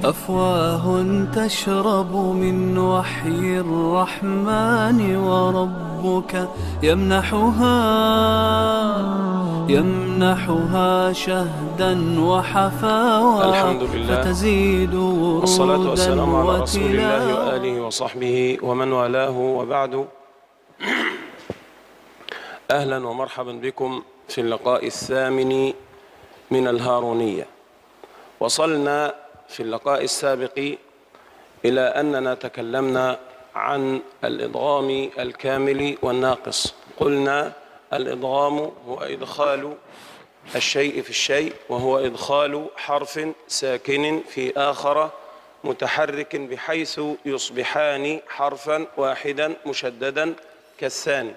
أفواه تشرب من وحي الرحمن وربك يمنحها شهدا وحفاوة الحمد لله فتزيد والصلاة ورودا والسلام على رسول الله وتلاوة. وآله وصحبه ومن والاه، وبعد. أهلا ومرحبا بكم في اللقاء الثامن من الهارونية. وصلنا في اللقاء السابق إلى أننا تكلمنا عن الإدغام الكامل والناقص. قلنا الإدغام هو إدخال الشيء في الشيء، وهو إدخال حرف ساكن في آخر متحرك بحيث يصبحان حرفا واحدا مشددا كالثاني.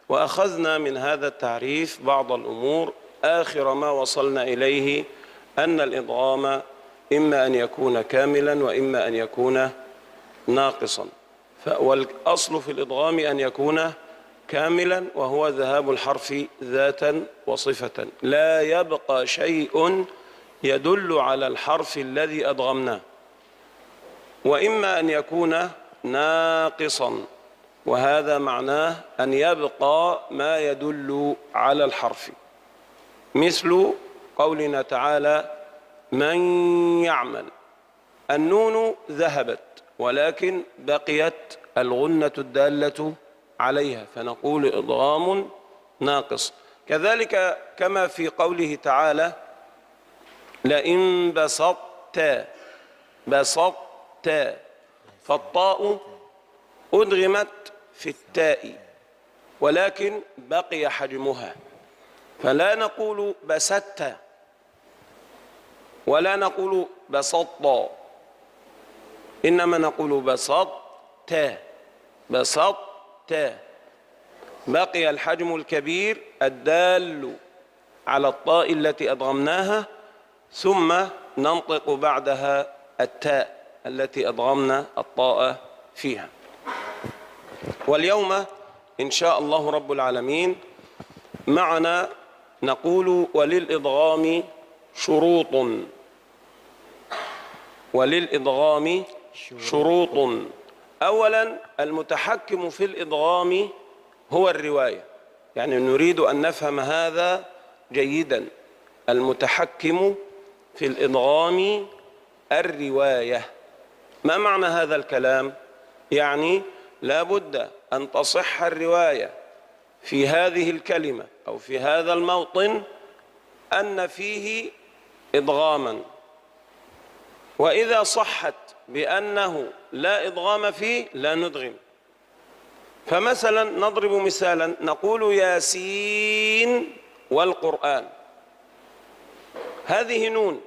وأخذنا من هذا التعريف بعض الأمور. آخر ما وصلنا إليه أن الإدغام إما أن يكون كاملا وإما أن يكون ناقصا، والأصل في الإدغام أن يكون كاملا، وهو ذهاب الحرف ذاتا وصفة، لا يبقى شيء يدل على الحرف الذي أدغمناه. وإما أن يكون ناقصا، وهذا معناه أن يبقى ما يدل على الحرف، مثل قولنا تعالى من يعمل. النون ذهبت ولكن بقيت الغنة الدالة عليها، فنقول إدغام ناقص. كذلك كما في قوله تعالى لئن بسطت، فالطاء أدغمت في التاء ولكن بقي حجمها، فلا نقول بسطت ولا نقول بسطت، إنما نقول بسطت. بقي الحجم الكبير الدال على الطاء التي أدغمناها، ثم ننطق بعدها التاء التي أدغمنا الطاء فيها. واليوم إن شاء الله رب العالمين معنا نقول وللإدغام شروط. أولا، المتحكم في الإدغام هو الرواية، يعني نريد أن نفهم هذا جيدا. المتحكم في الإدغام الرواية. ما معنى هذا الكلام؟ يعني لا بد أن تصح الرواية في هذه الكلمة أو في هذا الموطن أن فيه إدغاما، وإذا صحت بأنه لا إدغام فيه لا ندغم. فمثلا نضرب مثالا، نقول ياسين والقرآن، هذه نون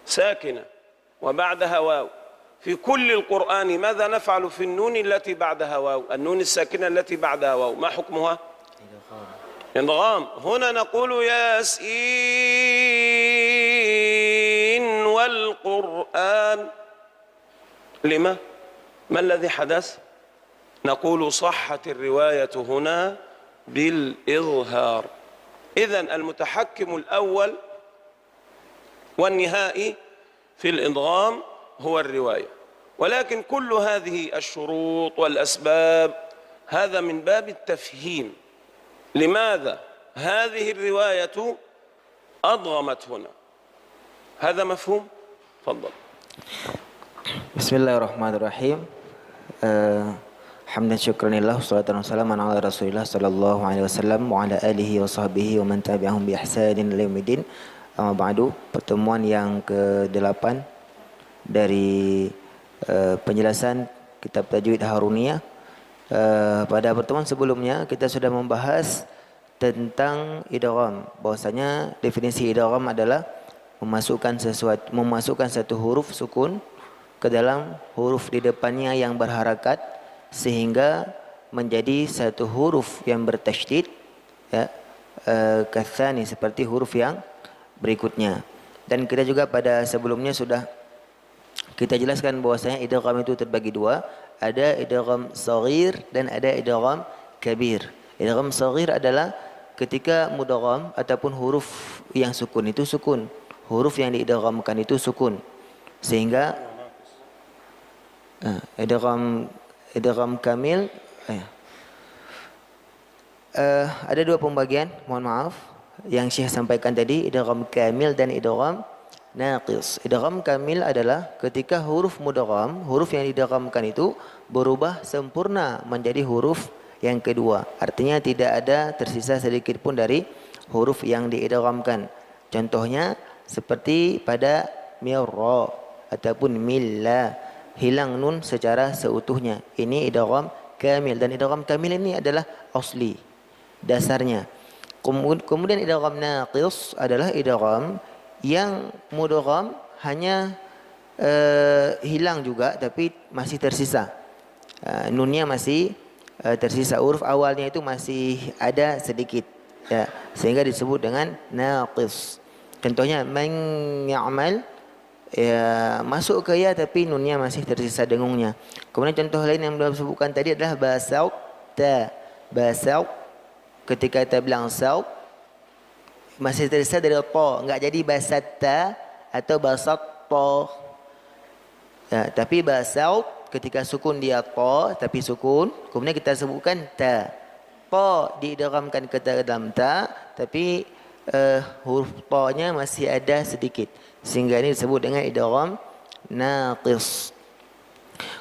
ساكنة وبعدها واو. في كل القرآن ماذا نفعل في النون التي بعدها واو؟ النون الساكنة التي بعدها واو ما حكمها؟ إدغام. هنا نقول ياسين والقرآن. لما؟ ما الذي حدث؟ نقول صحت الرواية هنا بالإظهار. إذن المتحكم الأول والنهائي في الإدغام هو الرواية. ولكن كل هذه الشروط والأسباب هذا من باب التفهيم. لماذا هذه الرواية أدغمت هنا؟ هذا مفهوم؟ تفضل. بسم الله الرحمن الرحيم. حمدا شكرا لله والصلاة والسلام على رسول الله صلى الله عليه وسلم وعلى آله وصحبه ومن تبعهم بإحسان إلى يوم الدين. Amma ba'du, pertemuan yang ke-8 dari penjelasan kitab Tajwid Haruniyah. Pada pertemuan sebelumnya kita sudah membahas tentang idgham. Bahwasanya definisi idgham adalah memasukkan satu huruf sukun ke dalam huruf di depannya yang berharakat sehingga menjadi satu huruf yang bertasydid, ya, katsani, seperti huruf yang berikutnya. Dan kita juga pada sebelumnya sudah kita jelaskan bahwasanya idgham itu terbagi dua, ada idgham shaghir dan ada idgham kabir. Idgham shaghir adalah ketika mudgham ataupun huruf yang sukun itu sukun, huruf yang diidghamkan itu sukun, sehingga Idgham kamil. Ada dua pembagian, mohon maaf. Yang Syekh sampaikan tadi, idgham kamil dan idgham naqis. Idgham kamil adalah ketika huruf mudgham, huruf yang didghamkan itu berubah sempurna menjadi huruf yang kedua. Artinya tidak ada tersisa sedikit pun dari huruf yang diidghamkan. Contohnya seperti pada mirra ataupun milla, hilang nun secara seutuhnya. Ini idgham kamil, dan idgham kamil ini adalah asli, dasarnya. Kemudian idgham naqis adalah idgham yang mudgham hanya hilang juga tapi masih tersisa. Nunnya masih tersisa, huruf awalnya itu masih ada sedikit, ya, sehingga disebut dengan naqis. Contohnya man ya'mal, ya, masuk ke ya tapi nunnya masih tersisa dengungnya. Kemudian contoh lain yang belum disebutkan tadi adalah basau ta. Basau, ketika kita bilang saut masih tersisa dari ta, enggak jadi basatta atau basatta. Ya, tapi basaut ketika sukun dia ta tapi sukun, kemudian kita sebutkan ta. Ta diidghamkan ke dalam ta tapi huruf ta-nya masih ada sedikit, sehingga ini disebut dengan idgham naqis.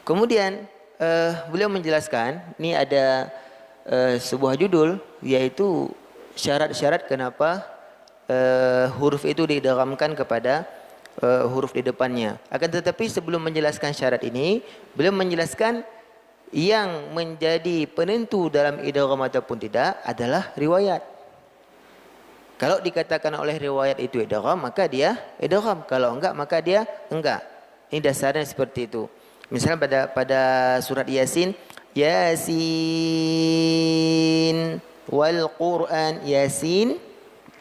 Kemudian beliau menjelaskan, ini ada sebuah judul, yaitu syarat-syarat kenapa huruf itu diidghamkan kepada huruf di depannya. Akan tetapi sebelum menjelaskan syarat ini, beliau menjelaskan yang menjadi penentu dalam idgham ataupun tidak adalah riwayat. Kalau dikatakan oleh riwayat itu idgham, maka dia idgham. Kalau enggak, maka dia enggak. Ini dasarnya seperti itu. Misalnya pada surat Yasin, Yasin wal Quran, Yasin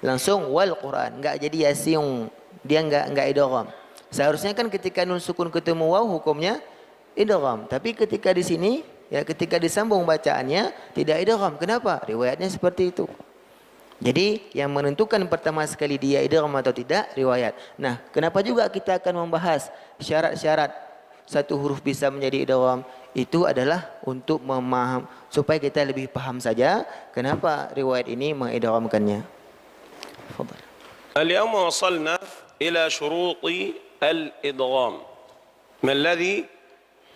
langsung wal Quran, enggak jadi Yasin, dia enggak idgham. Seharusnya kan ketika nun sukun ketemu waw hukumnya idgham, tapi ketika di sini, ya, ketika disambung bacaannya tidak idgham. Kenapa? Riwayatnya seperti itu. Jadi yang menentukan pertama sekali dia idgham atau tidak riwayat. Nah, kenapa juga kita akan membahas syarat-syarat satu huruf bisa menjadi idgham? Itu adalah untuk memaham, supaya kita lebih paham saja kenapa riwayat ini mengidghamkannya. Fadhal. اليوم وصلنا إلى شروط الإدغام، ما الذي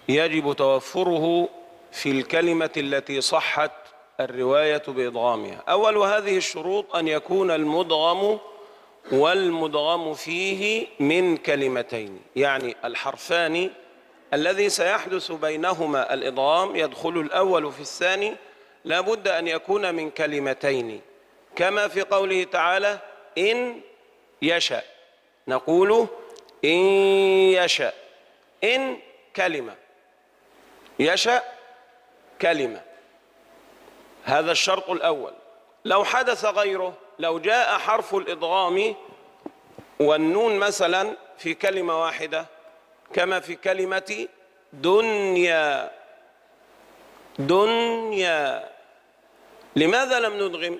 يجب توفره في الكلمة التي صحت الرواية بإدغامها. أول هذه الشروط أن يكون المدغم والمدغم فيه من كلمتين، يعني الحرفان الذي سيحدث بينهما الإدغام يدخل الأول في الثاني لا بد أن يكون من كلمتين، كما في قوله تعالى إن يشأ، نقول إن يشأ، إن كلمة، يشأ كلمة. هذا الشرط الأول. لو حدث غيره، لو جاء حرف الإدغام والنون مثلا في كلمة واحدة كما في كلمة دنيا، دنيا، لماذا لم ندغم؟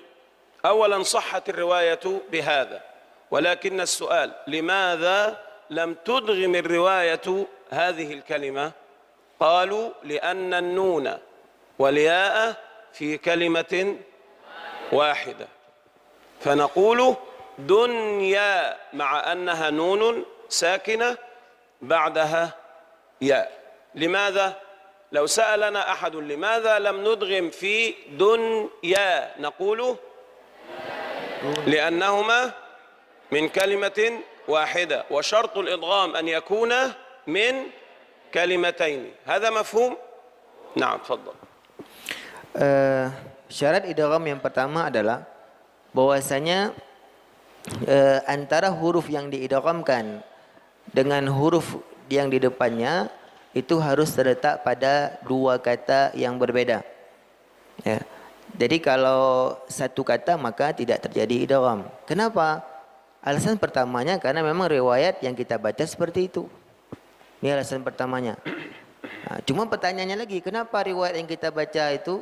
أولا صحت الرواية بهذا، ولكن السؤال لماذا لم تدغم الرواية هذه الكلمة؟ قالوا لأن النون والياء في كلمة واحدة، فنقول دنيا مع أنها نون ساكنة بعدها ياء. لماذا؟ لو سألنا أحد لماذا لم ندغم في دنيا، نقول لأنهما من كلمة واحدة، وشرط الإدغام أن يكون من كلمتين. هذا مفهوم؟ نعم، تفضل. Syarat idgham yang pertama adalah bahwasanya antara huruf yang diidghamkan dengan huruf yang di depannya itu harus terletak pada dua kata yang berbeda. Ya. Jadi kalau satu kata maka tidak terjadi idgham. Kenapa? Alasan pertamanya karena memang riwayat yang kita baca seperti itu. Ini alasan pertamanya. Nah, cuma pertanyaannya lagi, kenapa riwayat yang kita baca itu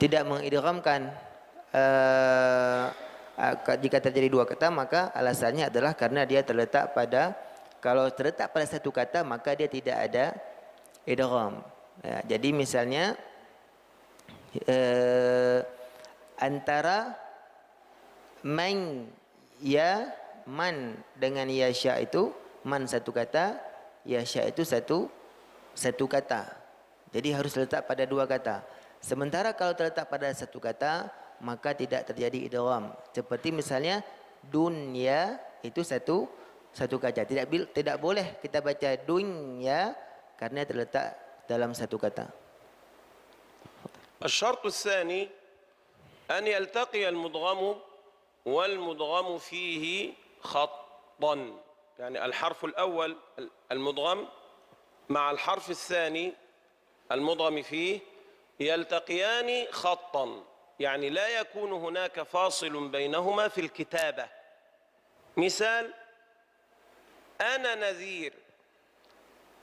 tidak mengidghamkan jika terjadi dua kata? Maka alasannya adalah karena dia terletak pada Kalau terletak pada satu kata maka dia tidak ada idgham. Ya, jadi misalnya antara man ya man dengan yasha itu, man satu kata, yasha itu satu kata. Jadi harus letak pada dua kata. Sementara kalau terletak pada satu kata maka tidak terjadi idgham. Seperti misalnya dunya itu satu kata. Tidak boleh kita baca dunya karena terletak dalam satu kata. الشرط الثاني أن يلتقي المدغم والمدغم فيه خطا، يعني الحرف الأول المدغم مع الحرف الثاني المدغم فيه يلتقيان خطا، يعني لا يكون هناك فاصل بينهما في الكتابة. مثال أنا نذير،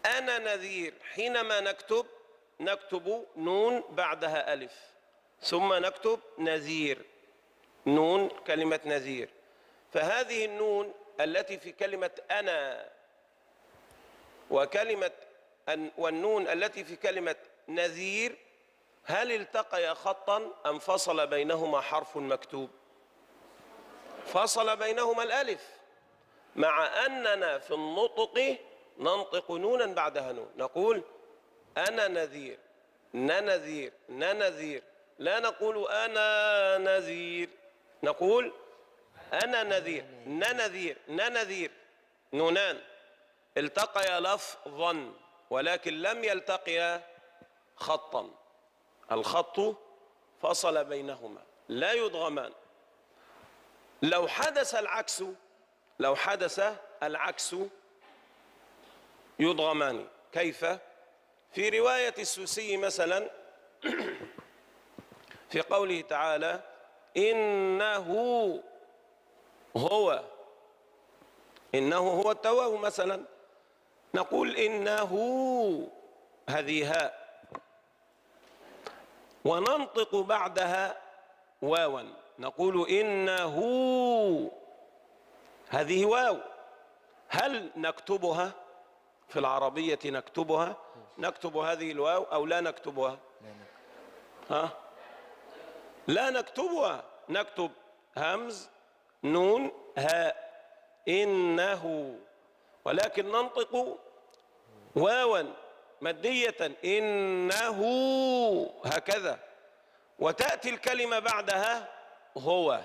أنا نذير حينما نكتب نون بعدها ألف، ثم نكتب نذير، نون كلمة نذير، فهذه النون التي في كلمة أنا والنون التي في كلمة نذير هل التقيا خطا أم فصل بينهما حرف مكتوب؟ فصل بينهما الألف، مع أننا في النطق ننطق نونا بعدها نون، نقول أنا نذير، ننذير، ننذير، لا نقول أنا نذير، نقول أنا نذير، ننذير، ننذير، نونان التقيا لفظا ولكن لم يلتقيا خطا، الخط فصل بينهما لا يدغمان. لو حدث العكس يدغمان. كيف؟ في رواية السوسي مثلا في قوله تعالى إنه هو التواب مثلا، نقول إنه، هذه هاء، وننطق بعدها واوا، نقول إنه، هذه واو. هل نكتبها في العربية؟ نكتب هذه الواو أو لا نكتبها؟ لا نكتبها، نكتب همز نون هاء إنه، ولكن ننطق واوا مادية إنه هكذا، وتأتي الكلمة بعدها هو.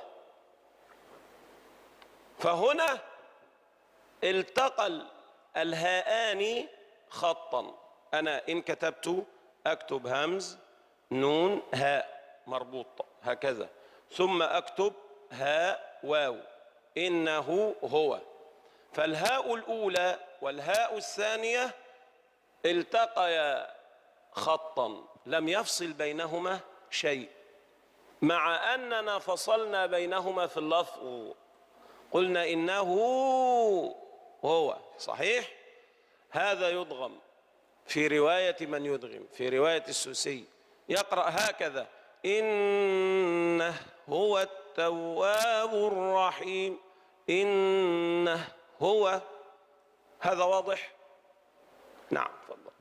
فهنا التقى الهاءان خطا. أنا إن كتبت أكتب همز نون هاء مربوط هكذا، ثم أكتب هاء واو إنه هو، فالهاء الأولى والهاء الثانية التقيا خطا لم يفصل بينهما شيء، مع أننا فصلنا بينهما في اللفظ، قلنا إنه هو، صحيح؟ هذا يدغم في رواية من يدغم، في رواية السوسي يقرأ هكذا إنه هو التواب الرحيم، إنه هو. هذا واضح؟ نعم، تفضل.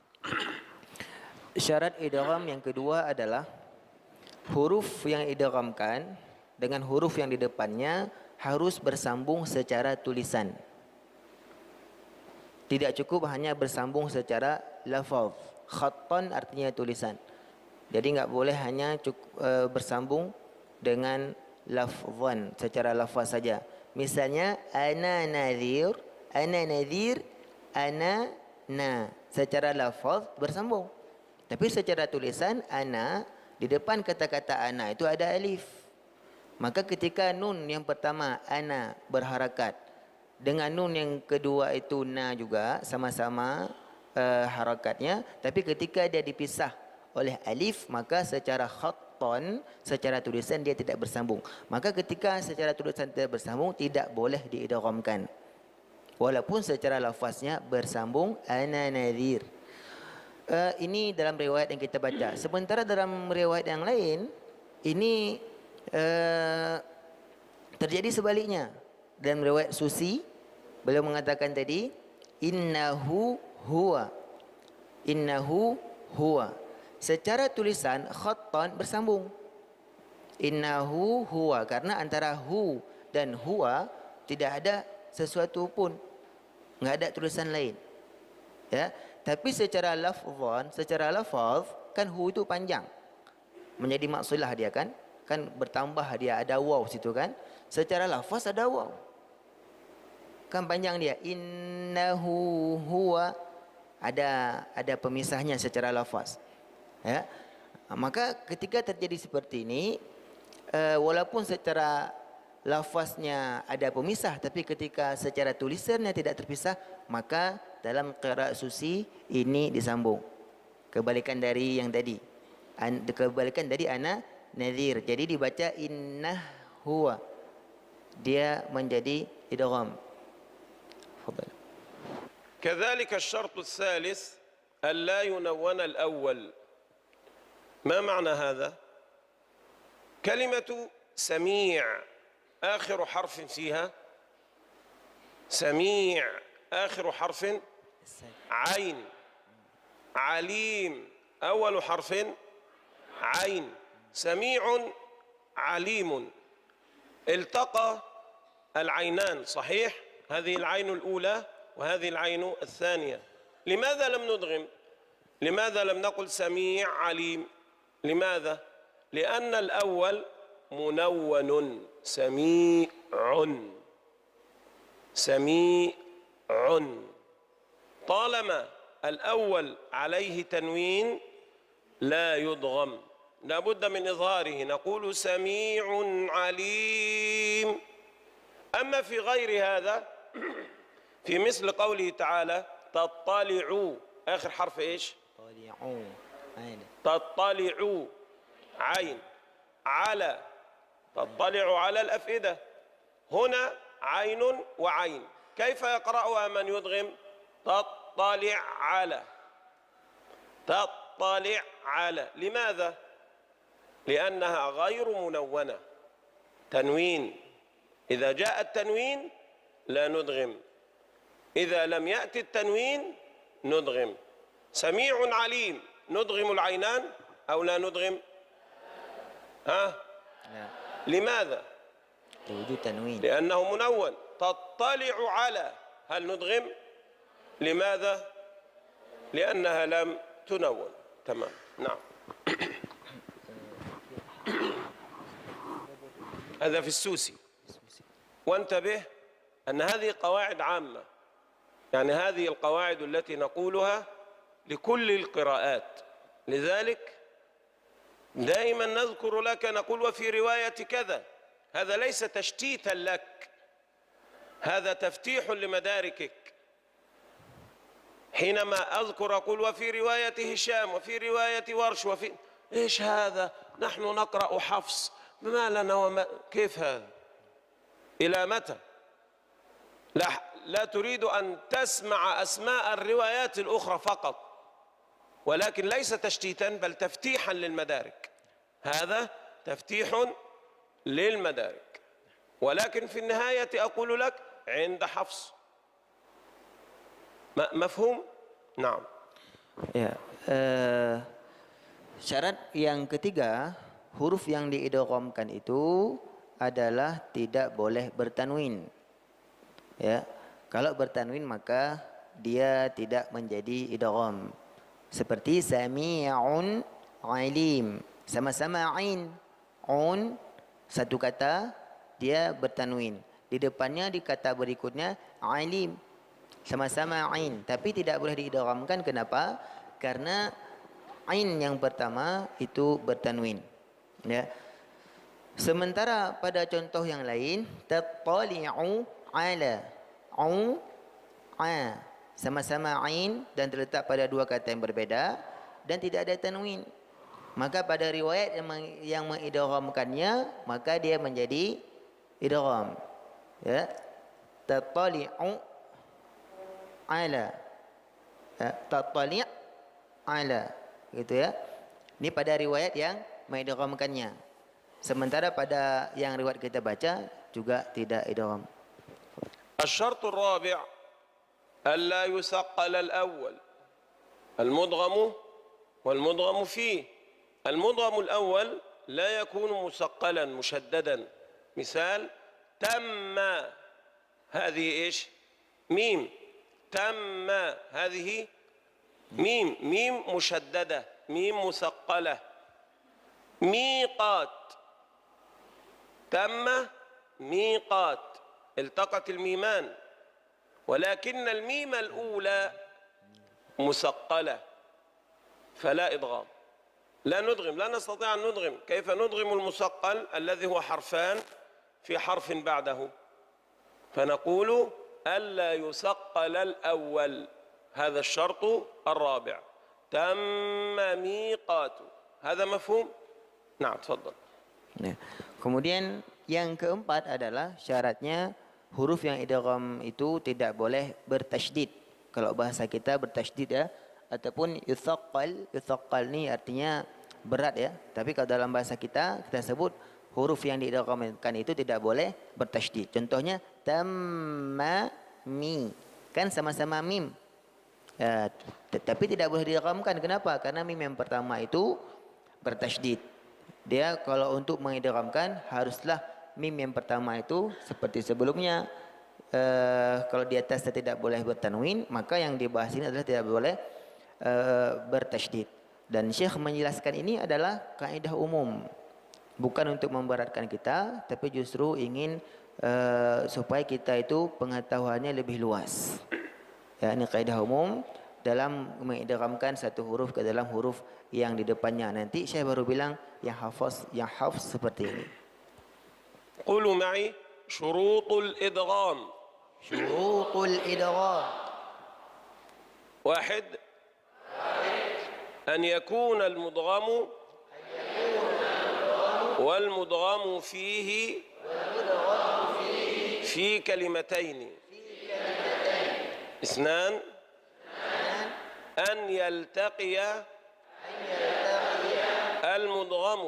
Syarat idgham yang kedua adalah huruf yang idghamkan dengan huruf yang di depannya harus bersambung secara tulisan. Tidak cukup hanya bersambung secara lafaz. Khattan artinya tulisan. Jadi enggak boleh hanya bersambung dengan lafzan, secara lafaz saja. Misalnya ana nadhir, ana na, secara lafaz bersambung. Tapi secara tulisan ana, di depan kata-kata ana itu ada alif. Maka ketika nun yang pertama ana berharakat dengan nun yang kedua itu na juga sama-sama harakatnya, tapi ketika dia dipisah oleh alif maka secara khattan, secara tulisan dia tidak bersambung. Maka ketika secara tulisan tidak bersambung tidak boleh diidghamkan. Walaupun secara lafaznya bersambung ana nadhir. Ini dalam riwayat yang kita baca. Sementara dalam riwayat yang lain ini terjadi sebaliknya. Dalam riwayat Susi beliau mengatakan tadi innahu huwa. Innahu huwa. Secara tulisan khattan bersambung. Innahu huwa, karena antara hu dan huwa tidak ada sesuatu pun, enggak ada tulisan lain. Ya, tapi secara lafzan, secara lafaz kan hu itu panjang. Menjadi maksulah dia kan? Kan bertambah dia, ada waw situ kan? Secara lafaz ada waw. Kan panjang dia. Innahu huwa, ada pemisahnya secara lafaz. Ya. Maka ketika terjadi seperti ini, walaupun secara lafaznya ada pemisah, tapi ketika secara tulisannya tidak terpisah, maka dalam qiraat susi ini disambung. Kebalikan dari yang tadi. Kebalikan dari ana nadhir. Jadi dibaca innah huwa. Dia menjadi idgham. Fadhal. كذلك الشرط الثالث ألا ينون الأول. ما معنى هذا؟ كلمة سميع آخر حرف فيها، سميع آخر حرف عين، عليم أول حرف عين، سميع عليم. التقى العينان صحيح، هذه العين الأولى وهذه العين الثانية. لماذا لم ندغم؟ لماذا لم نقل سميع عليم؟ لماذا؟ لأن الأول منون، سميع سميع. طالما الأول عليه تنوين لا يدغم، لا بد من إظهاره، نقول سميع عليم. أما في غير هذا، في مثل قوله تعالى تطلعوا، آخر حرف إيش؟ تطلعوا عين، على، تطلع على الأفئدة، هنا عين وعين. كيف يقرأها من يدغم؟ تطلع على، تطلع على. لماذا؟ لأنها غير منونة، تنوين. إذا جاء التنوين لا ندغم، إذا لم يأتي التنوين ندغم. سميع عليم، ندغم العينان أو لا ندغم؟ ها؟ لا. لماذا؟ لوجود تنوين. لأنه منون. تطلع على، هل ندغم؟ لماذا؟ لأنها لم تنون. تمام. نعم. هذا في السوسي. وانتبه أن هذه قواعد عامة، يعني هذه القواعد التي نقولها لكل القراءات. لذلك دائما نذكر لك، نقول وفي رواية كذا. هذا ليس تشتيتا لك، هذا تفتيح لمداركك. حينما أذكر أقول وفي رواية هشام وفي رواية ورش وفي إيش هذا؟ نحن نقرأ حفص، ما لنا وما كيف هذا؟ إلى متى؟ لا تريد أن تسمع أسماء الروايات الأخرى فقط، ولكن ليس تشتيتا بل تفتيحا للمدارك. هذا تفتيح للمدارك. ولكن في النهاية أقول لك عند حفص. مفهوم؟ نعم. Ya, syarat yang ketiga, huruf yang diidghamkan itu adalah tidak boleh bertanwin. Ya, kalau bertanwin maka dia tidak menjadi idgham. Seperti sami'un alim, sama-sama ain, un, satu kata dia bertanwin. Di depannya di kata berikutnya alim, sama-sama ain, tapi tidak boleh diidghamkan. Kenapa? Karena ain yang pertama itu bertanwin. Ya. Sementara pada contoh yang lain, tattali'u ala, au a, sama-sama ain dan terletak pada dua kata yang berbeda dan tidak ada tanwin. Maka pada riwayat yang mengidghamkannya, maka dia menjadi idgham. Ya. Tattali'u ala, tattali' ala, gitu ya. Ini pada riwayat yang mengidghamkannya. Sementara pada yang riwayat kita baca juga tidak idgham. الشرط الرابع ألا يثقل الأول المدغم والمدغم فيه. المدغم الأول لا يكون مثقلا مشددا. مثال: تم، هذه إيش؟ ميم. تم هذه ميم، ميم مشددة، ميم مثقلة. ميقات، تم ميقات، التقت الميمان، ولكن الميم الأولى مثقلة فلا إدغام. لا ندغم، لا نستطيع أن ندغم. كيف ندغم المثقل الذي هو حرفان في حرف بعده؟ فنقول ألا يثقل الأول، هذا الشرط الرابع. تم ميقات، هذا مفهوم؟ نعم تفضل. Nah, kemudian yang keempat adalah syaratnya huruf yang idgham itu tidak boleh bertasydid. Kalau bahasa kita bertasydid ya, ataupun yuthaqqal. Yuthaqqal ni artinya berat ya. Tapi kalau dalam bahasa kita sebut huruf yang diidghamkan itu tidak boleh bertasydid. Contohnya tamma mi, kan sama-sama mim. Tapi tidak boleh diidghamkan. Kenapa? Karena mim yang pertama itu bertasydid. Dia kalau untuk mengidghamkan haruslah mim yang pertama itu seperti sebelumnya. Kalau di atas tidak boleh bertanwin, maka yang dibahas ini adalah tidak boleh bertasydid. Dan Syekh menjelaskan ini adalah kaidah umum, bukan untuk memberatkan kita, tapi justru ingin supaya kita itu pengetahuannya lebih luas. Ya, ini kaidah umum dalam mengidghamkan satu huruf ke dalam huruf yang di depannya. Nanti saya baru bilang yang hafaz seperti ini. قولوا معي شروط الإدغام. شروط الإدغام: 1. أن يكون المدغم والمدغم فيه في كلمتين. 2. أن يلتقي المدغم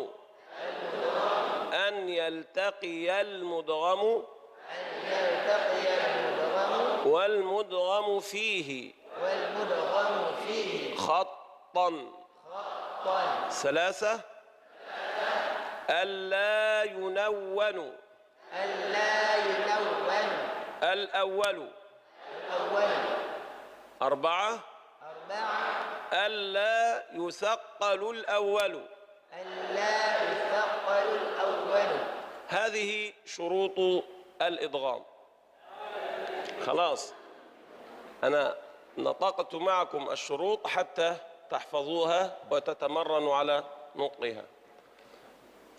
والمدغم فيه خطا. 3. ألا ينون الأول. 4. ألا يثقل الأول. هذه شروط الإدغام. خلاص، أنا نطقت معكم الشروط حتى تحفظوها وتتمرنوا على نطقها.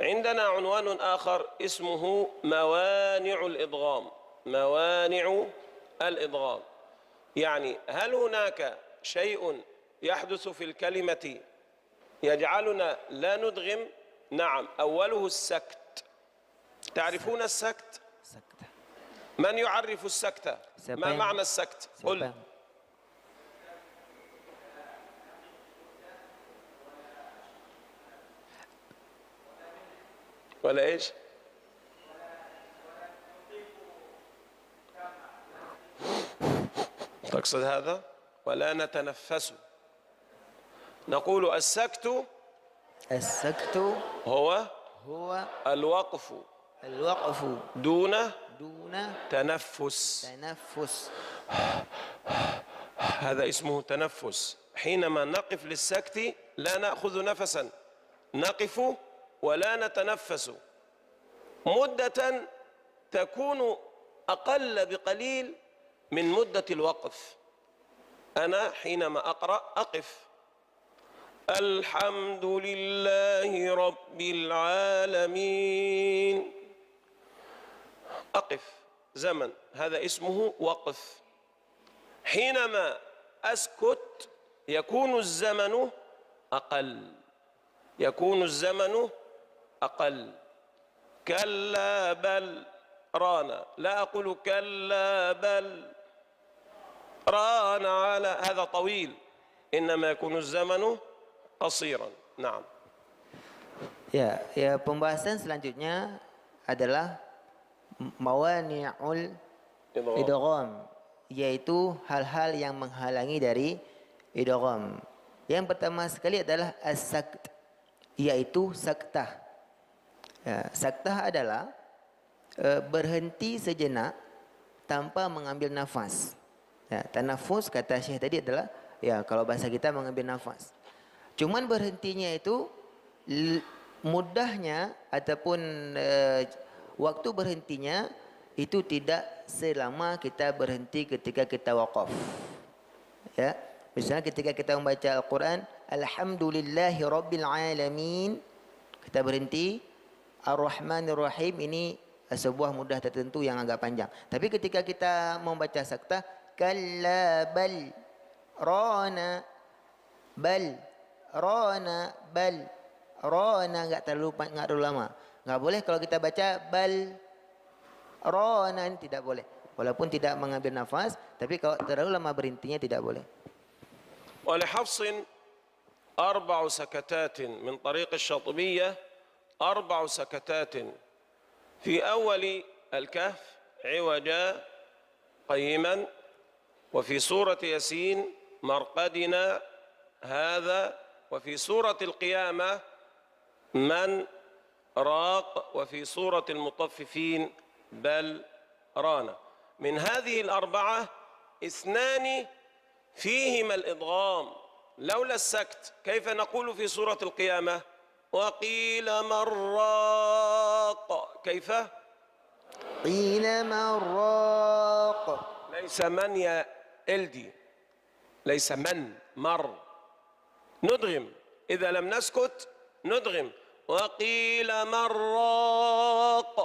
عندنا عنوان آخر اسمه موانع الإدغام. موانع الإدغام يعني هل هناك شيء يحدث في الكلمة يجعلنا لا ندغم؟ نعم، أوله السكت. تعرفون السكت؟ من يعرف السكت؟ ما معنى السكت؟ قل. ولا إيش؟ تقصد هذا؟ ولا نتنفس. نقول السكت هو الوقف دون تنفس. هذا اسمه تنفس. حينما نقف للسكت لا نأخذ نفسا، نقف ولا نتنفس مدة تكون أقل بقليل من مدة الوقف. أنا حينما أقرأ أقف الحمد لله رب العالمين، أقف زمن، هذا اسمه وقف. حينما أسكت يكون الزمن أقل. كلا بل رانا، لا أقول كلا بل رانا على، هذا طويل، إنما يكون الزمن قصيرا. نعم. Ya, pembahasan selanjutnya adalah mawani'ul idgham. yaitu hal-hal yang menghalangi dari idgham. Yang pertama sekali adalah as-sakt, yaitu saktah. Ya, saktah adalah berhenti sejenak tanpa mengambil nafas. Ya, tanafus kata Syekh tadi adalah, ya kalau bahasa kita mengambil nafas. Cuman berhentinya itu mudahnya ataupun waktu berhentinya itu tidak selama kita berhenti ketika kita waqaf. Ya, misalnya ketika kita membaca Al-Quran, Alhamdulillahi Rabbil Alamin, kita berhenti, Ar-Rahmanir Rahim, ini sebuah mudah tertentu yang agak panjang. Tapi ketika kita membaca saktah, kalla bal rana, bal rana, bal rana, enggak terlalu lama. Enggak boleh kalau kita baca bal rana, tidak boleh. Walaupun tidak mengambil nafas, tapi kalau terlalu lama berhentinya tidak boleh. ولحفص 4 سكتات من طريق الشاطبية، 4 سكتات في أول الكهف عوجا قيما، وفي سورة ياسين مرقدنا هذا، وفي سورة القيامة من راق، وفي سورة المطففين بل رانا. من هذه ال4 2 فيهما الإدغام، لولا السكت كيف نقول في سورة القيامة وقيل من راق؟ كيف؟ قيل من راق، ليس من يا إلدي، ليس من، مر، ندغم. إذا لم نسكت ندغم، وقيل من راق،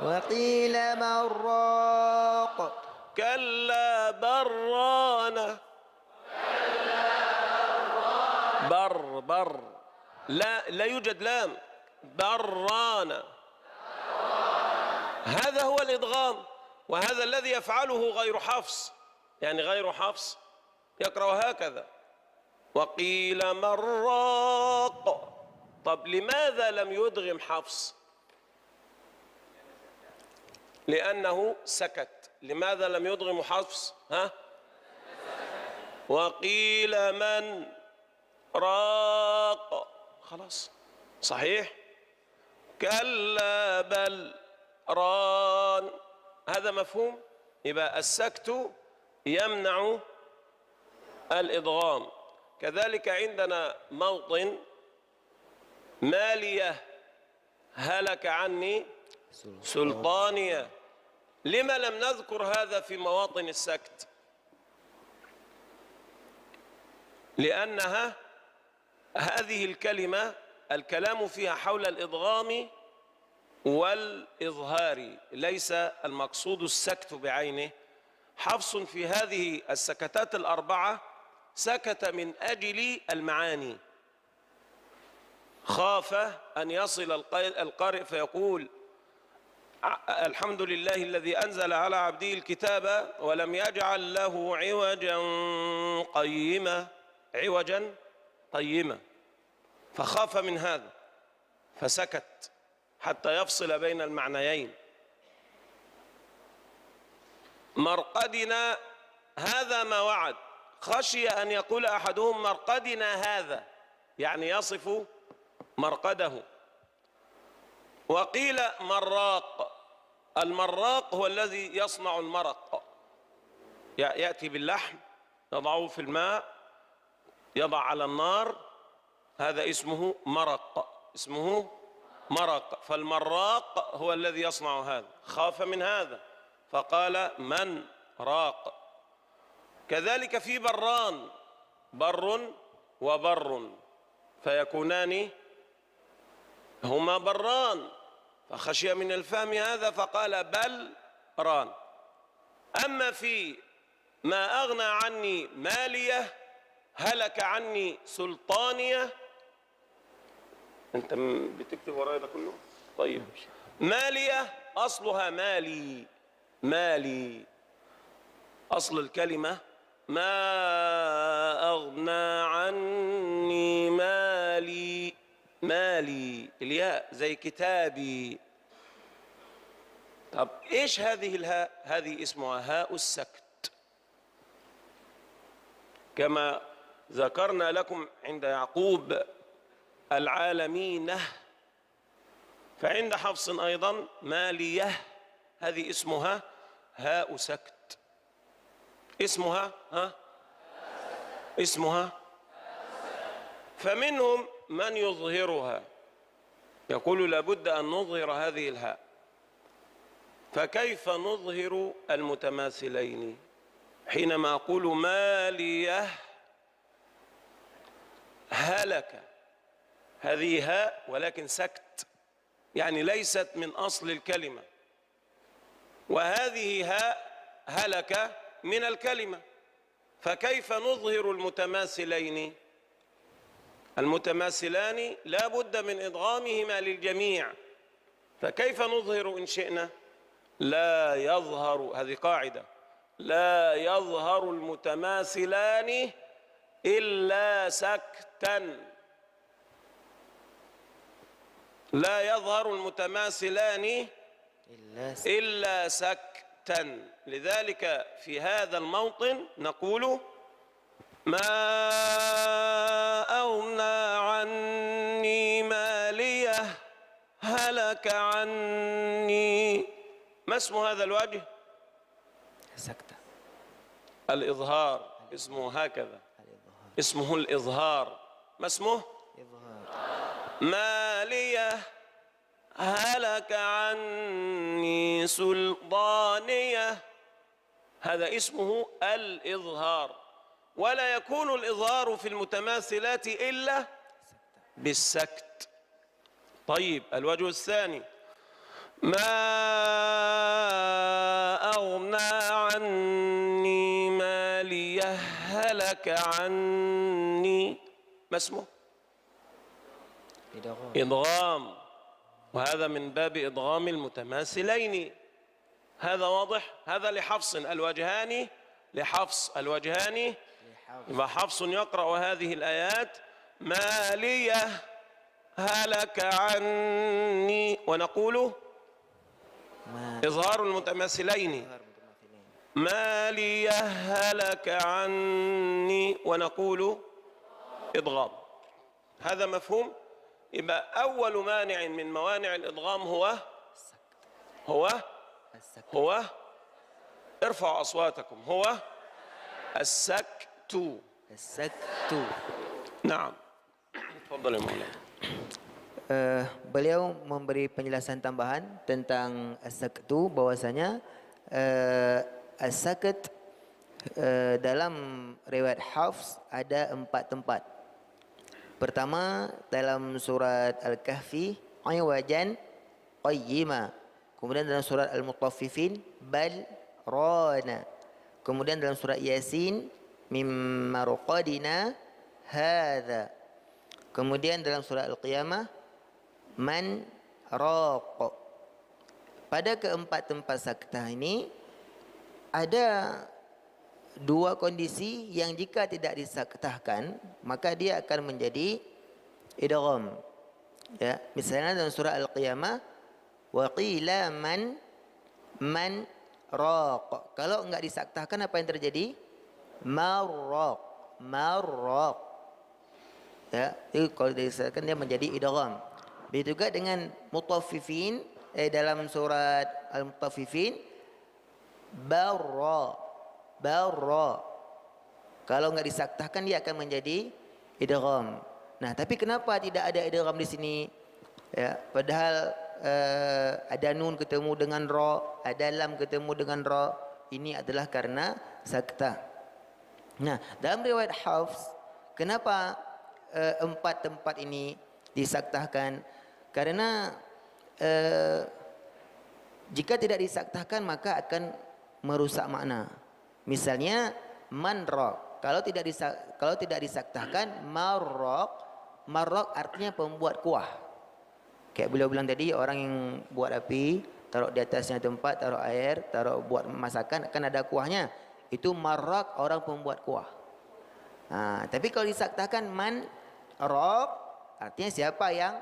وقيل من راق، كلا برانا، بر لا يوجد لام، برانا. هذا هو الإدغام، وهذا الذي يفعله غير حفص. يعني غير حفص يقرأ هكذا وقيل من راق. طب لماذا لم يدغم حفص؟ لأنه سكت. لماذا لم يدغم حفص؟ وقيل من راق، خلاص صحيح. كلا بل ران، هذا مفهوم. يبقى السكت يمنع الإدغام. كذلك عندنا موطن مالية هلك عني سلطانية. لما لم نذكر هذا في مواطن السكت؟ لأنها هذه الكلمة الكلام فيها حول الإدغام والإظهار، ليس المقصود السكت بعينه. حفص في هذه السكتات ال4 سكت من أجل المعاني، خاف أن يصل القارئ فيقول الحمد لله الذي أنزل على عبده الكتاب ولم يجعل له عوجا قيما، عوجا قيما، فخاف من هذا فسكت حتى يفصل بين المعنيين. مرقدنا هذا ما وعد، خشي أن يقول أحدهم مرقدنا هذا، يعني يصف مرقده. وقيل مراق، المراق هو الذي يصنع المرق، يأتي باللحم يضعه في الماء يضع على النار، هذا اسمه مرق، اسمه مرق. فالمراق هو الذي يصنع هذا، خاف من هذا فقال من راق. كذلك في بران، بر وبر فيكونان هما بران، فخشي من الفهم هذا فقال بل ران. أما في ما أغنى عني مالية هلك عني سلطانية، أنت بتكتب ورايا ده كله؟ طيب. مالية أصلها مالي، مالي أصل الكلمة ما أغنى عني مالي، مالي الياء زي كتابي. طب إيش هذه الهاء؟ هذه اسمها هاء السكت. كما ذكرنا لكم عند يعقوب العالمين. فعند حفص أيضا مالية، هذه اسمها هاء سكت، اسمها اسمها. فمنهم من يظهرها، يقول لابد أن نظهر هذه الهاء. فكيف نظهر المتماثلين حينما أقول مالية هلك؟ هذه هاء ولكن سكت، يعني ليست من أصل الكلمة، وهذه هاء هلك من الكلمة. فكيف نظهر المتماثلين؟ المتماثلان لا بد من إدغامهما للجميع، فكيف نظهر إن شئنا؟ لا يظهر، هذه قاعدة، لا يظهر المتماثلان إلا سكتا. لا يظهر المتماثلان إلا سكتا. لذلك في هذا الموطن نقول ما أغنى عني مالية هلك عني. ما اسم هذا الوجه؟ سكتة. الإظهار، اسمه هكذا، اسمه الإظهار. ما اسمه؟ إظهار. مالية هلك عني سلطانية، هذا اسمه الإظهار. ولا يكون الإظهار في المتماثلات إلا بالسكت. طيب، الوجه الثاني ما أغنى عني مالية هلك عني. ما اسمه؟ إدغام، وهذا من باب إدغام المتماثلين. هذا واضح؟ هذا لحفص الوجهان، لحفص الوجهان. وحفص يقرأ هذه الآيات مالية هلك عني، ونقول إظهار المتماثلين مالية هلك عني، ونقول إدغام. هذا مفهوم؟ يبقى أول مانع من موانع الإدغام هو ارفعوا أصواتكم، هو السكت. نعم، تفضل يا مولانا. Beliau memberi penjelasan tambahan tentang as-saktu, bahwasanya as-sakt dalam riwayat Hafs ada 4 tempat. Pertama dalam surat Al-Kahfi aywajan qayyima, kemudian dalam surat Al-Mutaffifin bal rana, kemudian dalam surat Yasin mimma ruqadina hadza, kemudian dalam surat Al-Qiyamah man raq. Pada keempat tempat saktah ini ada 2 kondisi yang jika tidak disaktahkan maka dia akan menjadi idgham. Ya, misalnya dalam surah Al-Qiyamah wa qila man raq. Kalau enggak disaktahkan apa yang terjadi? Marraq. Ya, itu kalau disaktahkan dia menjadi idgham. Begitu juga dengan mutaffifin dalam surat Al-Mutaffifin barra. Kalau enggak disaktahkan dia akan menjadi idgham. Nah, tapi kenapa tidak ada idgham di sini? Ya, padahal ada nun ketemu dengan ra, ada lam ketemu dengan ra. Ini adalah karena saktah. Nah, dalam riwayat Hafs, kenapa 4 tempat ini disaktahkan? Karena jika tidak disaktahkan maka akan merusak makna. Misalnya manraq, kalau tidak disaktahkan marraq artinya pembuat kuah. Kayak beliau bilang tadi, orang yang buat api, taruh di atasnya tempat, taruh air, taruh buat masakan, akan ada kuahnya. Itu marraq, orang pembuat kuah. Tapi kalau disaktahkan manraq, artinya siapa yang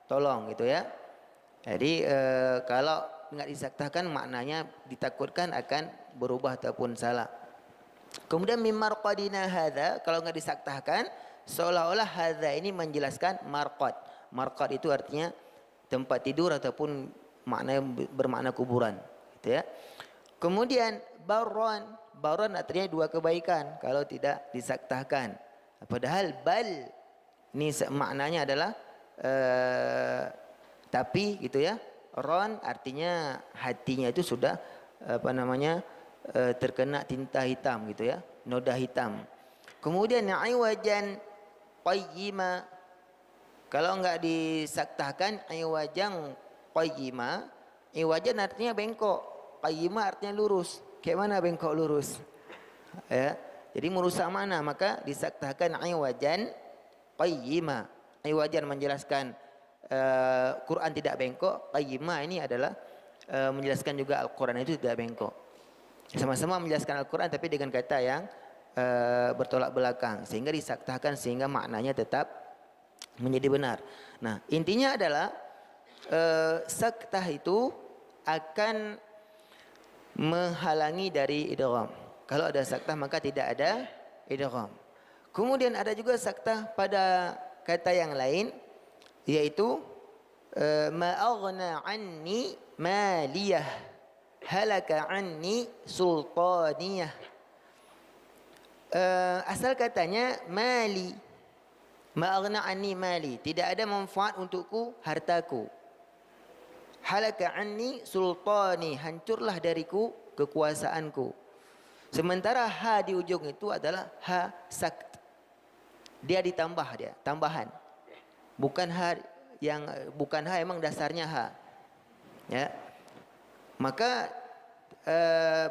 tolong, gitu ya. Jadi kalau enggak disaktahkan maknanya ditakutkan akan berubah ataupun salah. Kemudian min marqadina hadza, kalau enggak disaktahkan, seolah-olah hadza ini menjelaskan marqad. Marqad itu artinya tempat tidur ataupun makna bermakna kuburan, gitu ya. Kemudian barran, barran artinya dua kebaikan kalau tidak disaktahkan. Padahal bal ini maknanya adalah tapi, gitu ya. Ron artinya hatinya itu sudah terkena tinta hitam, gitu ya, noda hitam. Kemudian iwajan qayyima, kalau enggak disaktahkan iwajan qayyima, iwajan artinya bengkok, qayyima artinya lurus. Kayak mana bengkok lurus? Ya, jadi merusak mana? Maka disaktahkan iwajan qayyima. Iwajan menjelaskan Quran tidak bengkok, qayyima ini adalah menjelaskan juga Al-Quran itu tidak bengkok. Sama-sama menjelaskan Al-Quran tapi dengan kata yang bertolak belakang, sehingga disaktahkan sehingga maknanya tetap menjadi benar. Nah, intinya adalah saktah itu akan menghalangi dari idgham. Kalau ada saktah maka tidak ada idgham. Kemudian ada juga saktah pada kata yang lain, yaitu ma aghna anni maliyah halaka anni sultaniyah. Asal katanya mali, ma aghna anni mali, tidak ada manfaat untukku hartaku. Halaka anni sultani, hancurlah dariku kekuasaanku. Sementara ha di ujung itu adalah ha sakt, dia ditambah, dia tambahan, bukan ha emang dasarnya ha, ya. Maka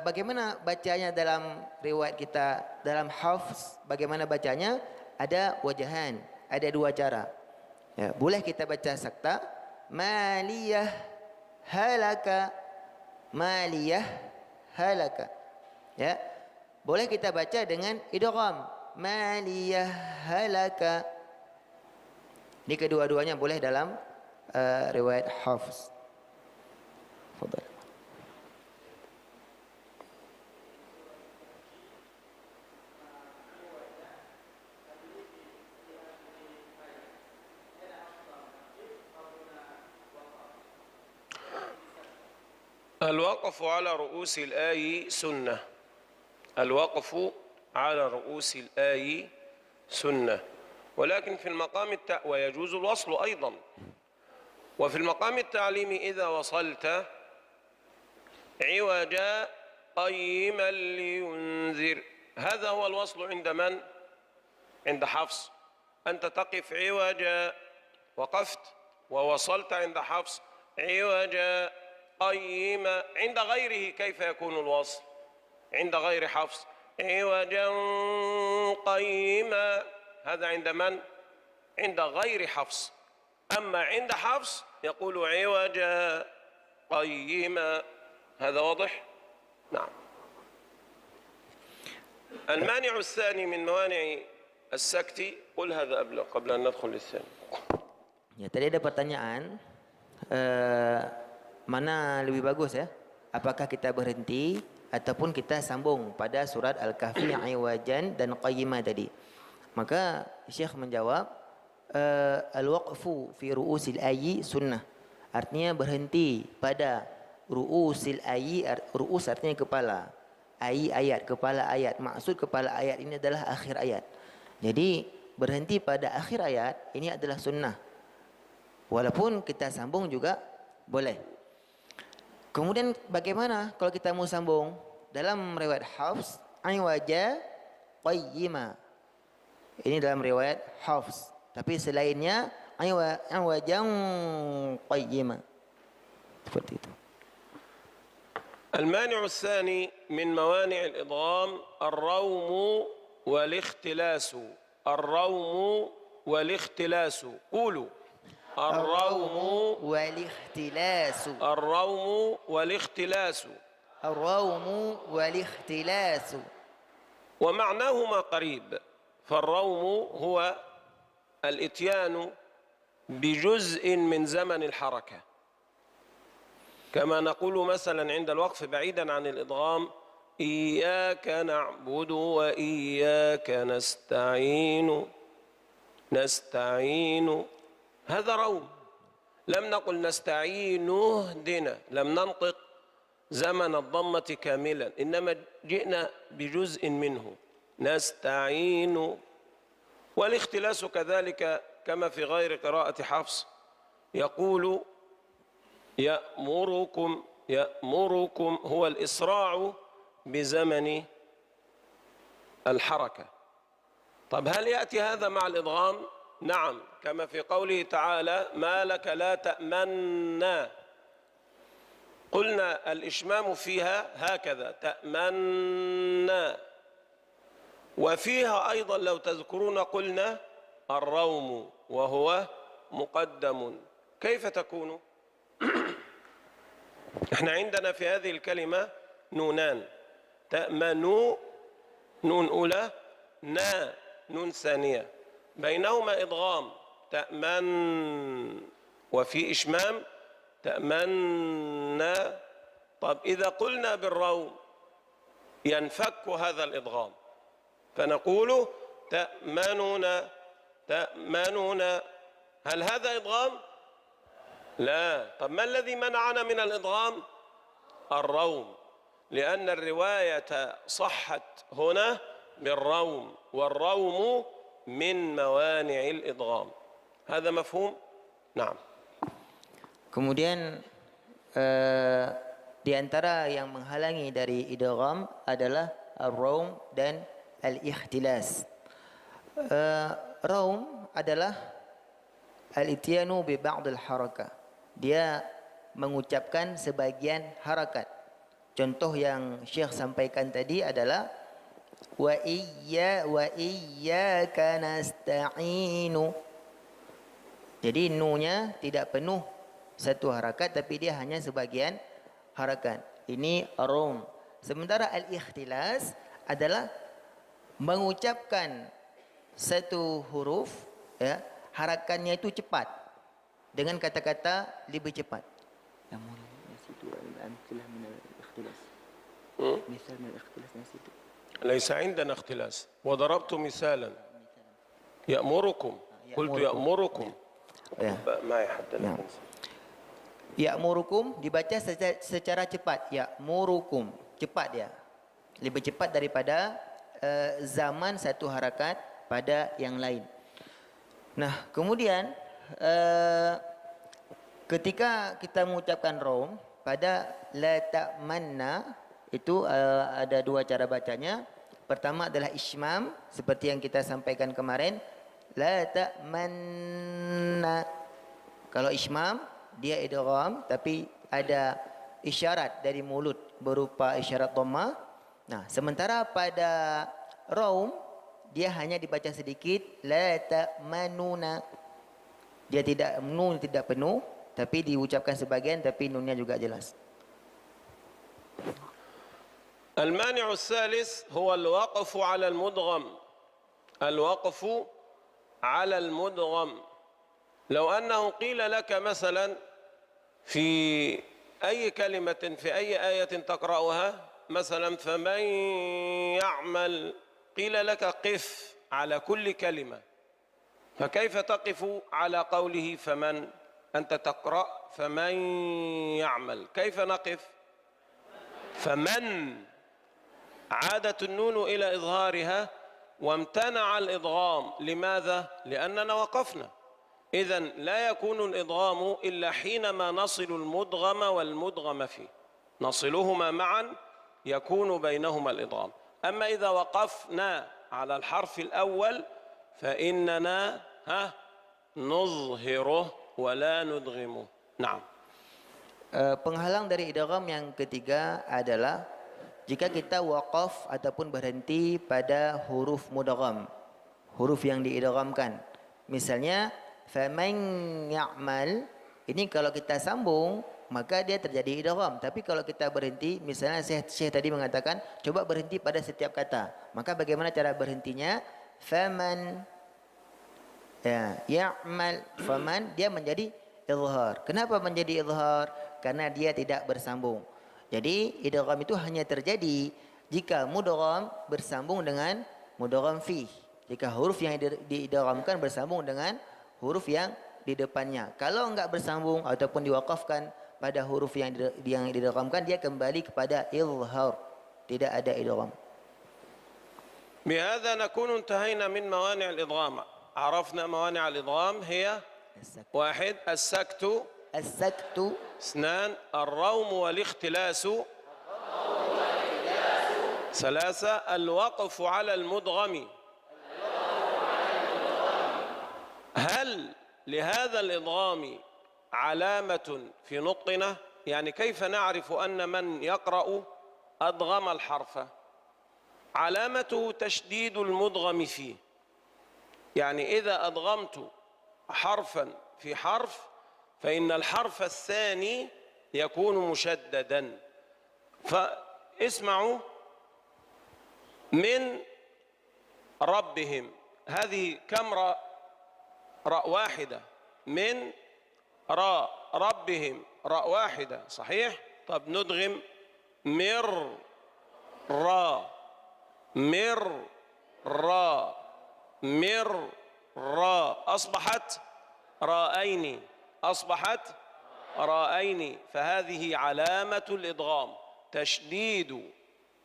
bagaimana bacanya dalam riwayat kita, dalam hafz bagaimana bacanya? Ada wajahan, ada dua cara, ya. Boleh kita baca sakta maliyah halaka, maliyah halaka, ya. Boleh kita baca dengan idgham maliyah halaka. Ini kedua-duanya boleh dalam riwayat hafz. Fadhal. الوقف على رؤوس الآي سنة. الوقف على رؤوس الآي سنة، ولكن في المقام ويجوز الوصل أيضا. وفي المقام التعليمي إذا وصلت عوجا قيما لينذر، هذا هو الوصل عند من؟ عند حفص. أنت تقف عوجا، وقفت ووصلت عند حفص عوجا قيما. عند غيره كيف يكون الوصل؟ عند غير حفص عوجا قيما، هذا عند من؟ عند غير حفص. أما عند حفص يقول عوجا قيما. هذا واضح؟ نعم. المانع الثاني من موانع السكت، قل هذا قبل أن ندخل للثاني. Ya, tadi ada pertanyaan, mana lebih bagus, ya? Apakah kita berhenti ataupun kita sambung pada surat Al-Kahfi iwajan dan qayyimah tadi? Maka Syekh menjawab, al-waqfu fi ru'usil ayyi sunnah. Artinya berhenti pada ru'usil ayyi, ru'us artinya kepala, ayyi ayat, kepala ayat. Maksud kepala ayat ini adalah akhir ayat. Jadi berhenti pada akhir ayat ini adalah sunnah. Walaupun kita sambung juga boleh. Kemudian bagaimana kalau kita mau sambung? Dalam riwayat Hafs iwaja qayyima. Ini dalam riwayat Hafs. Tapi selainnya iwajan qayyima. Seperti itu. المانع الثاني من موانع الإضغام الروم والاختلاس. الروم والاختلاس. قولوا الروم والاختلاس. الروم والاختلاس. الروم والاختلاس. ومعناهما قريب. فالروم هو الإتيان بجزء من زمن الحركة، كما نقول مثلا عند الوقف بعيدا عن الإدغام إياك نعبد وإياك نستعين. نستعين هذا روم، لم نقل نستعين اهدنا، لم ننطق زمن الضمة كاملا، إنما جئنا بجزء منه نستعين. والاختلاس كذلك كما في غير قراءة حفص، يقول يأمركم. يأمركم هو الإسراع بزمن الحركة. طب هل يأتي هذا مع الإدغام؟ نعم، كما في قوله تعالى ما لك لا تأمنا، قلنا الإشمام فيها هكذا تأمنا، وفيها أيضا لو تذكرون قلنا الروم وهو مقدم. كيف تكون؟ احنا عندنا في هذه الكلمة نونان، تأمنوا نون أولى، نا نون ثانية، بينهما إدغام تأمن، وفي إشمام تأمنا. طب إذا قلنا بالروم ينفك هذا الإدغام، فنقول تأمنون تأمنون. هل هذا إدغام؟ لا. طب ما الذي منعنا من الإدغام؟ الروم، لأن الرواية صحت هنا بالروم، والروم من موانع الإدغام. هذا مفهوم؟ نعم. Kemudian di antara yang menghalangi dari idgham adalah ar-raum dan al-ikhtilas. Raum adalah al-ityanu bi ba'd al-harakah. Dia mengucapkan sebagian harakat. Contoh yang Syekh sampaikan tadi adalah wa iyyaka nasta'inu. Jadi nunya tidak penuh satu harakat, tapi dia hanya sebagian harakat. Ini rom. Sementara al-ikhtilas adalah mengucapkan satu huruf, ya, harakannya itu cepat dengan kata-kata lebih cepat. Yang mulia itu amtilah min al-ikhtilas. Misal min al-ikhtilas nasitu. ليس عندنا اختلاس، وضربت مثالا يأمركم، قلت يأمركم. ما يحدث. Ya'murukum dibaca secara cepat. Ya'murukum, cepat dia, lebih cepat daripada zaman satu harakat pada yang lain. Nah, kemudian ketika kita mengucapkan rom pada la ta'manna, itu ada dua cara bacanya. Pertama adalah ismam, seperti yang kita sampaikan kemarin, la ta'manna. Kalau ismam dia idgham, tapi ada isyarat dari mulut berupa isyarat dhamma. Nah, sementara pada raum dia hanya dibaca sedikit, la ta'manuna. Dia tidak, nun tidak penuh, tapi diucapkan sebagian, tapi nunnya juga jelas. المانع الثالث هو الوقف على المدغم. الوقف على المدغم، لو أنه قيل لك مثلا في أي كلمة في أي آية تقرأها، مثلا فمن يعمل، قيل لك قف على كل كلمة، فكيف تقف على قوله فمن؟ أنت تقرأ فمن يعمل، كيف نقف؟ فمن عادت النون إلى إظهارها وامتنع الإضغام. لماذا؟ لأننا وقفنا. إذن لا يكون الإضغام إلا حينما نصل المدغم والمدغم فيه، نصلهما معا يكون بينهما الإضغام. أما إذا وقفنا على الحرف الأول فإننا نظهره ولا ندغمه. نعم. Penghalang dari idgham yang ketiga adalah jika kita waqaf ataupun berhenti pada huruf mudgham, huruf yang diidghamkan. Misalnya faman ya'mal, ini kalau kita sambung maka dia terjadi idgham, tapi kalau kita berhenti, misalnya Syekh tadi mengatakan coba berhenti pada setiap kata, maka bagaimana cara berhentinya? Faman ya'mal, faman dia menjadi izhar. Kenapa menjadi izhar? Karena dia tidak bersambung. Jadi idgham itu hanya terjadi jika mudgham bersambung dengan mudgham fi. Jika huruf yang diidghamkan bersambung dengan huruf yang di depannya. Kalau enggak bersambung ataupun diwaqafkan pada huruf yang diidghamkan, dia kembali kepada izhar. Tidak ada idgham. بهذا نكون انتهينا من موانع الإضغام. عرفنا موانع الإضغام هي واحد السكت، اثنان الروم والاختلاس، ثلاثة الوقف على المدغم. هل لهذا الإضغام علامة في نطقنا؟ يعني كيف نعرف أن من يقرأ أضغم الحرف؟ علامته تشديد المدغم فيه. يعني إذا أضغمت حرفا في حرف فإن الحرف الثاني يكون مشددا. فاسمعوا من ربهم، هذه كم راء؟ راء واحدة. من راء ربهم راء واحدة، صحيح؟ طب ندغم مر را، مر را، مر را، أصبحت راءين، أصبحت راءين. فهذه علامة الإضغام، تشديد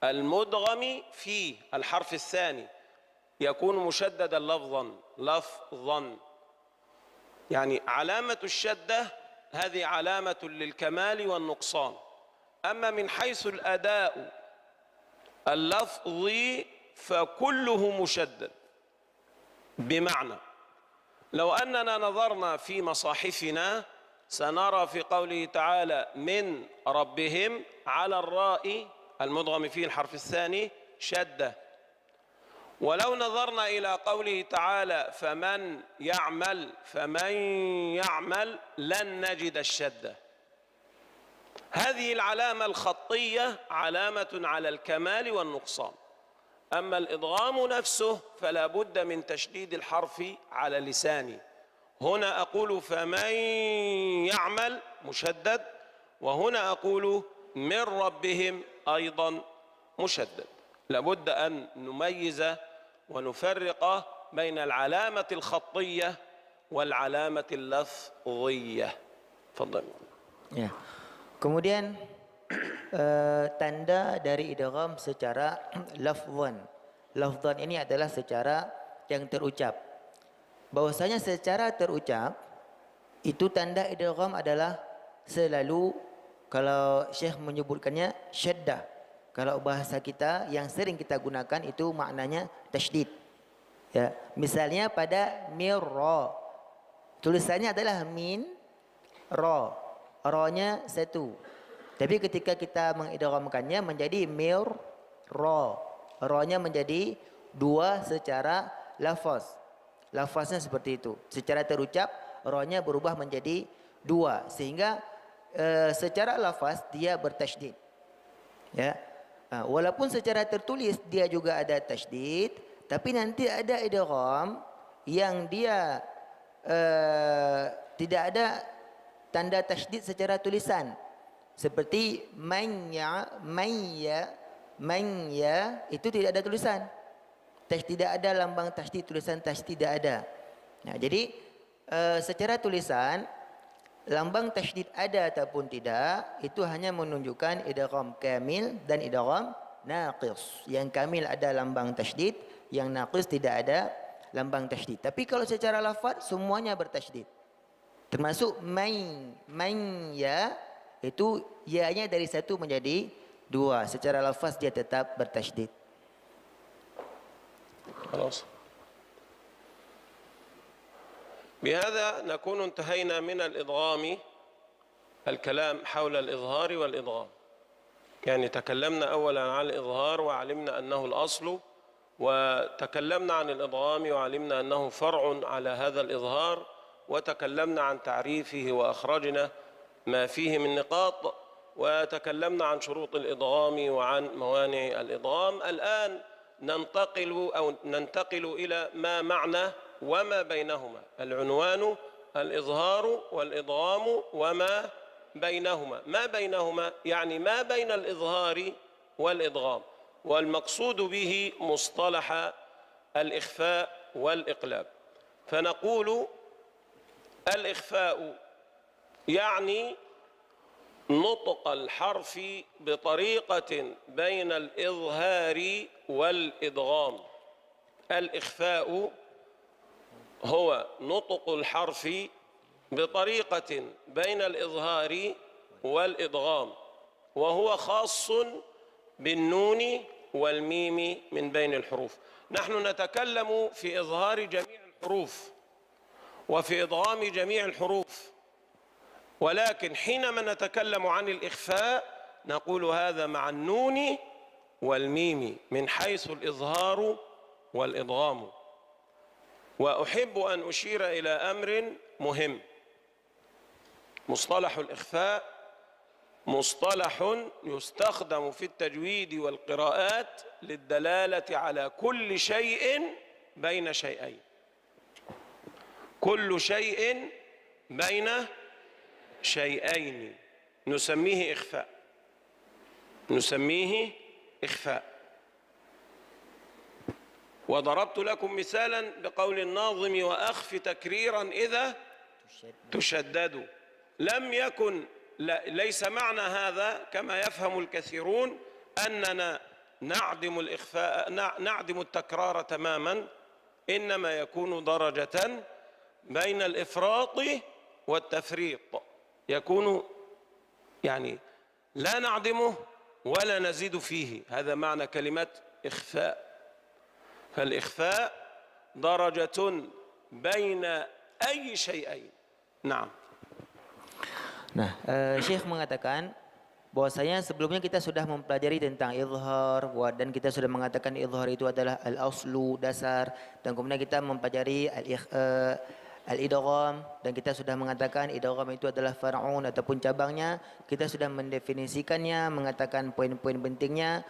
المدغم في الحرف الثاني، يكون مشددا لفظا. يعني علامة الشدة هذه علامة للكمال والنقصان. أما من حيث الأداء اللفظي فكله مشدد. بمعنى لو أننا نظرنا في مصاحفنا سنرى في قوله تعالى من ربهم على الراء المدغم فيه الحرف الثاني شدة. ولو نظرنا إلى قوله تعالى فمن يعمل لن نجد الشدة. هذه العلامة الخطية علامة على الكمال والنقصان. أما الإضغام نفسه فلا بد من تشديد الحرف على لساني. هنا أقول فمن يعمل مشدد، وهنا أقول من ربهم أيضا مشدد. لابد أن نميز ونفرق بين العلامة الخطية والعلامة اللفظية. تفضل. Ya. Kemudian tanda dari idgham secara lafzan. Lafzan ini adalah secara yang terucap. Bahwasanya secara terucap itu tanda idgham adalah selalu, kalau Syekh menyebutkannya syaddah. Kalau bahasa kita yang sering kita gunakan itu maknanya tasydid. Ya, misalnya pada mirra, tulisannya adalah min ra. Ra-nya satu. Tapi ketika kita mengidghamkannya menjadi mir ra. Ra-nya menjadi dua secara lafaz. Lafaznya seperti itu. Secara terucap ra-nya berubah menjadi dua, sehingga secara lafaz dia bertasydid. Ya. Walaupun secara tertulis dia juga ada tasydid, tapi nanti ada idgham yang dia tidak ada tanda tasydid secara tulisan. Seperti man ya itu tidak ada tulisan. Tidak ada lambang tasydid, tulisan tasydid tidak ada. Nah, jadi secara tulisan lambang tasydid ada ataupun tidak itu hanya menunjukkan idgham kamil dan idgham naqis. Yang kamil ada lambang tasydid, yang naqis tidak ada lambang tasydid. Tapi kalau secara lafaz semuanya bertasydid. Termasuk man ya, itu ya-nya dari satu menjadi dua. Secara lafaz dia tetap bertasydid. خلاص. بهذا نكون انتهينا من الإضغام، الكلام حول الإظهار والإضغام. يعني تكلمنا أولا عن الإظهار وعلمنا أنه الأصل، وتكلمنا عن الإضغام وعلمنا أنه فرع على هذا الإظهار، وتكلمنا عن تعريفه وأخرجنا ما فيه من نقاط، وتكلمنا عن شروط الإضغام وعن موانع الإضغام. الآن ننتقل إلى ما معنى وما بينهما. العنوان الإظهار والإضغام وما بينهما. ما بينهما يعني ما بين الإظهار والإضغام. والمقصود به مصطلح الإخفاء والإقلاب. فنقول الإخفاء يعني نطق الحرف بطريقة بين الإظهار والإدغام. الإخفاء هو نطق الحرف بطريقة بين الإظهار والإدغام، وهو خاص بالنون والميم من بين الحروف. نحن نتكلم في إظهار جميع الحروف وفي إدغام جميع الحروف، ولكن حينما نتكلم عن الإخفاء نقول هذا مع النون والميم من حيث الإظهار والإدغام. وأحب أن أشير إلى أمر مهم. مصطلح الإخفاء مصطلح يستخدم في التجويد والقراءات للدلالة على كل شيء بين شيئين. كل شيء بين شيئين نسميه إخفاء، نسميه إخفاء. وضربت لكم مثالا بقول الناظم: وأخف تكريرا إذا تشدد. لم يكن ليس معنى هذا كما يفهم الكثيرون أننا نعدم الإخفاء، نعدم التكرار تماما، إنما يكون درجة بين الإفراط والتفريط، يكون يعني لا نعدمه ولا نزيد فيه. هذا معنى كلمة إخفاء. فالإخفاء درجة بين أي شيئين. نعم. Nah, Syekh mengatakan bahwasanya sebelumnya kita sudah mempelajari tentang izhar dan kita sudah mengatakan izhar itu adalah al-aslu, dasar, dan kemudian kita mempelajari al-idgham dan kita sudah mengatakan idgham itu adalah far'un ataupun cabangnya. Kita sudah mendefinisikannya, mengatakan poin-poin pentingnya,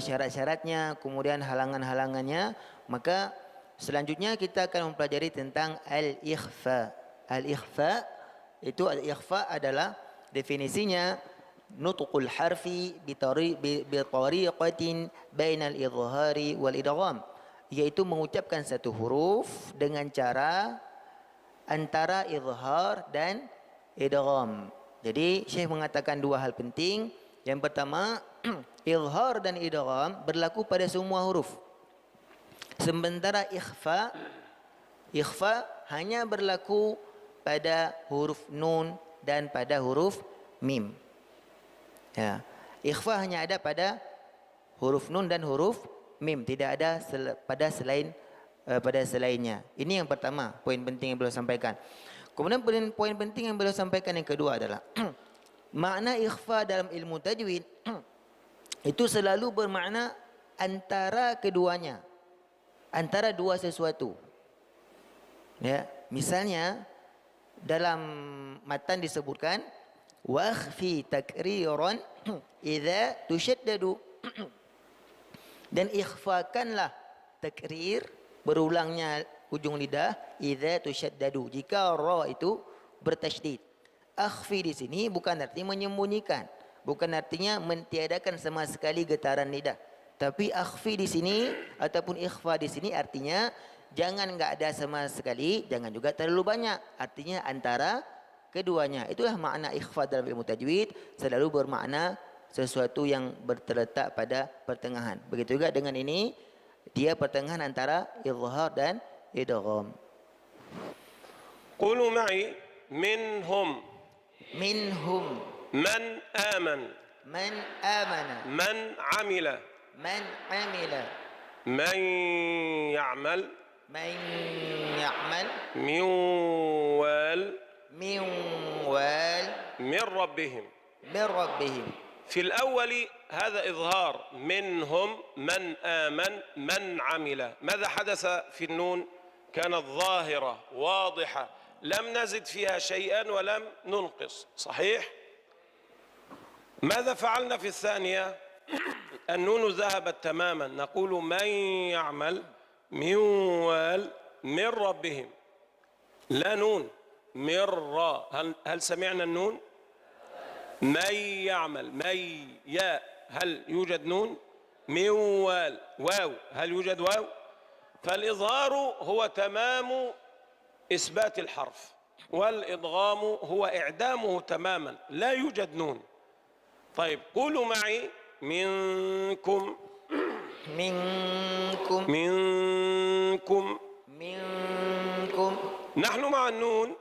syarat-syaratnya, kemudian halangan-halangannya. Maka selanjutnya kita akan mempelajari tentang al-ikhfa. Al-ikhfa itu al-ikhfa adalah definisinya nutqul harfi bi tariqatin bainal izhari wal idgham, yaitu mengucapkan satu huruf dengan cara antara izhar dan idgham. Jadi Syekh mengatakan dua hal penting. Yang pertama, izhar dan idgham berlaku pada semua huruf. Sementara ikhfa hanya berlaku pada huruf nun dan pada huruf mim. Ya, ikhfa hanya ada pada huruf nun dan huruf mim, tidak ada pada selainnya. Ini yang pertama, poin penting yang beliau sampaikan. Kemudian poin penting yang beliau sampaikan yang kedua adalah makna ikhfa dalam ilmu tajwid itu selalu bermakna antara keduanya, antara dua sesuatu. Ya, misalnya dalam matan disebutkan wakhfi takriran idza tushaddadu, dan ikhfakanlah takrir, berulangnya ujung lidah, idza tushaddadu, jika ra itu bertasydid. Akhfi di sini bukan artinya menyembunyikan, bukan artinya mentiadakan sama sekali getaran lidah, tapi akhfi di sini ataupun ikhfa di sini artinya jangan enggak ada sama sekali, jangan juga terlalu banyak, artinya antara keduanya. Itulah makna ikhfa dalam ilmu tajwid, selalu bermakna sesuatu yang terletak pada pertengahan. Begitu juga dengan ini, dia pertengahan antara izhar dan idgham. Qulu ma'i minhum man amana man amila man ya'mal min wal من ربهم. في الأول هذا إظهار منهم من آمن من عمل. ماذا حدث في النون؟ كانت ظاهرة واضحة، لم نزد فيها شيئا ولم ننقص، صحيح؟ ماذا فعلنا في الثانية؟ النون ذهبت تماما، نقول من يعمل من وال من ربهم، لا نون من را. هل سمعنا النون؟ من يعمل، من ياء، هل يوجد نون؟ موال واو، هل يوجد واو؟ فالإظهار هو تمام إثبات الحرف، والإدغام هو إعدامه تماما، لا يوجد نون. طيب قولوا معي منكم. منكم. منكم. منكم. نحن مع النون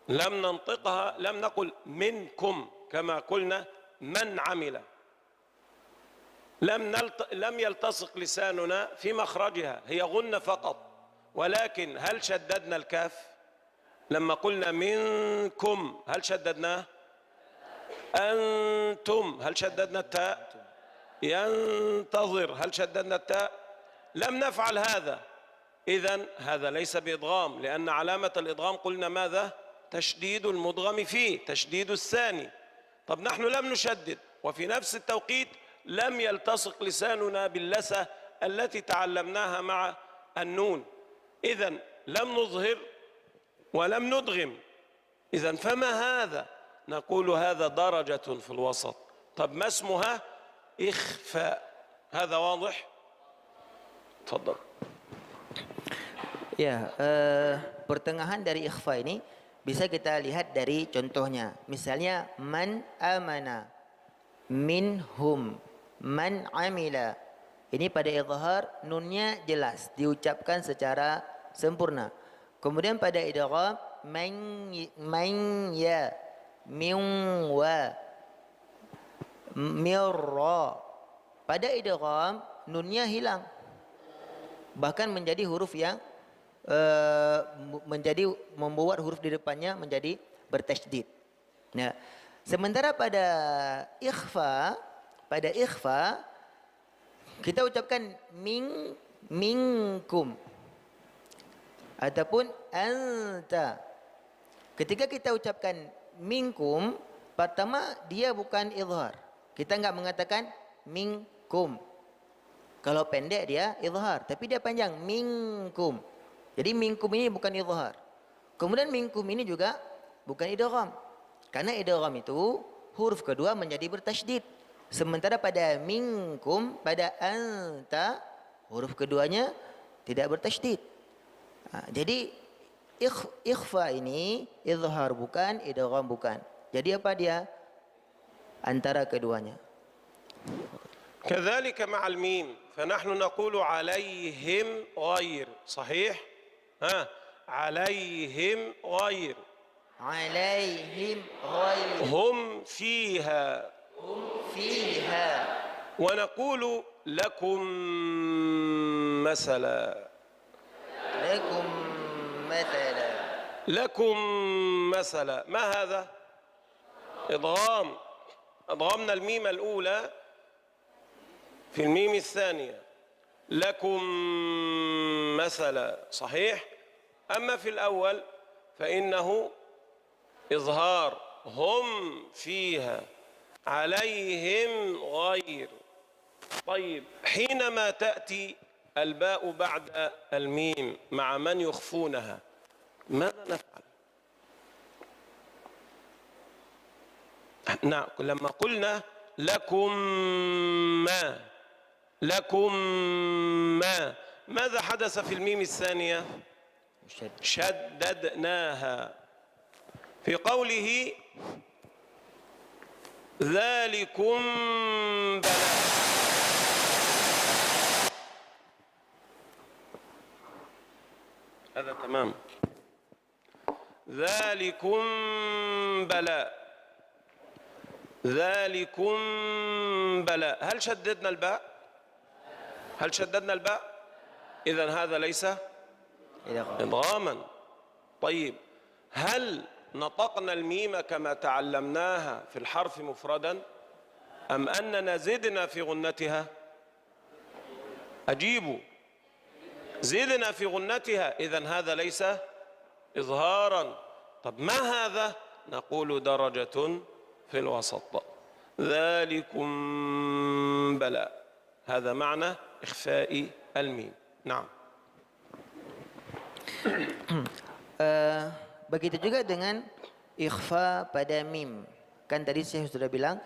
لم ننطقها، لم نقل منكم كما قلنا من عمل، لم يلتصق لساننا في مخرجها، هي غنة فقط. ولكن هل شددنا الكاف؟ لما قلنا منكم هل شددناه؟ أنتم هل شددنا التاء؟ ينتظر هل شددنا التاء؟ لم نفعل هذا. إذن هذا ليس بإدغام، لأن علامة الإدغام قلنا ماذا؟ تشديد المدغم فيه، تشديد الثاني. طب نحن لم نشدد، وفي نفس التوقيت لم يلتصق لساننا باللسة التي تعلمناها مع النون. إذن لم نظهر ولم ندغم. إذن فما هذا؟ نقول هذا درجة في الوسط. طب ما اسمها؟ إخفاء. هذا واضح؟ تفضل. Ya, pertengahan dari ikhfa ini bisa kita lihat dari contohnya. Misalnya man amana, minhum, man amila. Ini pada izhar nunnya jelas diucapkan secara sempurna. Kemudian pada idgham man ya, min wa, mirra. Pada idgham nunnya hilang, bahkan menjadi huruf yang membuat huruf di depannya menjadi bertasydid. Nah, sementara pada ikhfa kita ucapkan minkum ataupun anta. Ketika kita ucapkan minkum, pertama dia bukan izhar. Kita enggak mengatakan minkum. Kalau pendek dia izhar, tapi dia panjang minkum. Jadi minkum ini bukan izhar. Kemudian minkum ini juga bukan idgham. Karena idgham itu huruf kedua menjadi bertasydid. Sementara pada minkum, pada anta, huruf keduanya tidak bertasydid. Jadi ikhfa ini izhar bukan, idgham bukan. Jadi apa dia? Antara keduanya. كذلك مع الميم، فنحن نقول عليهم غير، صحيح؟ عليهم غير. عليهم غير. هم فيها. هم فيها. ونقول لكم مثلا. لكم مثلا. لكم مثلا. ما هذا؟ إضغام. أضغمنا الميم الأولى في الميم الثانية. لكم مثلا، صحيح؟ أما في الأول فإنه إظهار، هم فيها، عليهم غير. طيب حينما تأتي الباء بعد الميم مع من يخفونها ماذا نفعل؟ نعم، لما قلنا لكم ما، لكم ما، ماذا حدث في الميم الثانية؟ شددناها. في قوله ذلكم بلاء، هذا تمام. ذلكم بلاء، ذلكم بلاء. هل شددنا الباء؟ هل شددنا الباء؟ إذن هذا ليس إدغاما. طيب هل نطقنا الميم كما تعلمناها في الحرف مفردا أم أننا زدنا في غنتها؟ أجيبوا، زدنا في غنتها، إذن هذا ليس إظهارا. طب ما هذا؟ نقول درجة في الوسط. ذلكم بلاء، هذا معنى إخفاء الميم. نعم. Begitu juga dengan ikhfa pada mim. Kan tadi saya sudah bilang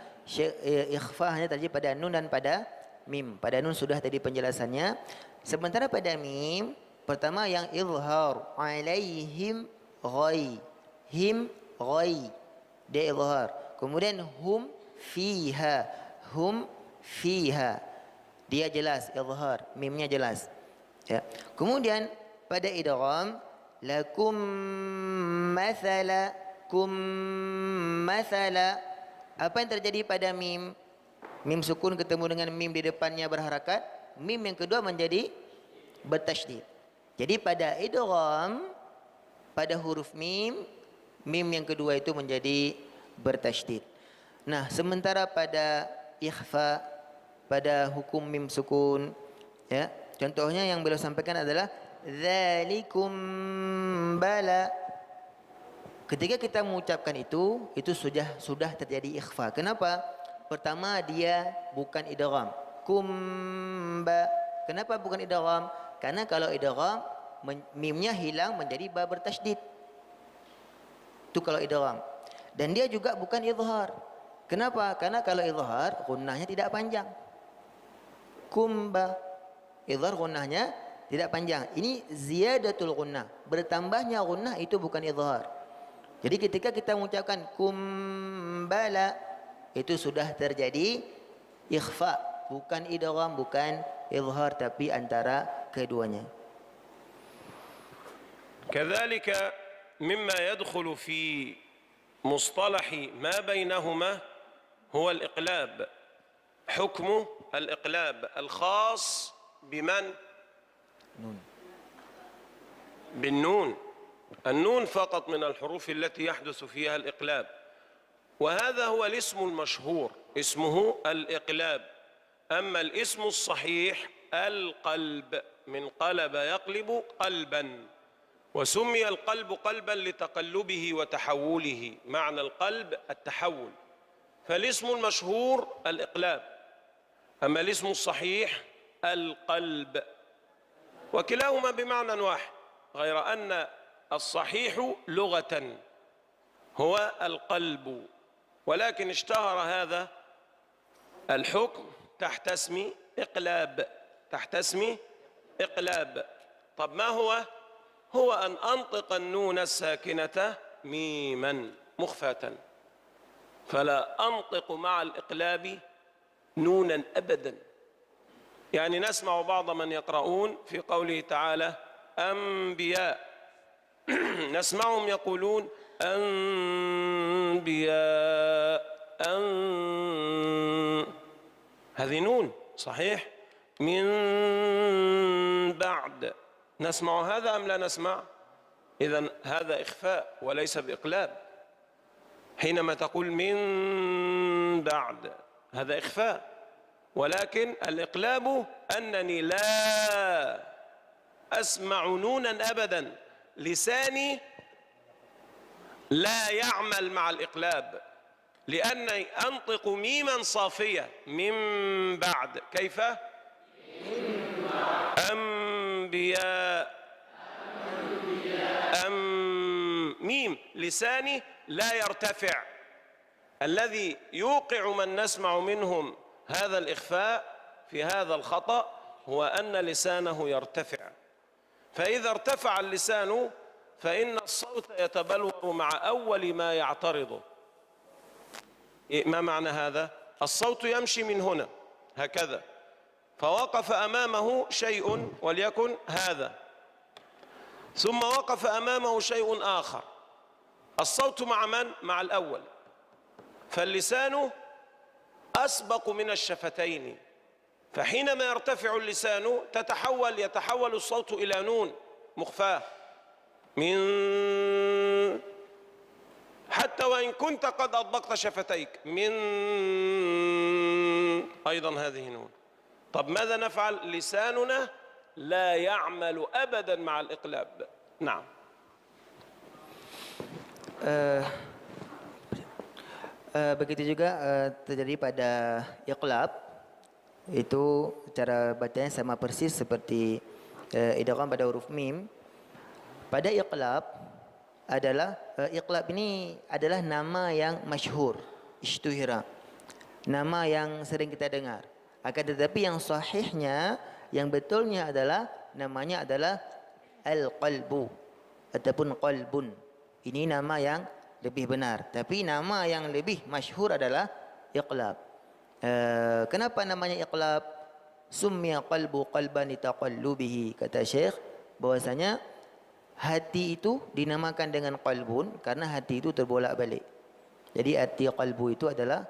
ikhfa hanya terjadi pada nun dan pada mim. Pada nun sudah tadi penjelasannya. Sementara pada mim, pertama yang izhar, alaihim ghai. Him ghai. Dia izhar. Kemudian hum fiha. Hum fiha. Dia jelas izhar, mimnya jelas. Ya. Kemudian pada idgham lakum mathala kum mathala. Apa yang terjadi pada mim? Mim sukun ketemu dengan mim di depannya berharakat. Mim yang kedua menjadi bertasydid. Jadi pada idgham pada huruf mim, mim yang kedua itu menjadi bertasydid. Nah, sementara pada ikhfa, pada hukum mim sukun, ya, contohnya yang beliau sampaikan adalah dzalikum bala. Ketika kita mengucapkan itu sudah terjadi ikhfa. Kenapa? Pertama, dia bukan idgham. Kumba. Kenapa bukan idgham? Karena kalau idgham mimnya hilang menjadi ba bertasydid. Itu kalau idgham. Dan dia juga bukan izhar. Kenapa? Karena kalau izhar gunnahnya tidak panjang. Kumba. Izhar gunnahnya tidak panjang. Ini ziyadatul gunnah. Bertambahnya gunnah itu bukan izhar. Jadi ketika kita mengucapkan kumbala, itu sudah terjadi ikhfa, bukan idgham, bukan izhar, tapi antara keduanya. كذلك مما يدخل في مصطلح ما بينهما هو الإقلاب. حكم الإقلاب الخاص بمن؟ بالنون. النون فقط من الحروف التي يحدث فيها الإقلاب، وهذا هو الاسم المشهور، اسمه الإقلاب. أما الاسم الصحيح القلب، من قلب يقلب قلبا، وسمي القلب قلبا لتقلبه وتحوله. معنى القلب التحول، فالاسم المشهور الإقلاب، أما الاسم الصحيح القلب، وكلاهما بمعنى واحد، غير أن الصحيح لغة هو القلب، ولكن اشتهر هذا الحكم تحت اسم إقلاب، تحت اسم إقلاب. طب ما هو؟ هو أن أنطق النون الساكنة ميما مخفاة، فلا أنطق مع الإقلاب نونا أبدا. يعني نسمع بعض من يقرؤون في قوله تعالى أنبياء، نسمعهم يقولون أنبياء هذه نون صحيح. من بعد، نسمع هذا أم لا نسمع؟ إذن هذا إخفاء وليس بإقلاب. حينما تقول من بعد هذا إخفاء، ولكن الإقلاب أنني لا أسمع نونا أبدا، لساني لا يعمل مع الإقلاب، لأني أنطق ميما صافية من بعد. كيف؟ أنبياء ميم، لساني لا يرتفع. الذي يوقع من نسمع منهم هذا الإخفاء في هذا الخطأ هو أن لسانه يرتفع، فإذا ارتفع اللسان فإن الصوت يتبلور مع أول ما يعترضه. ما معنى هذا؟ الصوت يمشي من هنا هكذا، فوقف أمامه شيء وليكن هذا، ثم وقف أمامه شيء آخر، الصوت مع من؟ مع الأول، فاللسان أسبق من الشفتين، فحينما يرتفع اللسان يتحول الصوت إلى نون مخفاة، من، حتى وإن كنت قد أطبقت شفتيك، من، أيضا هذه نون. طب ماذا نفعل؟ لساننا لا يعمل أبدا مع الإقلاب. نعم. Begitu juga terjadi pada iqlab, itu cara bacanya sama persis seperti idgham pada huruf mim. Pada iqlab adalah iqlab ini adalah nama yang masyhur, ishtuhira, nama yang sering kita dengar. Akan tetapi yang sahihnya, yang betulnya adalah namanya adalah al-qalbu ataupun qalbun. Ini nama yang lebih benar. Tapi nama yang lebih masyhur adalah iqlab. Kenapa namanya iqlab? Summiya qalbu qalban litaqallubihi, kata Syekh bahwasanya hati itu dinamakan dengan qalbun karena hati itu terbolak-balik. Jadi arti qalbu itu adalah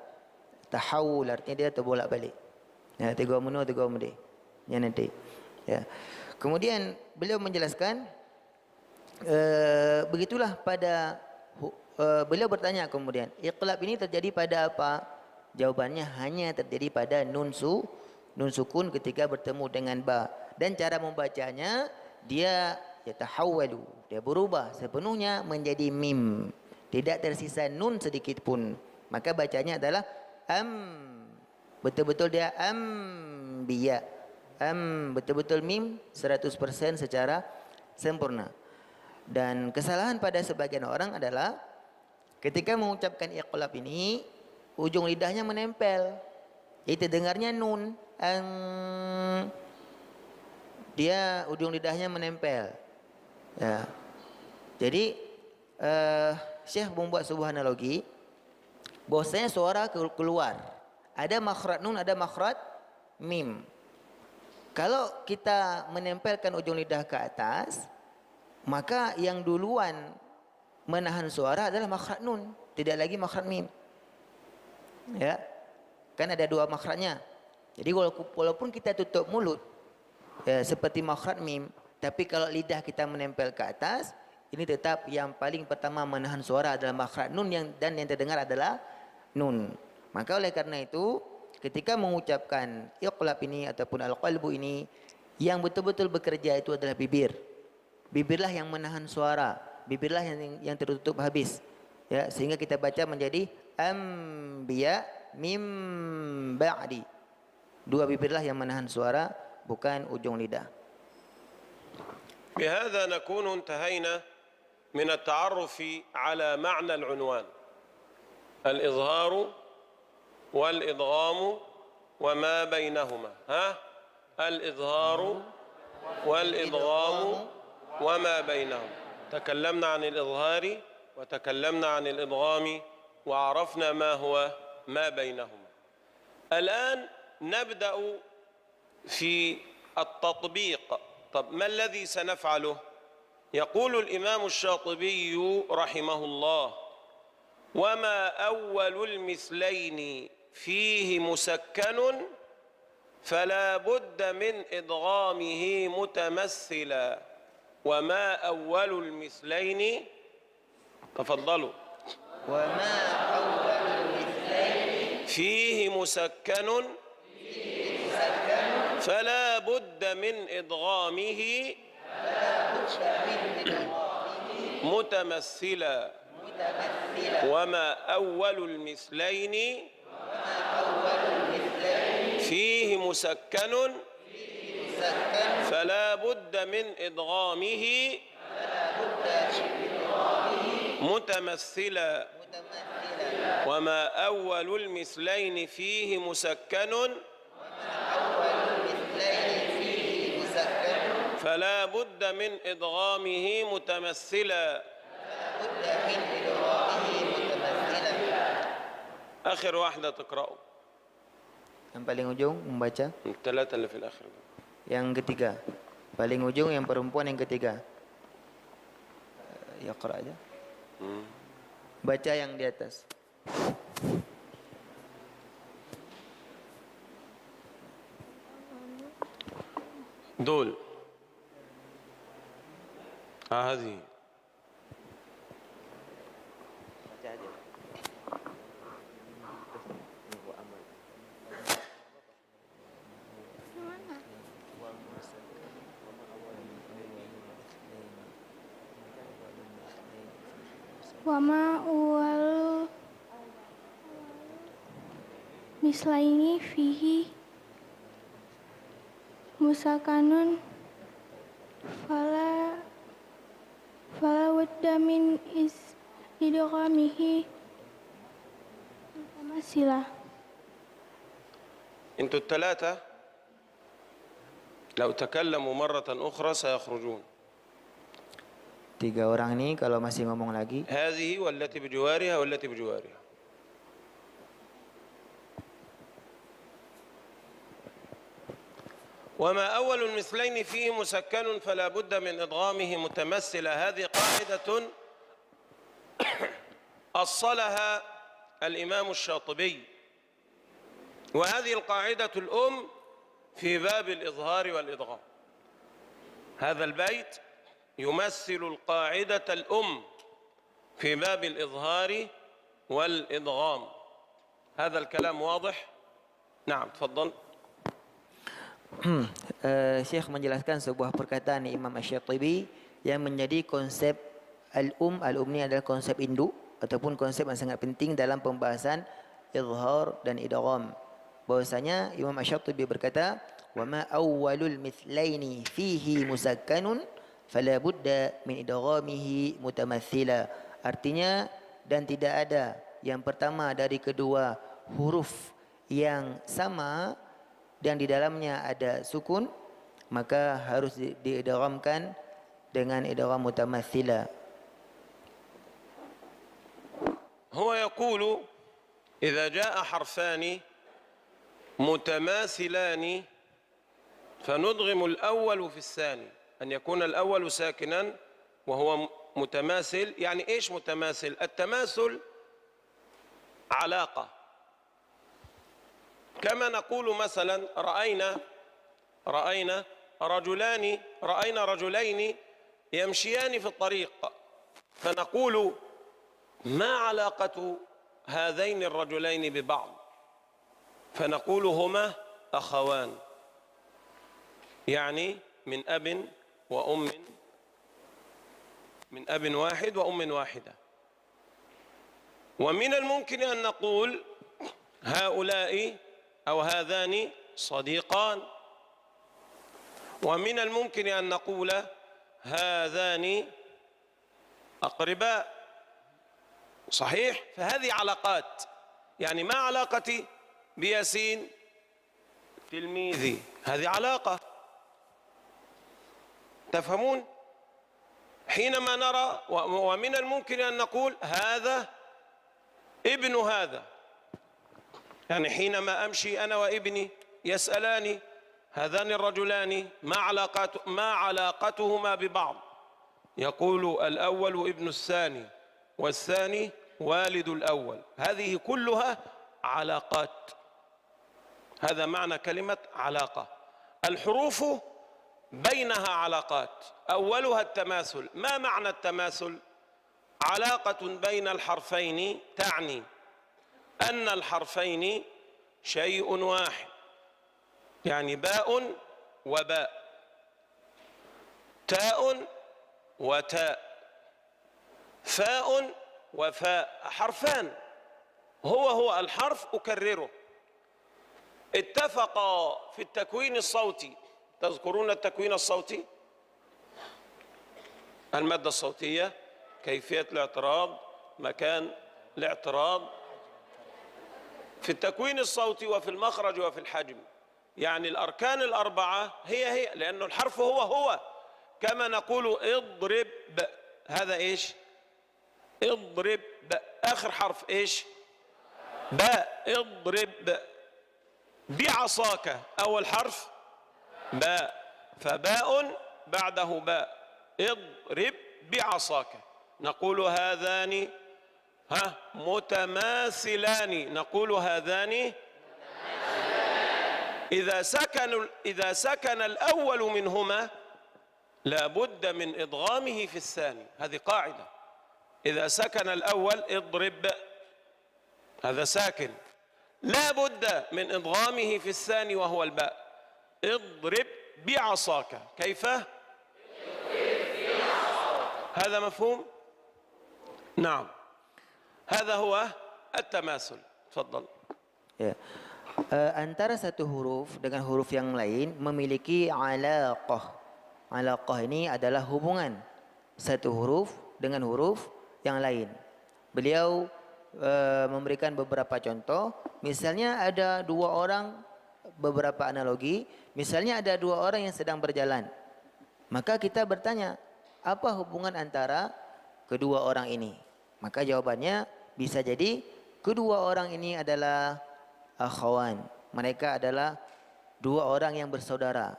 tahawul, artinya dia terbolak-balik. Ya, tiga menua tiga mudi. Ya nanti. Ya. Kemudian beliau menjelaskan begitulah pada beliau bertanya kemudian, iqlab ini terjadi pada apa? Jawabannya hanya terjadi pada nun sukun ketika bertemu dengan ba. Dan cara membacanya dia yatahawwalu, dia berubah sepenuhnya menjadi mim. Tidak tersisa nun sedikit pun. Maka bacanya adalah betul-betul dia biya. Betul-betul mim 100% secara sempurna. Dan kesalahan pada sebagian orang adalah ketika mengucapkan iqlab ini ujung lidahnya menempel. Itu dengarnya nun. Dia ujung lidahnya menempel. Ya. Jadi Syekh membuat sebuah analogi bahwasanya suara keluar. Ada makhraj nun, ada makhraj mim. Kalau kita menempelkan ujung lidah ke atas, maka yang duluan menahan suara adalah makhraj nun, tidak lagi makhraj mim. Ya. Kan ada dua makhrajnya. Jadi walaupun kita tutup mulut ya, seperti makhraj mim, tapi kalau lidah kita menempel ke atas, ini tetap yang paling pertama menahan suara adalah makhraj nun dan yang terdengar adalah nun. Maka oleh karena itu ketika mengucapkan iqlab ini ataupun al-qalbu ini, yang betul-betul bekerja itu adalah bibir. Bibirlah yang menahan suara, bibirlah yang tertutup habis. Ya, sehingga kita baca menjadi anbiya mim ba'di. Dua bibirlah yang menahan suara, bukan ujung lidah. بهذا نكون انتهينا من التعرف على معنى العنوان الإظهار والإدغام وما بينهما. الإظهار والإدغام وما بينهما. تكلمنا عن الإظهار وتكلمنا عن الإدغام وعرفنا ما هو ما بينهما. الآن نبدأ في التطبيق. طب ما الذي سنفعله؟ يقول الإمام الشاطبي رحمه الله: وما أول المثلين فيه مسكن فلا بد من إدغامه متمثلا. وما أول المثلين، تفضلوا. وما أول المثلين فيه مسكن فلا بد من إدغامه متمثلا. وما أول المثلين فيه مسكن فلا بد من إدغامه متمثلا. وما أول المثلين فيه مسكن فلا بد من إدغامه متمثلا. آخر واحدة تقرأوا. Yang paling ujung membaca. الثلاثة اللي في الآخر. Yang ketiga. Paling ujung yang perempuan yang ketiga. Ya qara aja. Baca yang di atas. دول هذه Wama wal mislaini fihi musakanun fala wadda min idghamihi mutamassilah. انتوا الثلاثة لو تكلموا مرة أخرى سيخرجون. 3 orang ni kalau masih ngomong lagi, هذه والتي بجوارها والتي بجوارها. وما أول المثلين فيه مسكن فلا بد من إدغامه متمثلة. هذه قاعدة أصلها الإمام الشاطبي، وهذه القاعدة الأم في باب الإظهار والإدغام. هذا البيت يمثل القاعدة الأم في باب الإظهار والإدغام. هذا الكلام واضح؟ نعم تفضل. Syekh menjelaskan sebuah perkataan Imam Asy-Syatibi yang menjadi konsep al-um. Al-um ni adalah konsep induk ataupun konsep yang sangat penting dalam pembahasan izhar dan idgham. Bahwasanya Imam Asy-Syatibi berkata, "Wa ma awwalul mithlaini fihi musakkanun fala budda min idghamihi mutamathila." Artinya, dan tidak ada yang pertama dari kedua huruf yang sama dan di dalamnya ada sukun, maka harus diidghamkan dengan idgham mutamathila. هو يقول إذا جاء حرفان متماثلان فندغم الأول في الثاني، أن يكون الأول ساكنا وهو متماثل. يعني إيش متماثل؟ التماثل علاقة، كما نقول مثلا رأينا رجلين يمشيان في الطريق، فنقول ما علاقة هذين الرجلين ببعض؟ فنقول هما أخوان، يعني من أب واحد وأم واحدة. ومن الممكن أن نقول هؤلاء أو هذان صديقان، ومن الممكن أن نقول هذان أقرباء. صحيح؟ فهذه علاقات. يعني ما علاقتي بياسين تلميذي؟ هذه علاقة. تفهمون؟ حينما نرى، ومن الممكن أن نقول هذا ابن هذا، يعني حينما أمشي أنا وابني يسألاني هذان الرجلان ما علاقتهما ببعض؟ يقول الأول ابن الثاني والثاني والد الأول. هذه كلها علاقات. هذا معنى كلمة علاقة. الحروف بينها علاقات، أولها التماثل. ما معنى التماثل؟ علاقة بين الحرفين تعني أن الحرفين شيء واحد، يعني باء وباء، تاء وتاء، فاء وفاء، حرفان. هو الحرف أكرره. اتفقا في التكوين الصوتي. تذكرون التكوين الصوتي؟ المادة الصوتية، كيفية الاعتراض، مكان الاعتراض، في التكوين الصوتي وفي المخرج وفي الحجم. يعني الأركان الأربعة هي لأن الحرف هو كما نقول اضرب. هذا إيش؟ اضرب. آخر حرف إيش؟ باء. اضرب بعصاك، أول حرف باء، فباء بعده باء. اضرب بعصاك. نقول هذان متماثلان. نقول هذان إذا سكن الأول منهما لا بد من إدغامه في الثاني. هذه قاعدة. إذا سكن الأول اضرب، هذا ساكن، لا بد من إدغامه في الثاني وهو الباء. اضرب بعصاك. كيف؟ هذا مفهوم؟ نعم، هذا هو التماثل. تفضل. Antara satu huruf dengan huruf yang lain memiliki alaqah. Alaqah ini adalah hubungan satu huruf dengan huruf yang lain. Beliau memberikan beberapa contoh. Misalnya ada dua orang beberapa analogi. Misalnya ada dua orang yang sedang berjalan. Maka kita bertanya, apa hubungan antara kedua orang ini? Maka jawabannya bisa jadi kedua orang ini adalah akhawan. Mereka adalah dua orang yang bersaudara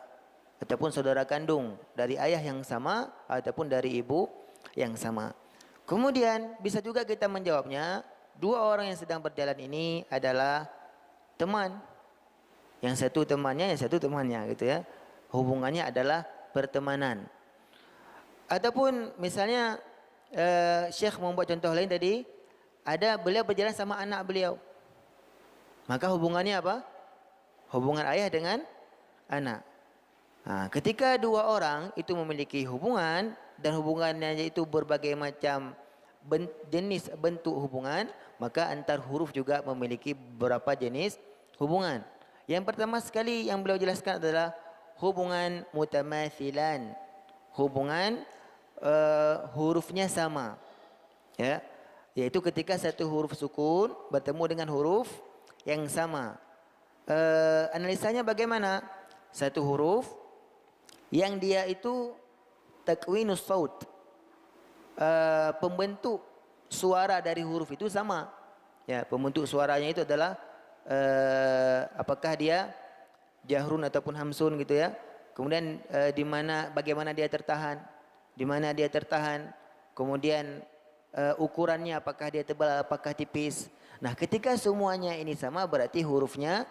ataupun saudara kandung dari ayah yang sama ataupun dari ibu yang sama. Kemudian bisa juga kita menjawabnya, dua orang yang sedang berjalan ini adalah teman. Yang satu temannya, yang satu temannya gitu ya. Hubungannya adalah pertemanan. Ataupun misalnya Syekh membuat contoh lain tadi, ada beliau berjalan sama anak beliau. Maka hubungannya apa? Hubungan ayah dengan anak. Ketika dua orang itu memiliki hubungan dan hubungannya itu berbagai macam jenis bentuk hubungan, maka antar huruf juga memiliki beberapa jenis hubungan. Yang pertama sekali yang beliau jelaskan adalah hubungan mutamathilan. Hubungan hurufnya sama. Ya, yaitu ketika satu huruf sukun bertemu dengan huruf yang sama. Analisanya bagaimana? Satu huruf yang dia itu takwinus saut, pembentuk suara dari huruf itu sama. Ya, pembentuk suaranya itu adalah apakah dia jahrun ataupun hamsun gitu ya. Kemudian bagaimana dia tertahan, di mana dia tertahan. Kemudian ukurannya apakah dia tebal, apakah tipis. Nah, ketika semuanya ini sama berarti hurufnya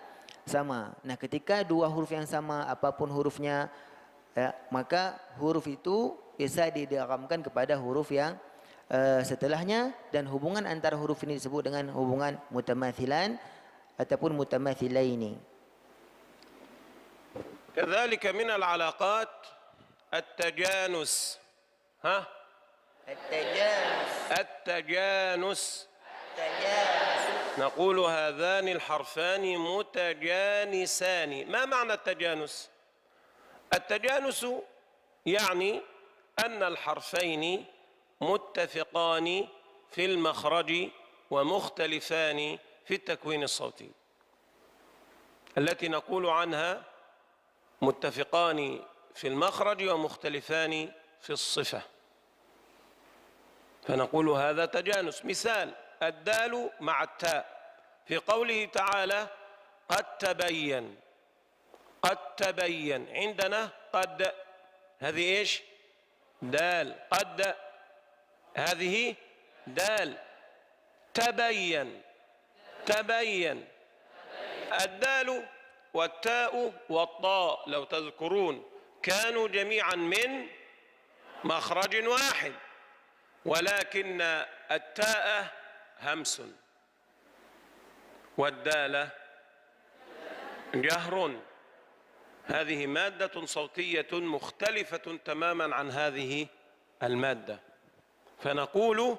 sama. Nah, ketika dua huruf yang sama apapun hurufnya, ya, maka huruf itu bisa diidghamkan kepada huruf yang setelahnya, dan hubungan antara huruf ini disebut dengan hubungan mutamathilan ataupun mutamathilaini. كذلك من العلاقات التجانس. التجانس نقول هذان الحرفان متجانسان. ما معنى التجانس؟ التجانس يعني أن الحرفين متفقان في المخرج ومختلفان في التكوين الصوتي، التي نقول عنها متفقان في المخرج ومختلفان في الصفة، فنقول هذا تجانس. مثال الدال مع التاء في قوله تعالى قد تبين. قد تبين عندنا قد، هذه ايش؟ دال. قد هذه دال. تبين. تبين. الدال والتاء والطاء لو تذكرون كانوا جميعا من مخرج واحد، ولكن التاء همس والدال جهر. هذه مادة صوتية مختلفة تماما عن هذه المادة، فنقول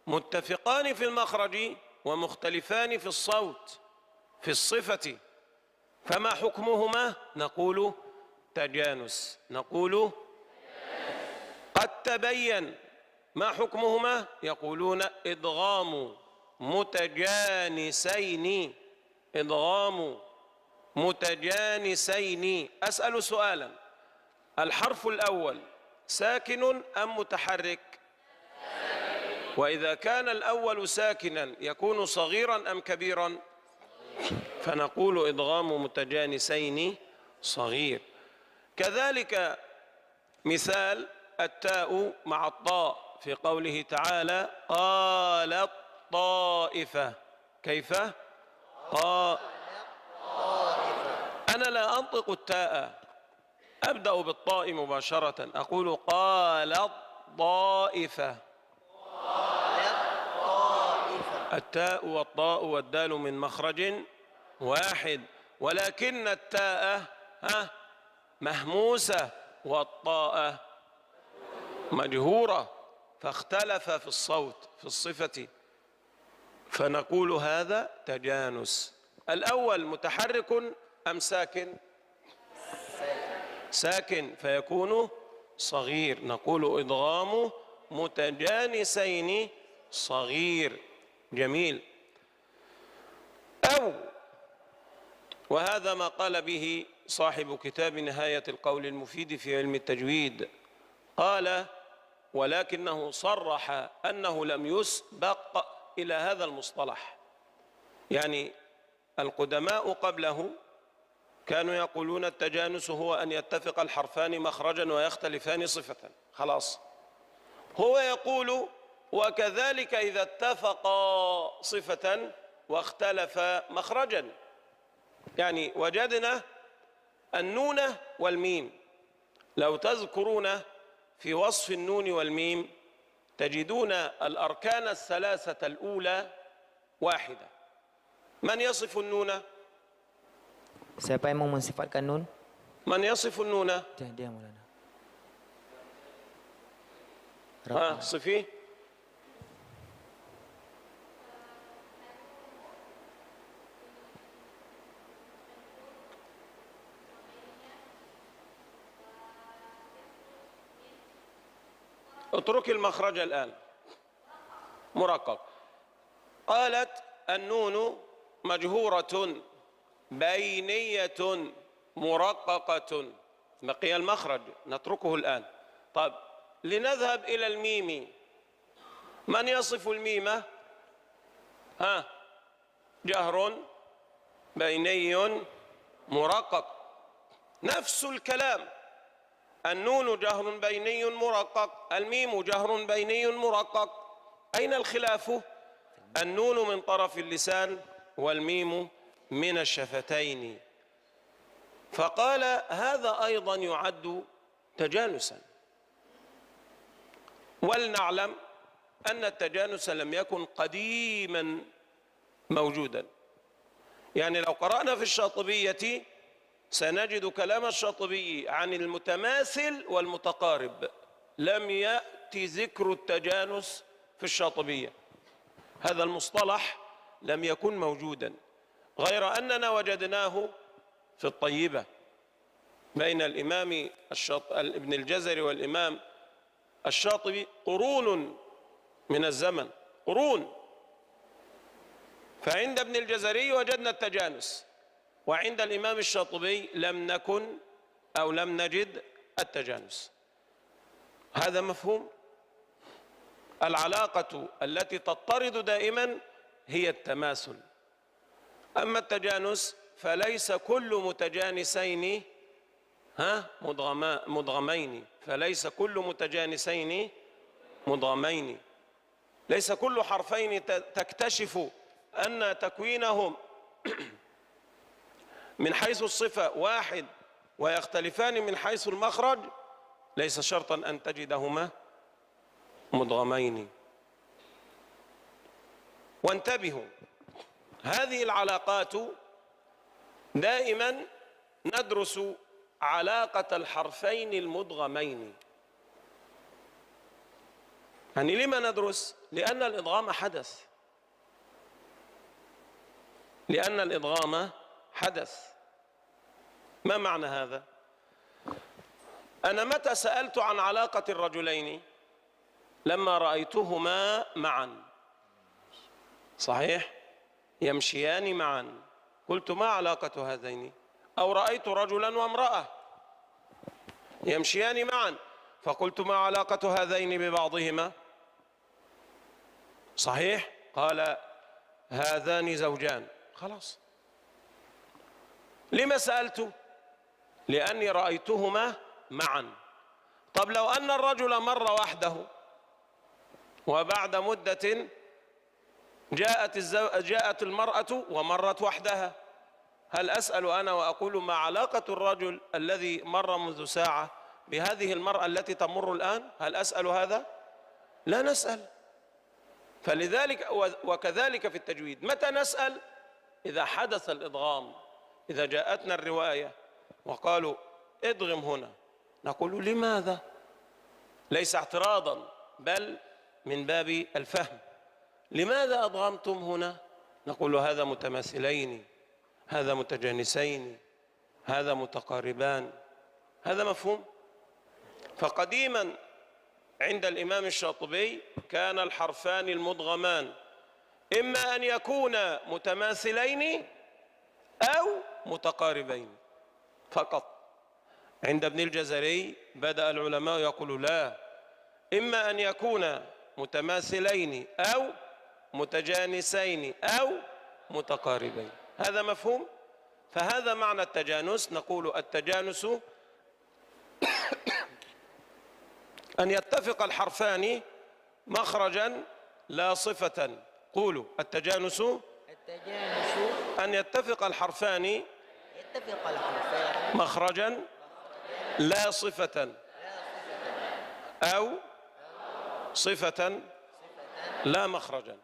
متفقان في المخرج ومختلفان في الصوت في الصفة، فما حكمهما؟ نقول تجانس. نقول قد تبين، ما حكمهما؟ يقولون إدغام متجانسين. إدغام متجانسين. أسأل سؤالا، الحرف الأول ساكن أم متحرك؟ وإذا كان الأول ساكنا يكون صغيرا أم كبيرا؟ فنقول إدغام متجانسين صغير. كذلك مثال التاء مع الطاء في قوله تعالى قالت طائفة. كيف؟ أنا لا أنطق التاء، أبدأ بالطاء مباشرة، أقول قالت طائفة. التاء والطاء والدال من مخرج واحد، ولكن التاء مهموسة والطاء مجهورة، فاختلف في الصوت في الصفة، فنقول هذا تجانس. الأول متحرك أم ساكن؟ ساكن، فيكون صغير، نقول إدغام متجانسين صغير. جميل. أو وهذا ما قال به صاحب كتاب نهاية القول المفيد في علم التجويد. قال: ولكنه صرح أنه لم يسبق إلى هذا المصطلح. يعني القدماء قبله كانوا يقولون التجانس هو أن يتفق الحرفان مخرجا ويختلفان صفة، خلاص. هو يقول: وكذلك إذا اتفقا صفة واختلفا مخرجا. يعني وجدنا النون والميم، لو تذكرون في وصف النون والميم تجدون الأركان الثلاثة الأولى واحدة. من يصف النون؟ Siapa yang mau mensifatkan nun? من يصف النون؟ Dia Maulana. صفيه. اترك المخرج الآن. مرقق. قالت: النون مجهورة بينية مرققة. بقي المخرج نتركه الآن. طيب، لنذهب إلى الميم. من يصف الميم؟ جهر بيني مرقق. نفس الكلام. النون جهر بيني مرقق، الميم جهر بيني مرقق. أين الخلاف؟ النون من طرف اللسان والميم من الشفتين. فقال: هذا أيضا يعد تجانسا. ولنعلم أن التجانس لم يكن قديما موجودا. يعني لو قرأنا في الشاطبية سنجد كلام الشاطبي عن المتماثل والمتقارب، لم يأتي ذكر التجانس في الشاطبية. هذا المصطلح لم يكن موجودا، غير أننا وجدناه في الطيبة بين الإمام ابن الجزري والإمام الشاطبي قرون من الزمن، قرون. فعند ابن الجزري وجدنا التجانس، وعند الإمام الشاطبي لم نكن أو لم نجد التجانس. هذا مفهوم. العلاقة التي تضطرد دائما هي التماثل. أما التجانس فليس كل متجانسين مدغمين، فليس كل متجانسين مدغمين. ليس كل حرفين تكتشف أن تكوينهم من حيث الصفة واحد ويختلفان من حيث المخرج، ليس شرطا أن تجدهما مدغمين. وانتبهوا، هذه العلاقات دائما ندرس علاقة الحرفين المدغمين. يعني لما ندرس؟ لأن الإدغام حدث، لأن الإدغام حدث. ما معنى هذا؟ أنا متى سألت عن علاقة الرجلين؟ لما رأيتهما معا، صحيح؟ يمشيان معا، قلت ما علاقة هذين؟ أو رأيت رجلا وامرأة يمشيان معا، فقلت ما علاقة هذين ببعضهما؟ صحيح؟ قال هذان زوجان، خلاص. لما سألت؟ لأني رأيتهما معا. طب لو أن الرجل مر وحده وبعد مدة جاءت المرأة ومرت وحدها، هل أسأل أنا وأقول ما علاقة الرجل الذي مر منذ ساعة بهذه المرأة التي تمر الآن؟ هل أسأل هذا؟ لا نسأل. فلذلك وكذلك في التجويد، متى نسأل؟ إذا حدث الإدغام. إذا جاءتنا الرواية وقالوا ادغم هنا، نقول لماذا؟ ليس اعتراضا بل من باب الفهم. لماذا أدغمتم هنا؟ نقول هذا متماثلين، هذا متجانسين، هذا متقاربان. هذا مفهوم. فقديما عند الإمام الشاطبي كان الحرفان المدغمان إما أن يكونا متماثلين أو متقاربين فقط. عند ابن الجزري بدأ العلماء يقولوا لا، إما أن يكون متماثلين أو متجانسين أو متقاربين. هذا مفهوم؟ فهذا معنى التجانس. نقول التجانس أن يتفق الحرفان مخرجا لا صفة. قولوا التجانس أن يتفق الحرفان مخرجا لا صفة أو صفة لا مخرجا.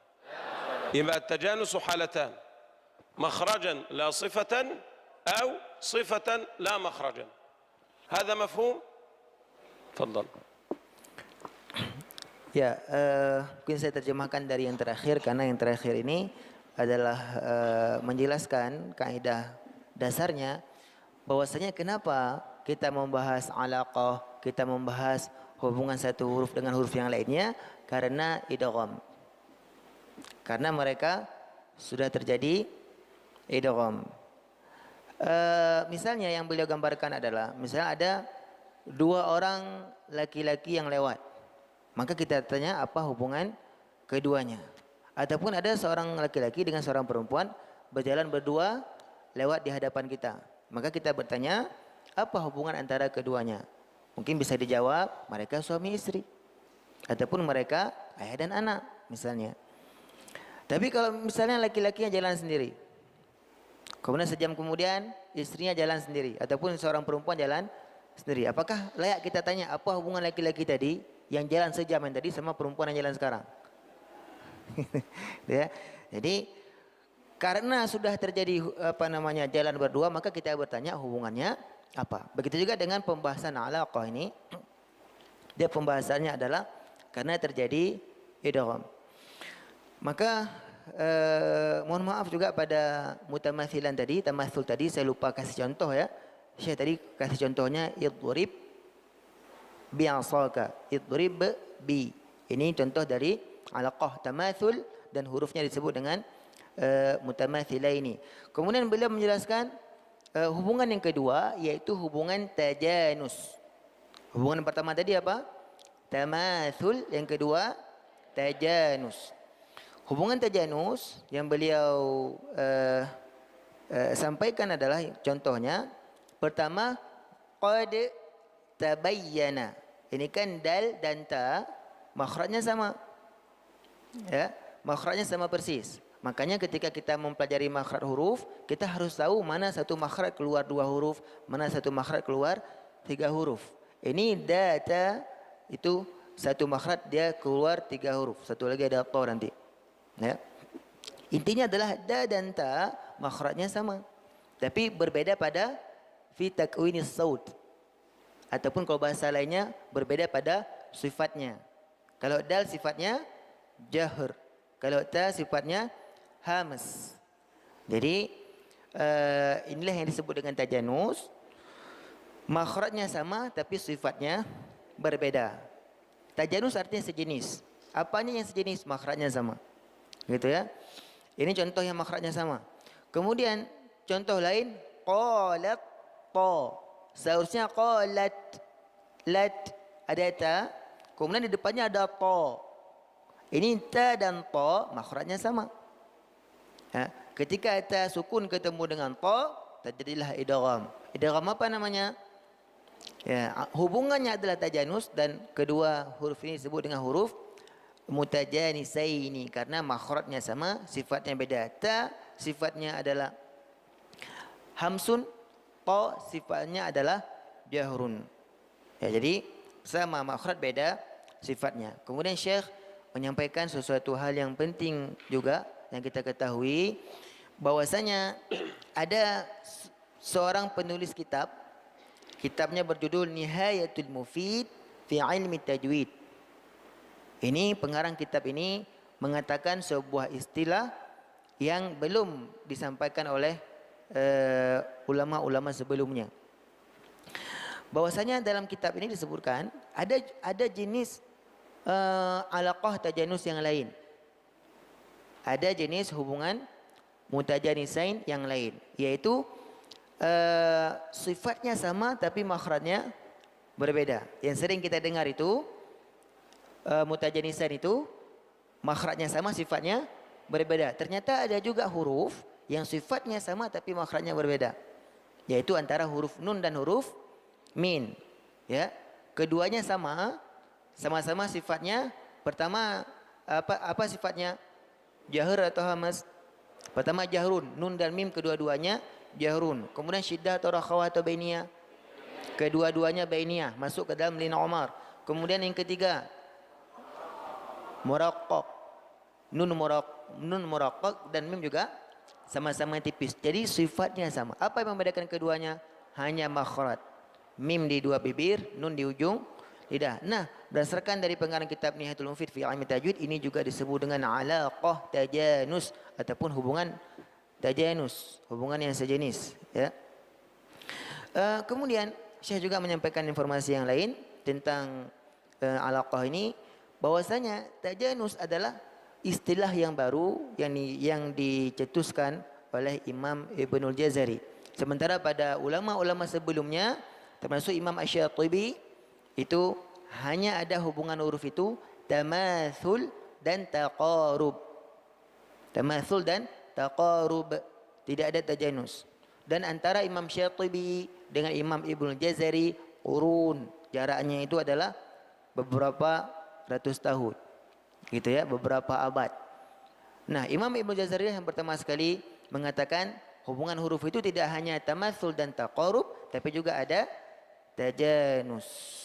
يبقى التجانس حالتان: مخرجا لا صفة أو صفة لا مخرجا. هذا مفهوم؟ تفضل. Ya, mungkin saya terjemahkan dari yang terakhir karena yang terakhir ini adalah menjelaskan kaidah dasarnya bahwasanya kenapa kita membahas alaqah, kita membahas hubungan satu huruf dengan huruf yang lainnya karena idgham. Karena mereka sudah terjadi idgham. Misalnya yang beliau gambarkan adalah misalnya ada dua orang laki-laki yang lewat. Maka kita tanya apa hubungan keduanya. Ataupun ada seorang laki-laki dengan seorang perempuan berjalan berdua lewat di hadapan kita. Maka kita bertanya apa hubungan antara keduanya. Mungkin bisa dijawab mereka suami istri. Ataupun mereka ayah dan anak misalnya. Tapi kalau misalnya laki-lakinya jalan sendiri. Kemudian sejam kemudian istrinya jalan sendiri. Ataupun seorang perempuan jalan sendiri. Apakah layak kita tanya apa hubungan laki-laki tadi yang jalan sejam yang tadi sama perempuan yang jalan sekarang? Ya. Jadi karena sudah terjadi jalan berdua, maka kita bertanya hubungannya apa. Begitu juga dengan pembahasan alaqah ini. Dia pembahasannya adalah karena terjadi idgham. Maka mohon maaf juga pada mutamathilan tadi, tamatsul tadi saya lupa kasih contoh ya. Saya tadi kasih contohnya idrib bi'asaka, idrib bi. Ini contoh dari alaqah tamatsul dan hurufnya disebut dengan mutamathilaini. Kemudian beliau menjelaskan hubungan yang kedua yaitu hubungan tajanus. Hubungan pertama tadi apa? Tamatsul, yang kedua tajanus. Hubungan tajanus yang beliau sampaikan adalah contohnya pertama qad tabayyana. Ini kan dal dan ta makhrajnya sama. Ya, makhrajnya sama persis. Makanya ketika kita mempelajari makhraj huruf, kita harus tahu mana satu makhraj keluar dua huruf, mana satu makhraj keluar tiga huruf. Ini data itu satu makhraj dia keluar tiga huruf, satu lagi ada ta nanti. Ya. Intinya adalah da dan ta makhrajnya sama. Tapi berbeda pada fi takwinis saut. Ataupun kalau bahasa lainnya berbeda pada sifatnya. Kalau dal sifatnya jahr, kalau ta sifatnya hamas. Jadi inilah yang disebut dengan tajanus. Makhrajnya sama tapi sifatnya berbeda. Tajanus artinya sejenis. Apanya yang sejenis? Makhrajnya sama. Gitu ya. Ini contoh yang makhrajnya sama. Kemudian contoh lain qalat ta. Seharusnya qalat lat ada ta, kemudian di depannya ada ta. Ini ta dan ta makhrajnya sama. Ya, ketika ta sukun ketemu dengan ta, terjadilah idgham. Idgham apa namanya? Ya, hubungannya adalah tajanus dan kedua huruf ini disebut dengan huruf mutajanisaini karena makhrajnya sama, sifatnya beda. Ta sifatnya adalah hamsun, ta sifatnya adalah jahrun. Ya, jadi sama makhraj beda sifatnya. Kemudian Syekh menyampaikan sesuatu hal yang penting juga yang kita ketahui bahwasanya ada seorang penulis kitab, kitabnya berjudul Nihayatul Mufid fi Ilmi Tajwid. Ini pengarang kitab ini mengatakan sebuah istilah yang belum disampaikan oleh ulama-ulama sebelumnya. Bahwasanya dalam kitab ini disebutkan ada jenis alaqah tajanus yang lain. Ada jenis hubungan mutajanisain yang lain, yaitu sifatnya sama tapi makhrajnya berbeda. Yang sering kita dengar itu mutajanisan itu makhrajnya sama, sifatnya berbeda. Ternyata ada juga huruf yang sifatnya sama tapi makhrajnya berbeda. Yaitu antara huruf nun dan huruf min. Ya, keduanya sama-sama sifatnya. Pertama apa sifatnya? Jahar atau hamas? Pertama jahrun, nun dan mim kedua-duanya jahrun. Kemudian syiddah atau rakhawah atau bainiyah? Kedua-duanya bainiyah, masuk ke dalam lina Umar. Kemudian yang ketiga muraqqaq. Nun muraqqaq dan mim juga sama-sama tipis. Jadi sifatnya sama. Apa yang membedakan keduanya? Hanya makhraj. Mim di dua bibir, nun di ujung lidah. Nah, berdasarkan dari pengarang kitab Nihayatul Mufid fi Ilmi Tajwid, ini juga disebut dengan alaqah tajanus ataupun hubungan tajanus, hubungan yang sejenis, ya. Kemudian Syekh juga menyampaikan informasi yang lain tentang alaqah ini, bahwasanya tajanus adalah istilah yang baru yang dicetuskan oleh Imam Ibnul Jazari. Sementara pada ulama-ulama sebelumnya termasuk Imam Asy-Syatibi itu hanya ada hubungan huruf itu tamatsul dan taqarub. Tamatsul dan taqarub, tidak ada tajanus. Dan antara Imam Syatibi dengan Imam Ibnu Jazari qurun, jaraknya itu adalah beberapa ratus tahun. Gitu ya, beberapa abad. Nah, Imam Ibnu Jazari yang pertama sekali mengatakan hubungan huruf itu tidak hanya tamatsul dan taqarub, tapi juga ada tajanus.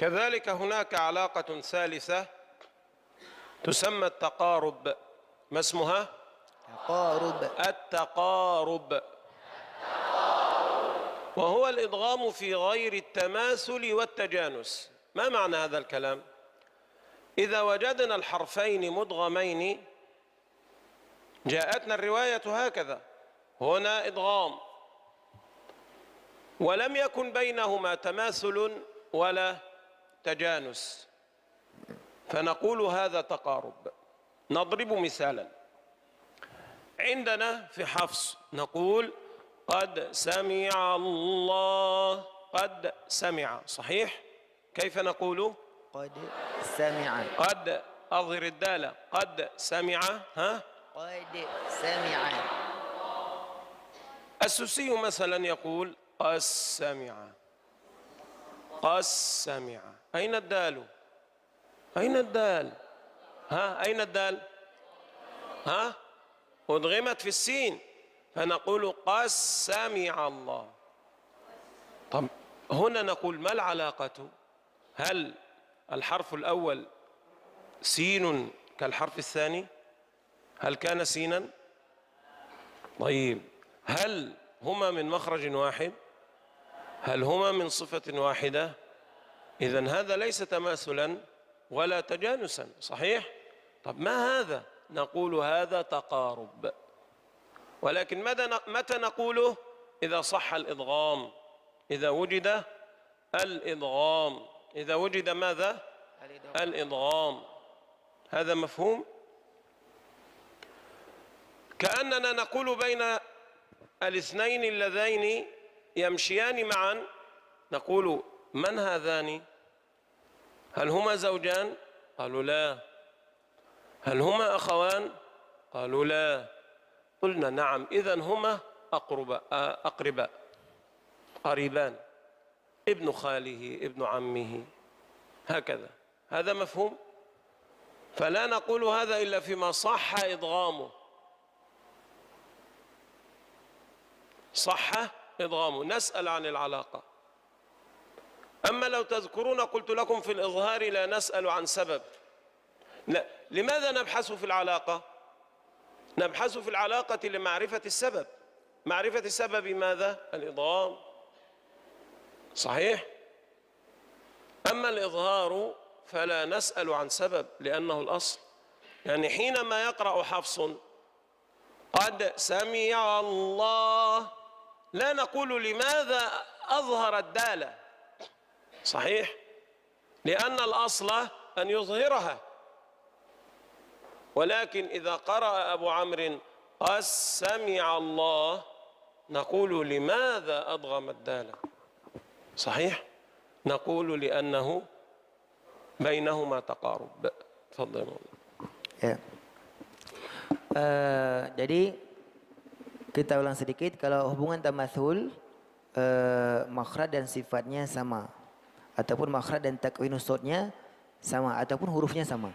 كذلك هناك علاقة ثالثة تسمى التقارب. ما اسمها؟ التقارب. وهو الإدغام في غير التماثل والتجانس. ما معنى هذا الكلام؟ إذا وجدنا الحرفين مدغمين جاءتنا الرواية هكذا: هنا إدغام ولم يكن بينهما تماثل ولا تجانس، فنقول هذا تقارب. نضرب مثالا. عندنا في حفص نقول قد سمع الله، قد سمع، صحيح؟ كيف نقول؟ قد سمع. قد أظهر الدالة، قد سمع. ها؟ قد سمع. السوسي مثلا يقول قد سمع. قد سمع. أين الدال؟ أين الدال؟ ها؟ أين الدال؟ ها؟ أدغمت في السين، فنقول قد سمع الله. طب هنا نقول ما العلاقة؟ هل الحرف الأول سين كالحرف الثاني؟ هل كان سينا؟ طيب هل هما من مخرج واحد؟ هل هما من صفة واحدة؟ إذن هذا ليس تماثلا ولا تجانسا، صحيح؟ طب ما هذا؟ نقول هذا تقارب. ولكن متى نقوله؟ إذا صح الإدغام، إذا وجد الإدغام، إذا وجد ماذا؟ الإدغام. هذا مفهوم؟ كأننا نقول بين الاثنين اللذين يمشيان معا، نقول من هذان؟ هل هما زوجان؟ قالوا لا. هل هما أخوان؟ قالوا لا. قلنا نعم، إذن هما أقرباء، قريبان، ابن خاله ابن عمه، هكذا. هذا مفهوم؟ فلا نقول هذا إلا فيما صح إدغامه. صح إدغامه، نسأل عن العلاقة. أما لو تذكرون قلت لكم في الإظهار لا نسأل عن سبب. لا. لماذا نبحث في العلاقة؟ نبحث في العلاقة لمعرفة السبب. معرفة السبب ماذا؟ الإدغام، صحيح؟ أما الإظهار فلا نسأل عن سبب لأنه الأصل. يعني حينما يقرأ حفص قد سمع الله، لا نقول لماذا أظهر الدالة، صحيح؟ لأن الأصل أن يظهرها. ولكن إذا قرأ أبو عمرو قد سمع الله نقول لماذا أضغم الدال؟ صحيح؟ نقول لأنه بينهما تقارب. تفضل. Ya. Jadi kita ulang sedikit. Kalau hubungan tamatsul, makhraj dan sifatnya sama, ataupun makhraj dan takwinus sautnya sama, ataupun hurufnya sama.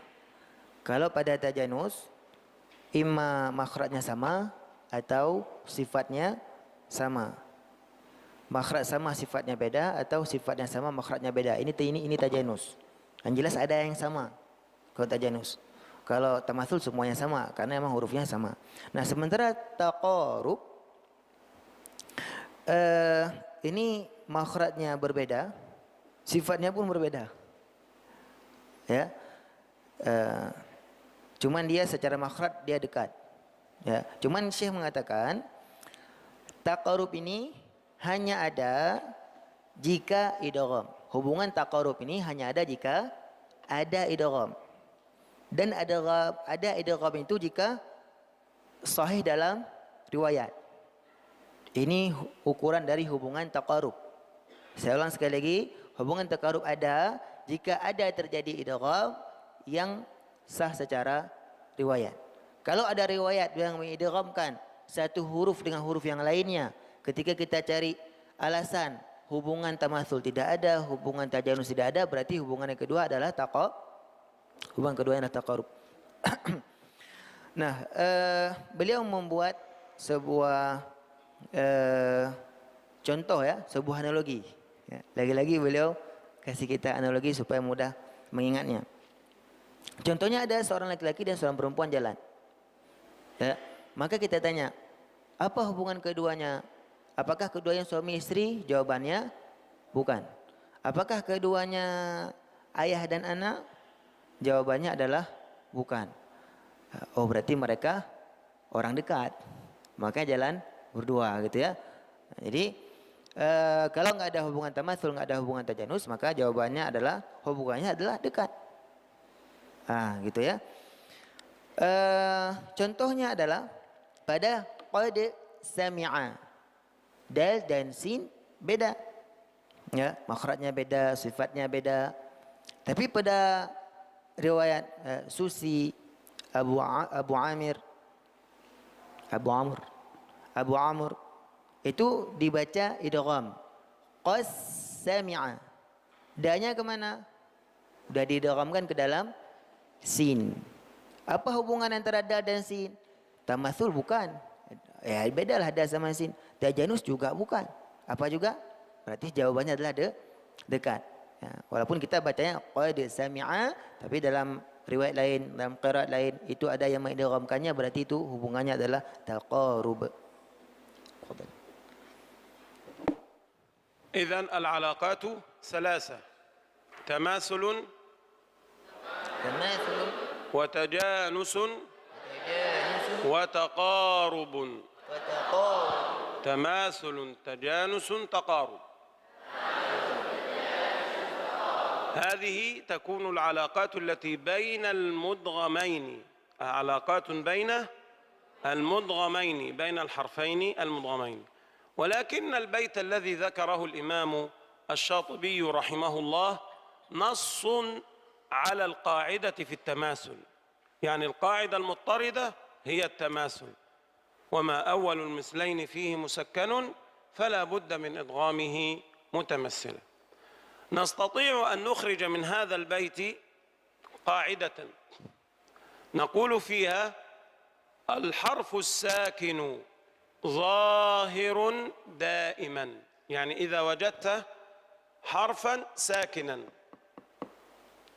Kalau pada tajanus, imma makhrajnya sama atau sifatnya sama. Makhraj sama, sifatnya beda, atau sifatnya sama, makhrajnya beda. Ini tajanus. Yang jelas ada yang sama kalau tajanus. Kalau tamatsul semuanya sama karena memang hurufnya sama. Nah, sementara taqarub ini makhrajnya berbeda, sifatnya pun berbeda. Ya. Cuman dia secara makhraj dia dekat. Ya. Cuman Syekh mengatakan taqarub ini hanya ada jika idgham. Hubungan taqarub ini hanya ada jika ada idgham. Dan ada idgham itu jika sahih dalam riwayat. Ini ukuran dari hubungan taqarub. Saya ulang sekali lagi, hubungan taqarub ada jika ada terjadi idgham yang sah secara riwayat. Kalau ada riwayat yang mengidghamkan satu huruf dengan huruf yang lainnya, ketika kita cari alasan hubungan tamatsul tidak ada, hubungan tajanus tidak ada, berarti hubungan yang kedua adalah hubungan kedua adalah taqarub. Nah, beliau membuat sebuah contoh, ya, sebuah analogi. Ya, lagi-lagi beliau kasih kita analogi supaya mudah mengingatnya. Contohnya ada seorang laki-laki dan seorang perempuan jalan. Ya, maka kita tanya, apa hubungan keduanya? Apakah keduanya suami istri? Jawabannya bukan. Apakah keduanya ayah dan anak? Jawabannya adalah bukan. Oh, berarti mereka orang dekat. Maka jalan berdua gitu ya. Jadi kalau nggak ada hubungan tamatsul, nggak ada hubungan tajanus, maka jawabannya adalah hubungannya adalah dekat. Gitu ya. Contohnya adalah pada qad sami'a. Dal dan sin beda. Ya, makhrajnya beda, sifatnya beda. Tapi pada riwayat Susi, Abu Amr itu dibaca idgham. Qad sami'a. Danya kemana? Sudah didghamkan ke dalam sin. Apa hubungan antara dal dan sin? Tamatsul bukan. Ya, bedalah dal sama sin. Tajanus juga bukan. Apa juga? Berarti jawabannya adalah dekat. Ya, walaupun kita bacanya qad sami'a, tapi dalam riwayat lain, dalam qiraat lain itu ada yang mengidghamkannya, berarti itu hubungannya adalah taqarub. إذن العلاقات ثلاثة: تماثل وتجانس وتقارب. تماثل، تجانس، تقارب. هذه تكون العلاقات التي بين المدغمين، علاقات بين المدغمين، بين الحرفين المدغمين. ولكن البيت الذي ذكره الإمام الشاطبي رحمه الله نص على القاعدة في التماثل، يعني القاعدة المضطردة هي التماثل، وما أول المثلين فيه مسكن فلا بد من إدغامه متمثلا. نستطيع أن نخرج من هذا البيت قاعدة نقول فيها الحرف الساكن ظاهر دائما، يعني إذا وجدت حرفا ساكنا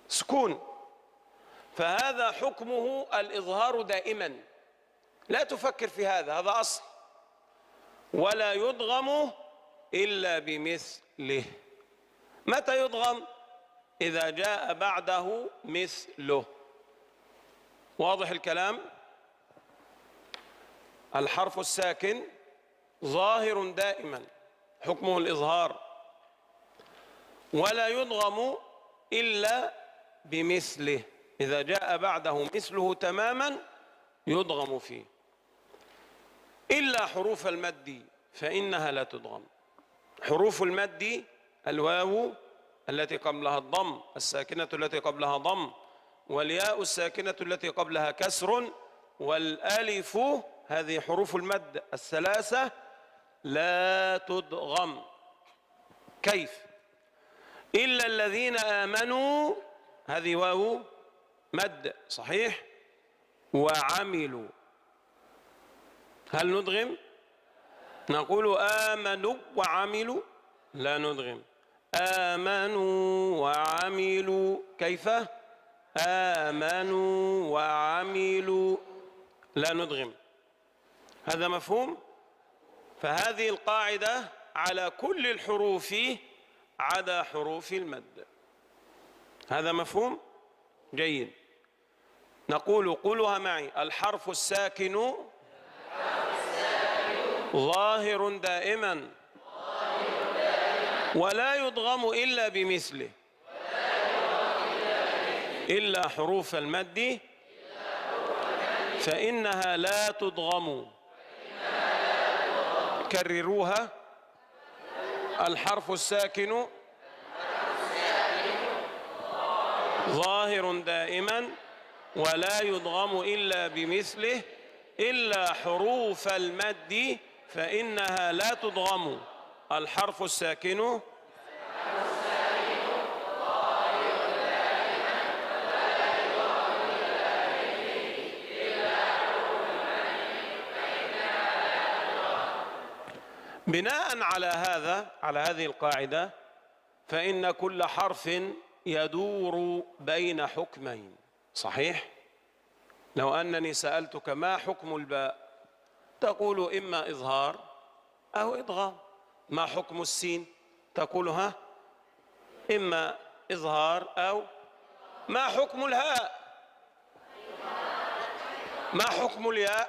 سكون فهذا حكمه الإظهار دائما، لا تفكر في هذا أصل، ولا يدغم إلا بمثله. متى يدغم؟ إذا جاء بعده مثله. واضح الكلام؟ الحرف الساكن ظاهر دائما حكمه الإظهار، ولا يدغم إلا بمثله. إذا جاء بعده مثله تماما يدغم فيه، إلا حروف المد فإنها لا تدغم. حروف المد الواو التي قبلها الضم، الساكنة التي قبلها ضم، والياء الساكنة التي قبلها كسر، والألف، هذه حروف المد الثلاثة لا تدغم. كيف؟ إلا الذين آمنوا، هذه واو مد صحيح، وعملوا، هل ندغم؟ نقول آمنوا وعملوا، لا ندغم. آمنوا وعملوا، كيف؟ آمنوا وعملوا، لا ندغم. هذا مفهوم؟ فهذه القاعدة على كل الحروف عدا حروف المد. هذا مفهوم؟ جيد. نقول قولها معي: الحرف الساكن ظاهر دائما ولا يدغم إلا بمثله، إلا حروف المد فإنها لا تدغم. كرروها: الحرف الساكن ظاهر دائما ولا يدغم إلا بمثله، إلا حروف المد فإنها لا تدغم. الحرف الساكن بناء على هذا، على هذه القاعدة، فإن كل حرف يدور بين حكمين. صحيح؟ لو أنني سألتك ما حكم الباء تقول إما إظهار أو إدغام. ما حكم السين تقول ها إما إظهار أو. ما حكم الهاء؟ ما حكم الياء؟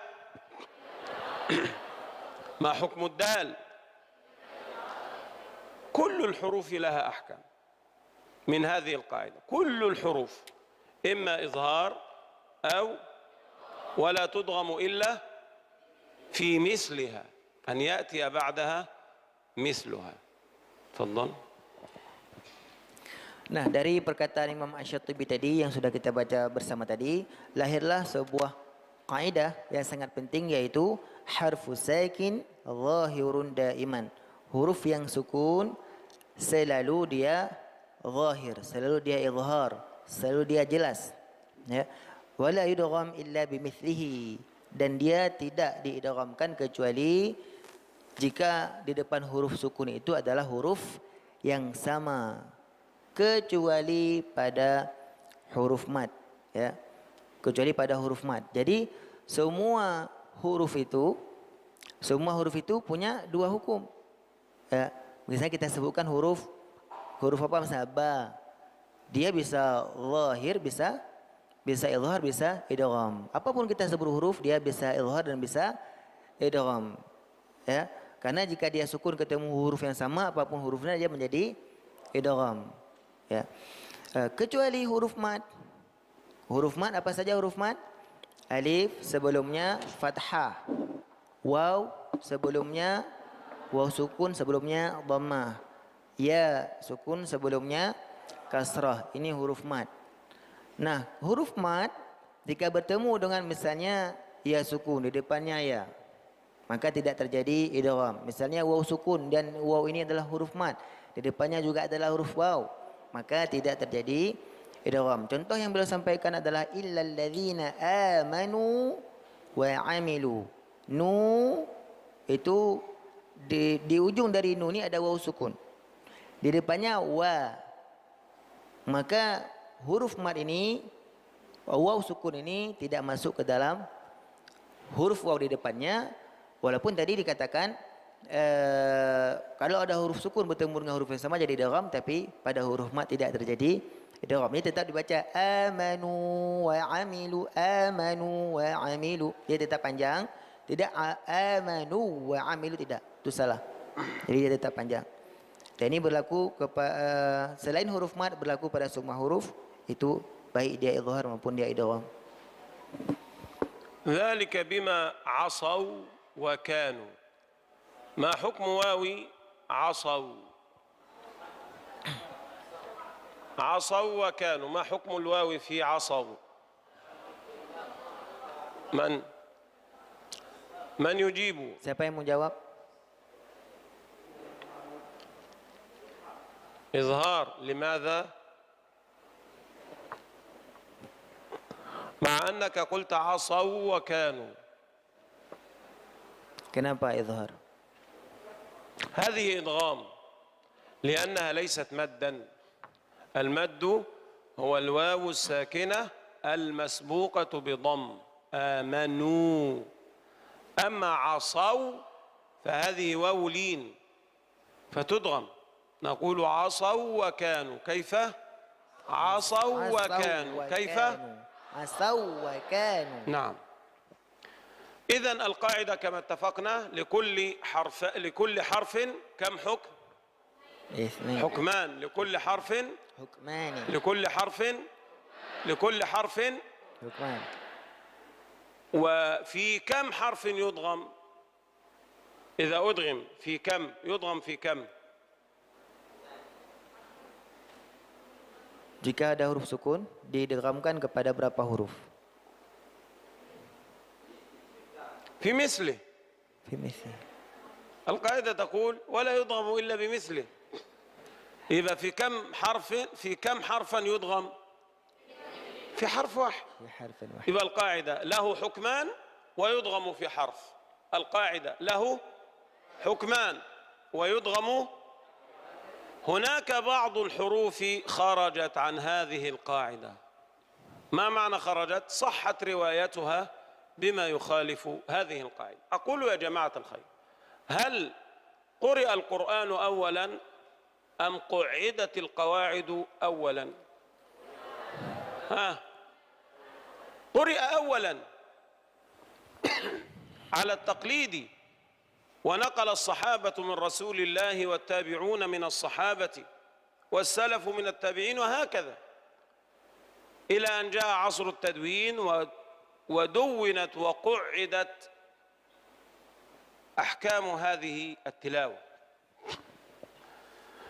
ما حكم الدال؟ كل الحروف لها أحكام من هذه القاعدة. كل الحروف إما إظهار أو ولا تدغم إلا في مثلها، أن يأتي بعدها مثلها. تفضل. Nah, dari perkataan Imam Asy-Syatibi tadi yang sudah kita baca bersama tadi, lahirlah sebuah kaidah yang sangat penting, yaitu harfus sakin zahirun daiman. Huruf yang sukun selalu dia zahir, selalu dia izhar, selalu dia jelas. Ya. Wala yudgham illa bimithlihi, dan dia tidak diidghamkan kecuali jika di depan huruf sukun itu adalah huruf yang sama, kecuali pada huruf mad, ya, kecuali pada huruf mad. Jadi semua huruf itu punya dua hukum, ya. Misalnya kita sebutkan huruf apa, misalnya ba, dia bisa zahir, bisa izhar, bisa idgham. Apapun kita sebut huruf, dia bisa izhar dan bisa idgham, ya. Karena jika dia sukun ketemu huruf yang sama, apapun hurufnya dia menjadi idgham. Ya. Kecuali huruf mad. Huruf mad apa saja huruf mad? Alif sebelumnya fathah, waw sebelumnya waw sukun sebelumnya dhammah, ya sukun sebelumnya kasrah. Ini huruf mad. Nah, huruf mad jika bertemu dengan misalnya ya sukun di depannya ya, maka tidak terjadi idgham. Misalnya waw sukun dan waw ini adalah huruf mad, di depannya juga adalah huruf waw, maka tidak terjadi idgham. Contoh yang beliau sampaikan adalah illal ladzina amanu wa amilu. Nu itu di ujung dari nu ini ada waw sukun, di depannya wa, maka huruf mad ini, waw sukun ini tidak masuk ke dalam huruf waw di depannya. Walaupun tadi dikatakan kalau ada huruf sukun bertemu dengan huruf yang sama jadi idgham, tapi pada huruf mad tidak terjadi idgham. Ini tetap dibaca amanu wa amilu, amanu wa amilu. Dia tetap panjang, tidak amanu wa amilu, tidak. Itu salah. Jadi dia tetap panjang. Dan ini berlaku selain huruf mad, berlaku pada semua huruf itu baik dia izhar maupun dia idgham. ذلك بما عصوا وكانوا. ما حكم واو عصوا؟ عصوا وكانوا، ما حكم الواو في عصوا؟ من يجيب؟ Siapa yang mau jawab? إظهار. لماذا؟ مع أنك قلت عصوا وكانوا. Kenapa izhar? هذه إدغام لأنها ليست مدا. المد هو الواو الساكنة المسبوقة بضم، آمنوا. أما عصوا فهذه واو لين فتدغم، نقول عصوا وكانوا. كيف؟ عصوا وكانوا. كيف؟ عصوا وكانوا. نعم. إذن القاعدة كما اتفقنا لكل حرف كم حكم؟ اثنين. حكمان. لكل حرف حكمان. لكل حرف حكمان. وفي كم حرف يضغم؟ إذا أدغم في كم يضغم؟ في كم؟ Jika ada huruf sukun, didghamkan kepada berapa huruf? في مثله. في مثله. القاعدة تقول ولا يضغم إلا بمثله. إذا في كم حرفا يضغم؟ في حرف واحد. في حرف واحد. يبقى القاعدة له حكمان ويضغم في حرف. القاعدة له حكمان ويضغم. هناك بعض الحروف خرجت عن هذه القاعدة. ما معنى خرجت؟ صحت روايتها بما يخالف هذه القاعدة. أقول يا جماعة الخير، هل قرئ القرآن أولا أم قعدت القواعد أولا؟ قرئ أولا على التقليد، ونقل الصحابة من رسول الله والتابعون من الصحابة والسلف من التابعين وهكذا، إلى أن جاء عصر التدوين ودونت وقعدت أحكام هذه التلاوة.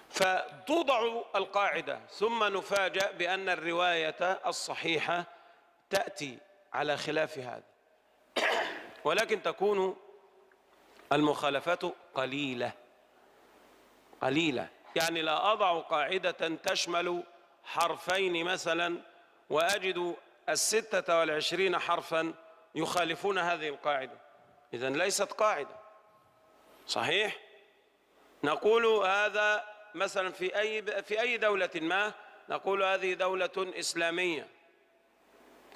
فتوضع القاعدة ثم نفاجأ بأن الرواية الصحيحة تأتي على خلاف هذا، ولكن تكون المخالفة قليلة. يعني لا أضع قاعدة تشمل حرفين مثلا وأجد 26 حرفا يخالفون هذه القاعدة، إذن ليست قاعدة. صحيح؟ نقول هذا مثلا في أي دولة ما، نقول هذه دولة إسلامية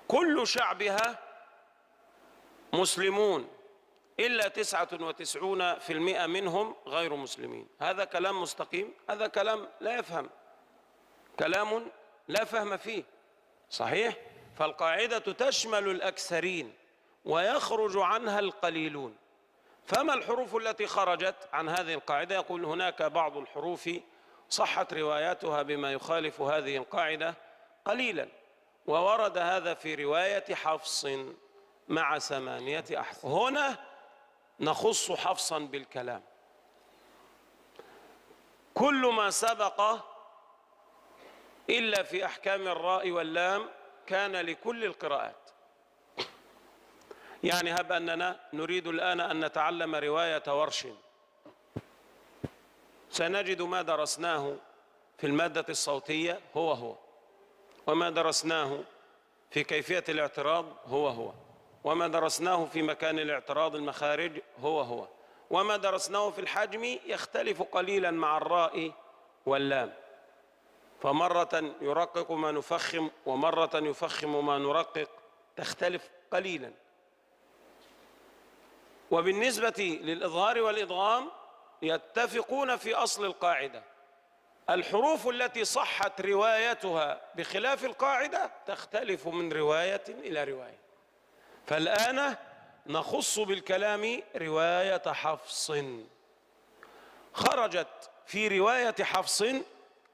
كل شعبها مسلمون إلا 99% منهم غير مسلمين. هذا كلام مستقيم؟ هذا كلام لا يفهم، كلام لا فهم فيه. صحيح؟ فالقاعدة تشمل الأكثرين ويخرج عنها القليلون. فما الحروف التي خرجت عن هذه القاعدة؟ يقول هناك بعض الحروف صحت رواياتها بما يخالف هذه القاعدة قليلا، وورد هذا في رواية حفص مع 8 أحرف. هنا نخص حفصا بالكلام. كل ما سبق إلا في أحكام الراء واللام كان لكل القراءات. يعني هب أننا نريد الآن أن نتعلم رواية ورش، سنجد ما درسناه في المادة الصوتية هو، وما درسناه في كيفية الاعتراض هو، وما درسناه في مكان الاعتراض المخارج هو، وما درسناه في الحجم يختلف قليلا مع الراء واللام، فمرة يرقق ما نفخم ومرة يفخم ما نرقق، تختلف قليلا. وبالنسبة للإظهار والإدغام يتفقون في أصل القاعدة. الحروف التي صحت روايتها بخلاف القاعدة تختلف من رواية إلى رواية. فالآن نخص بالكلام رواية حفص. خرجت في رواية حفص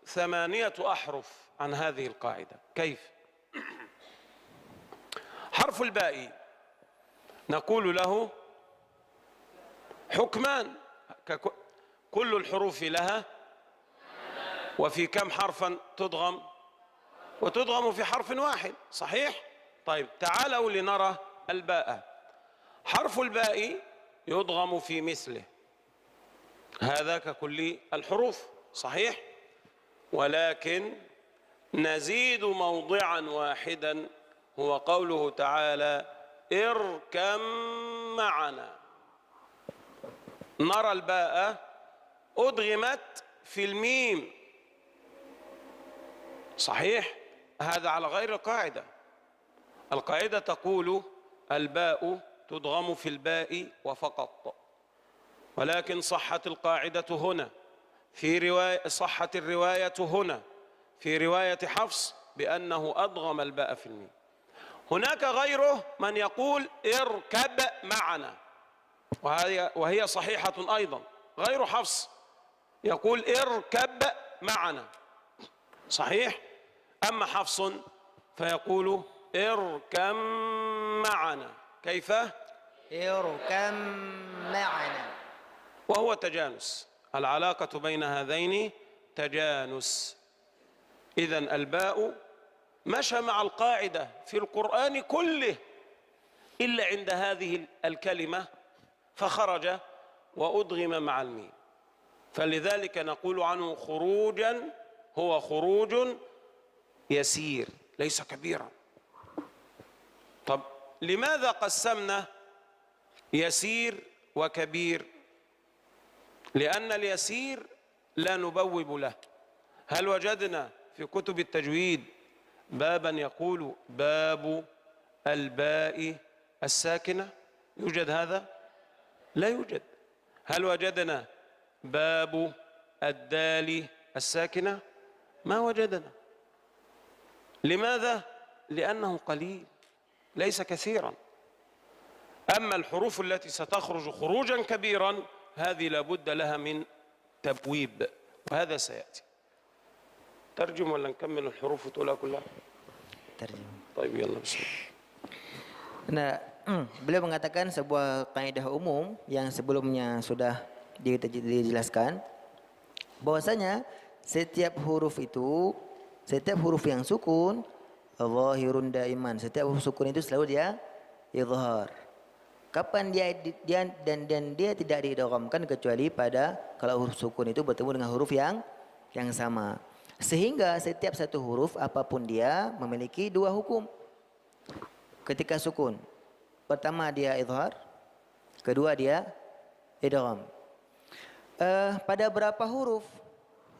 8 أحرف عن هذه القاعدة. كيف؟ حرف الباء نقول له حكمان، كل الحروف لها، وفي كم حرفا تدغم؟ وتدغم في حرف واحد، صحيح؟ طيب تعالوا لنرى الباء. حرف الباء يدغم في مثله، هذا ككل الحروف، صحيح؟ ولكن نزيد موضعا واحدا، هو قوله تعالى اركم معنا. نرى الباء أدغمت في الميم، صحيح؟ هذا على غير القاعدة. القاعدة تقول الباء تدغم في الباء وفقط، ولكن صحت القاعدة هنا صحت الرواية هنا في رواية حفص بأنه أدغم الباء في الميم. هناك غيره من يقول اركب معنا، وهي صحيحة أيضا، غير حفص يقول اركب معنا، صحيح؟ أما حفص فيقول اركم معنا. كيف؟ اركم معنا، وهو تجانس، العلاقة بين هذين تجانس. إذن الباء مشى مع القاعدة في القرآن كله إلا عند هذه الكلمة فخرج وأدغم مع الميم، فلذلك نقول عنه خروجا، هو خروج يسير ليس كبيرا. طب لماذا قسمنا يسير وكبير؟ لأن اليسير لا نبوب له. هل وجدنا في كتب التجويد بابا يقول باب الباء الساكنة؟ يوجد هذا؟ لا يوجد. هل وجدنا باب الدال الساكنة؟ ما وجدنا. لماذا؟ لأنه قليل ليس كثيرا. أما الحروف التي ستخرج خروجا كبيرا هذه لابد لها من تبويب، وهذا سيأتي. ترجم ولا نكمل الحروف وتقولها كلها؟ ترجم. طيب يلا بسم الله. Nah, beliau mengatakan sebuah kaidah umum yang sebelumnya sudah dijelaskan, bahwasanya setiap huruf yang sukun zahirun daiman, setiap huruf sukun itu selalu dia izhar. Kapan dia tidak diidghamkan kecuali pada kalau huruf sukun itu bertemu dengan huruf yang sama. Sehingga setiap satu huruf apapun dia memiliki dua hukum ketika sukun. Pertama dia izhar, kedua dia idgham. Pada berapa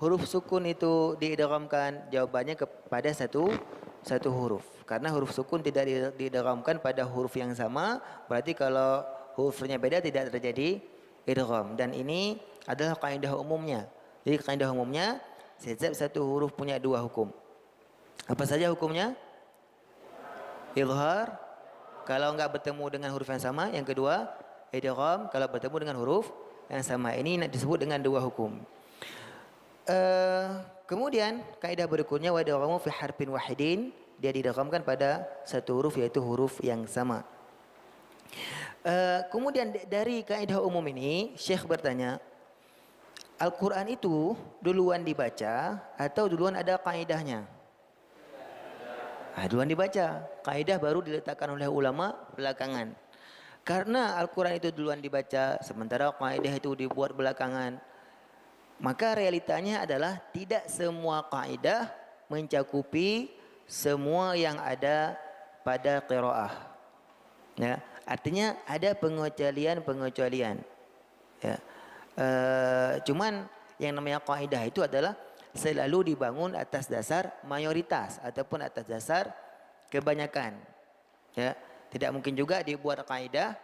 huruf sukun itu diidghamkan? Jawabannya kepada satu huruf. Karena huruf sukun tidak diidghamkan pada huruf yang sama, berarti kalau hurufnya beda tidak terjadi idgham. Dan ini adalah kaidah umumnya. Jadi kaidah umumnya setiap satu huruf punya dua hukum. Apa saja hukumnya? Izhar kalau enggak bertemu dengan huruf yang sama, yang kedua idgham kalau bertemu dengan huruf yang sama. Ini disebut dengan dua hukum. Kemudian kaidah berikutnya wa idghamu fi harfin wahidin, dia didghamkan pada satu huruf yaitu huruf yang sama. Kemudian dari kaidah umum ini Syekh bertanya, Al-Quran itu duluan dibaca atau duluan ada kaidahnya? Duluan dibaca, kaidah baru diletakkan oleh ulama belakangan. Karena Al-Quran itu duluan dibaca sementara kaidah itu dibuat belakangan, maka realitanya adalah tidak semua kaidah mencakupi semua yang ada pada qiraah. Ya, artinya ada pengecualian. Ya. Cuman yang namanya kaidah itu adalah selalu dibangun atas dasar mayoritas ataupun atas dasar kebanyakan. Ya, tidak mungkin juga dibuat kaidah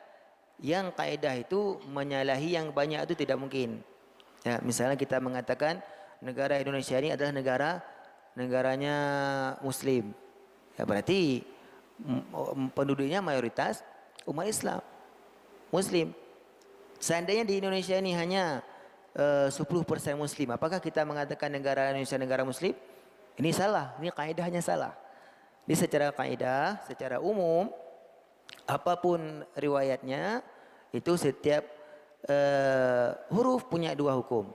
yang kaidah itu menyalahi yang banyak, itu tidak mungkin. Ya, misalnya kita mengatakan negara Indonesia ini adalah negaranya Muslim. Ya, berarti penduduknya mayoritas umat Islam Muslim. Seandainya di Indonesia ini hanya 10% Muslim, apakah kita mengatakan negara Indonesia negara Muslim? Ini salah, ini kaidahnya salah. Di secara kaidah, secara umum, apapun riwayatnya, itu setiap huruf punya dua hukum.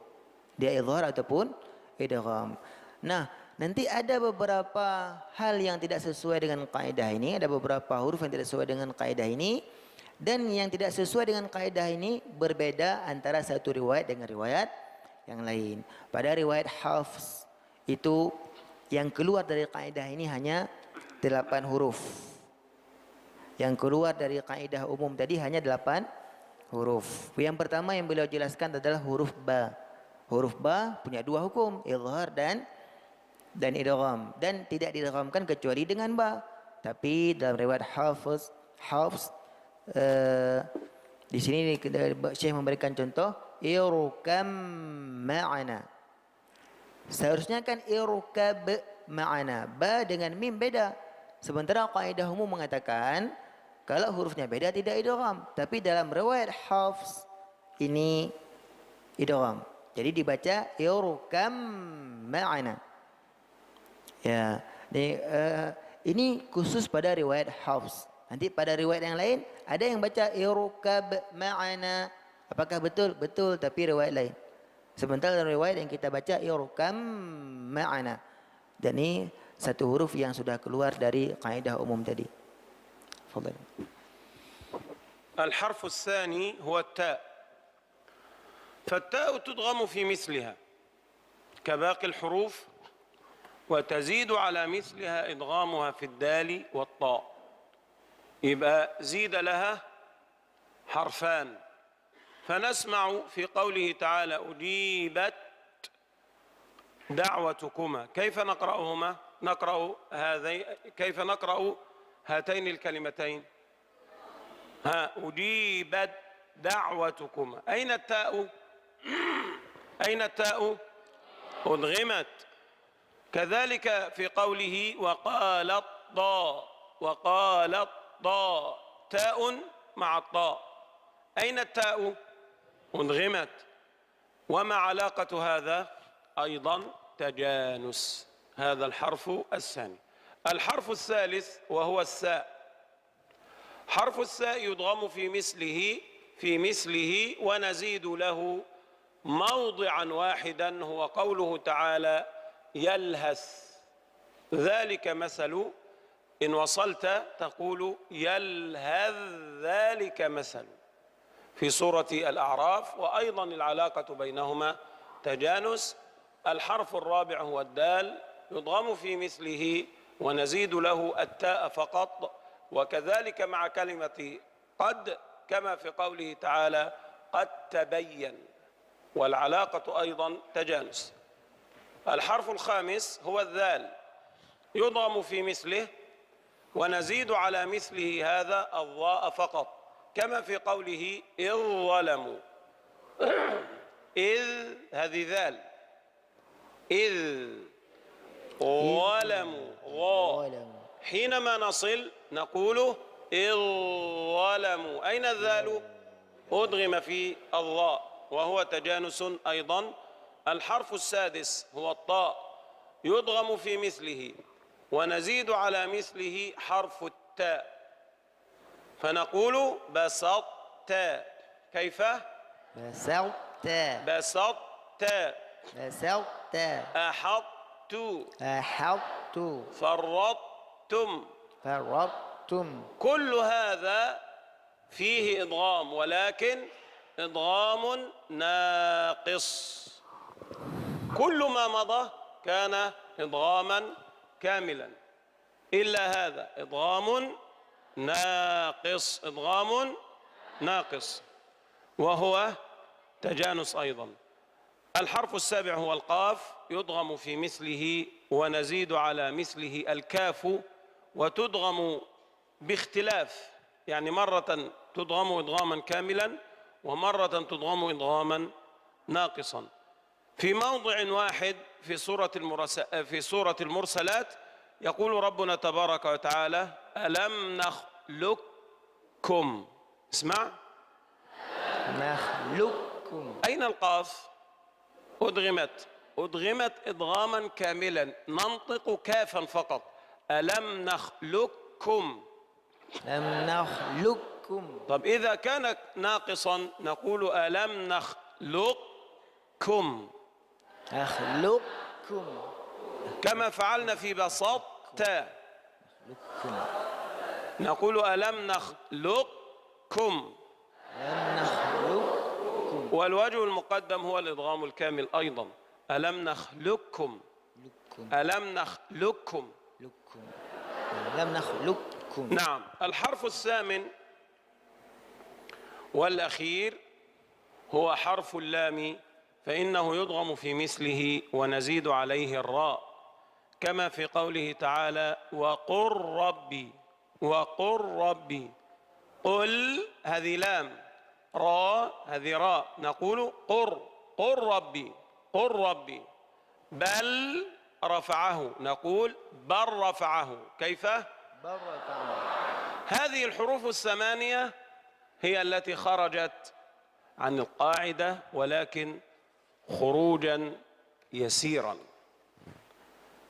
Dia idhar ataupun idgham. Nah, nanti ada beberapa hal yang tidak sesuai dengan kaidah ini, ada beberapa huruf yang tidak sesuai dengan kaidah ini, dan yang tidak sesuai dengan kaidah ini berbeda antara satu riwayat dengan riwayat yang lain. Pada riwayat Hafs itu yang keluar dari kaidah ini hanya 8 huruf. Yang keluar dari kaidah umum tadi hanya 8 huruf. Yang pertama yang beliau jelaskan adalah huruf ba. Huruf ba punya dua hukum, izhar dan idgham, dan tidak didghamkan kecuali dengan ba. Tapi dalam riwayat Hafs di sini Syekh memberikan contoh irkam ma'ana. Seharusnya kan irkab ma'ana, ba dengan mim beda. Sementara kaidah umum mengatakan kalau hurufnya beda tidak idgham, tapi dalam riwayat Hafs ini idgham. Jadi dibaca irkam ma'ana. Ya, ini khusus pada riwayat Hafs. Nanti pada riwayat yang lain ada yang baca irkab ma'ana. Apakah betul? Betul, tapi riwayat lain. Sementara dalam riwayat yang kita baca irkam ma'ana. Dan ini satu huruf yang sudah keluar dari kaidah umum tadi. Fadhil. الحرف الثاني هو التاء. فالتاء تدغم في مثلها كباقي الحروف وتزيد على مثلها إدغامها في الدال والطاء. يبقى زيد لها حرفان. فنسمع في قوله تعالى أجيبت دعوتكما. كيف نقرأهما؟ كيف نقرأ هاتين الكلمتين؟ أجيبت دعوتكما. أين التاء؟ أين التاء؟ أدغمت. كذلك في قوله وقالت ضاء تاء مع الطاء. أين التاء؟ أدغمت. وما علاقة هذا؟ أيضا تجانس. هذا الحرف الثاني. الحرف الثالث وهو الساء. حرف الساء يدغم في مثله ونزيد له موضعا واحدا، هو قوله تعالى يلهث. ذلك مثل، إن وصلت تقول يلهث ذلك مثل في سورة الأعراف. وأيضا العلاقة بينهما تجانس. الحرف الرابع هو الدال، يضغم في مثله ونزيد له التاء فقط. وكذلك مع كلمة قد، كما في قوله تعالى قد تبين، والعلاقة أيضا تجانس. الحرف الخامس هو الذال، يضغم في مثله ونزيد على مثله هذا الضاء فقط، كما في قوله إذ ظلموا. إذ هذه ذال، إذ ظلموا ظا. حينما نصل نقول إذ ظلموا. أين الذال؟ أدغم في الضاء، وهو تجانس أيضا. الحرف السادس هو الطاء، يدغم في مثله ونزيد على مثله حرف التاء، فنقول بسطت. كيف؟ بسطت. بسطت. بسطت. أحطت. أحطت. فرطتم. فرطتم. كل هذا فيه إدغام، ولكن إدغام ناقص. كل ما مضى كان إدغاما كاملا، إلا هذا إدغام ناقص. إدغام ناقص وهو تجانس أيضا. الحرف السابع هو القاف، يدغم في مثله ونزيد على مثله الكاف، وتدغم باختلاف، يعني مرة تدغم إدغاما كاملا ومرة تدغم إدغاما ناقصا. في موضع واحد في سورة المرسلات يقول ربنا تبارك وتعالى ألم نخلقكم. اسمع، نخلقكم. أين القاف؟ أدغمت إدغاما كاملا، ننطق كافا فقط. ألم نخلقكم. لم نخلقكم. طب إذا كان ناقصا نقول ألم نخلقكم نخلقكم كما فعلنا في بسطت. نقول ألم نخلقكم. لم نخلقكم. والوجه المقدم هو الإدغام الكامل أيضا. ألم نخلقكم. ألم نخلقكم. لم نخلقكم. نعم. الحرف الثامن والأخير هو حرف اللام، فإنه يدغم في مثله ونزيد عليه الراء، كما في قوله تعالى وقل ربي. وقل ربي. قل هذه لام، راء هذه راء، نقول قل ربي. قل ربي. بل رفعه، نقول بل رفعه. كيف؟ بل رفعه. هذه الحروف الثمانية هي التي خرجت عن القاعدة، ولكن خروجا يسيرا.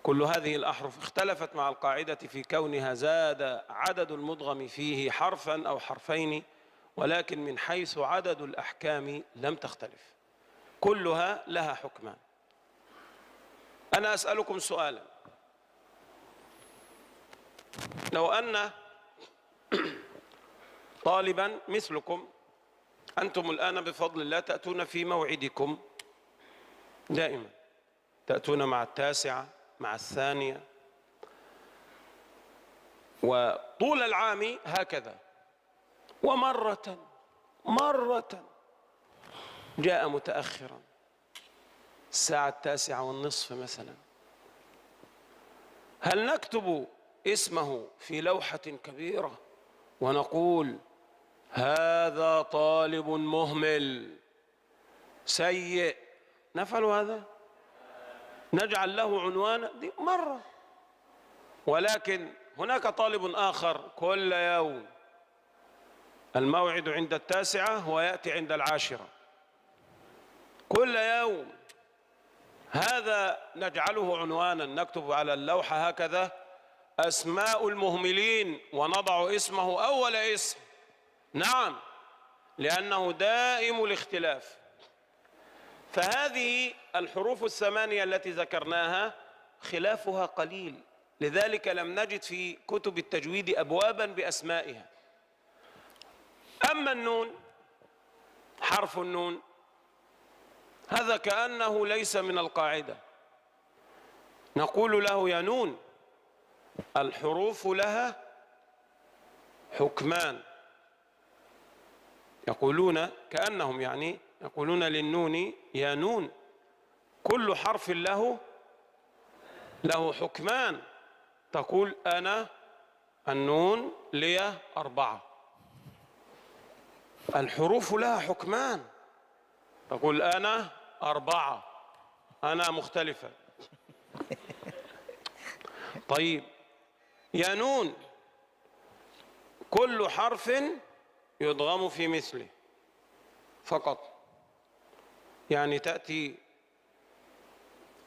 كل هذه الأحرف اختلفت مع القاعدة في كونها زاد عدد المدغم فيه حرفا أو حرفين، ولكن من حيث عدد الأحكام لم تختلف، كلها لها حكمان. أنا أسألكم سؤالا، لو أن طالبا مثلكم، أنتم الآن بفضل الله تأتون في موعدكم دائما، تأتون مع التاسعة مع الثانية، وطول العام هكذا، ومرة جاء متأخرا الساعة 9:30 مثلا، هل نكتب اسمه في لوحة كبيرة ونقول هذا طالب مهمل سيء؟ نفعل هذا؟ نجعل له عنوانا؟ دي مرة. ولكن هناك طالب آخر كل يوم الموعد عند 9 ويأتي عند 10 كل يوم، هذا نجعله عنوانا، نكتب على اللوحة هكذا أسماء المهملين ونضع اسمه أول اسم. نعم، لأنه دائم الاختلاف. فهذه الحروف الثمانية التي ذكرناها خلافها قليل، لذلك لم نجد في كتب التجويد أبوابا بأسمائها. أما النون، حرف النون هذا كأنه ليس من القاعدة، نقول له يا نون. الحروف لها حكمان، يقولون كأنهم يعني يقولون للنون يا نون، كل حرف له حكمان. تقول أنا النون لي 4. الحروف لها حكمان، تقول أنا 4، أنا مختلفة. طيب يا نون كل حرف يدغم في مثله فقط، يعني تأتي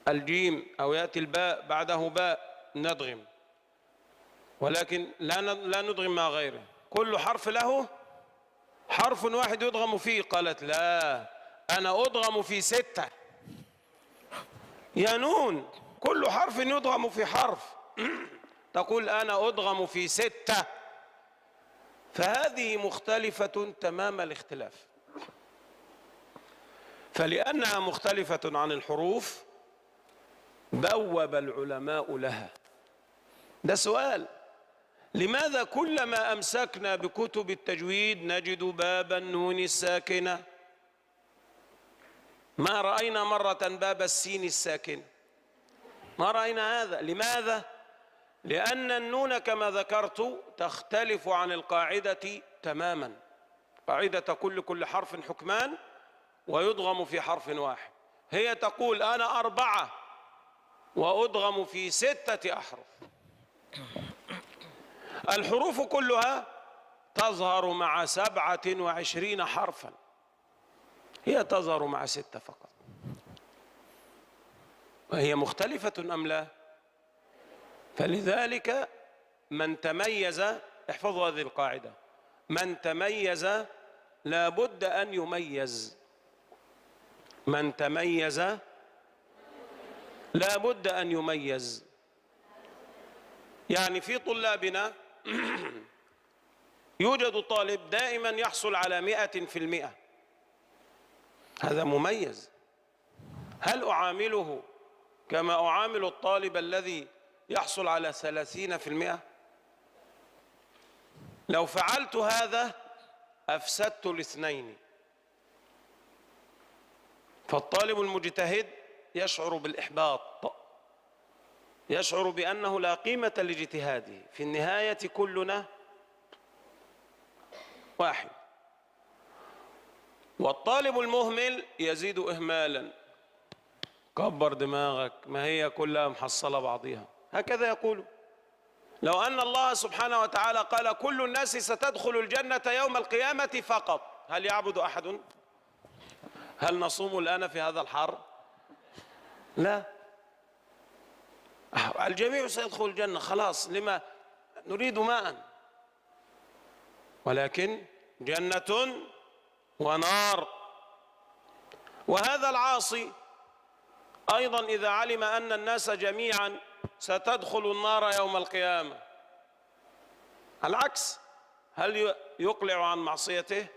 الجيم أو يأتي الباء بعده باء ندغم، ولكن لا ندغم مع غيره. كل حرف له حرف واحد يدغم فيه. قالت لا، أنا أدغم في 6. يا نون كل حرف يدغم في حرف تقول أنا أدغم في 6. فهذه مختلفة تمام الاختلاف. فلأنها مختلفة عن الحروف بوب العلماء لها. ده سؤال، لماذا كلما أمسكنا بكتب التجويد نجد باب النون الساكنة؟ ما رأينا مرة باب السين الساكنة، ما رأينا هذا. لماذا؟ لأن النون كما ذكرت تختلف عن القاعدة تماما. قاعدة كل حرف حكمان ويدغم في حرف واحد. هي تقول أنا 4 وأدغم في 6 أحرف. الحروف كلها تظهر مع 27 حرفا، هي تظهر مع 6 فقط. وهي مختلفة أم لا؟ فلذلك من تميز، احفظوا هذه القاعدة، من تميز لا بد أن يميز، من تميز لا بد أن يميز. يعني في طلابنا يوجد طالب دائما يحصل على 100%، هذا مميز. هل أعامله كما أعامل الطالب الذي يحصل على 30%؟ لو فعلت هذا أفسدت الاثنين. فالطالب المجتهد يشعر بالإحباط، يشعر بأنه لا قيمة لاجتهاده، في النهاية كلنا واحد. والطالب المهمل يزيد إهمالا، كبر دماغك، ما هي كلها محصلة بعضها، هكذا يقول. لو أن الله سبحانه وتعالى قال كل الناس ستدخل الجنة يوم القيامة فقط، هل يعبد أحد؟ هل نصوم الآن في هذا الحر؟ لا، الجميع سيدخل الجنة، خلاص، لما نريد ماء؟ ولكن جنة ونار. وهذا العاصي أيضا إذا علم أن الناس جميعا ستدخل النار يوم القيامة، العكس، هل يقلع عن معصيته؟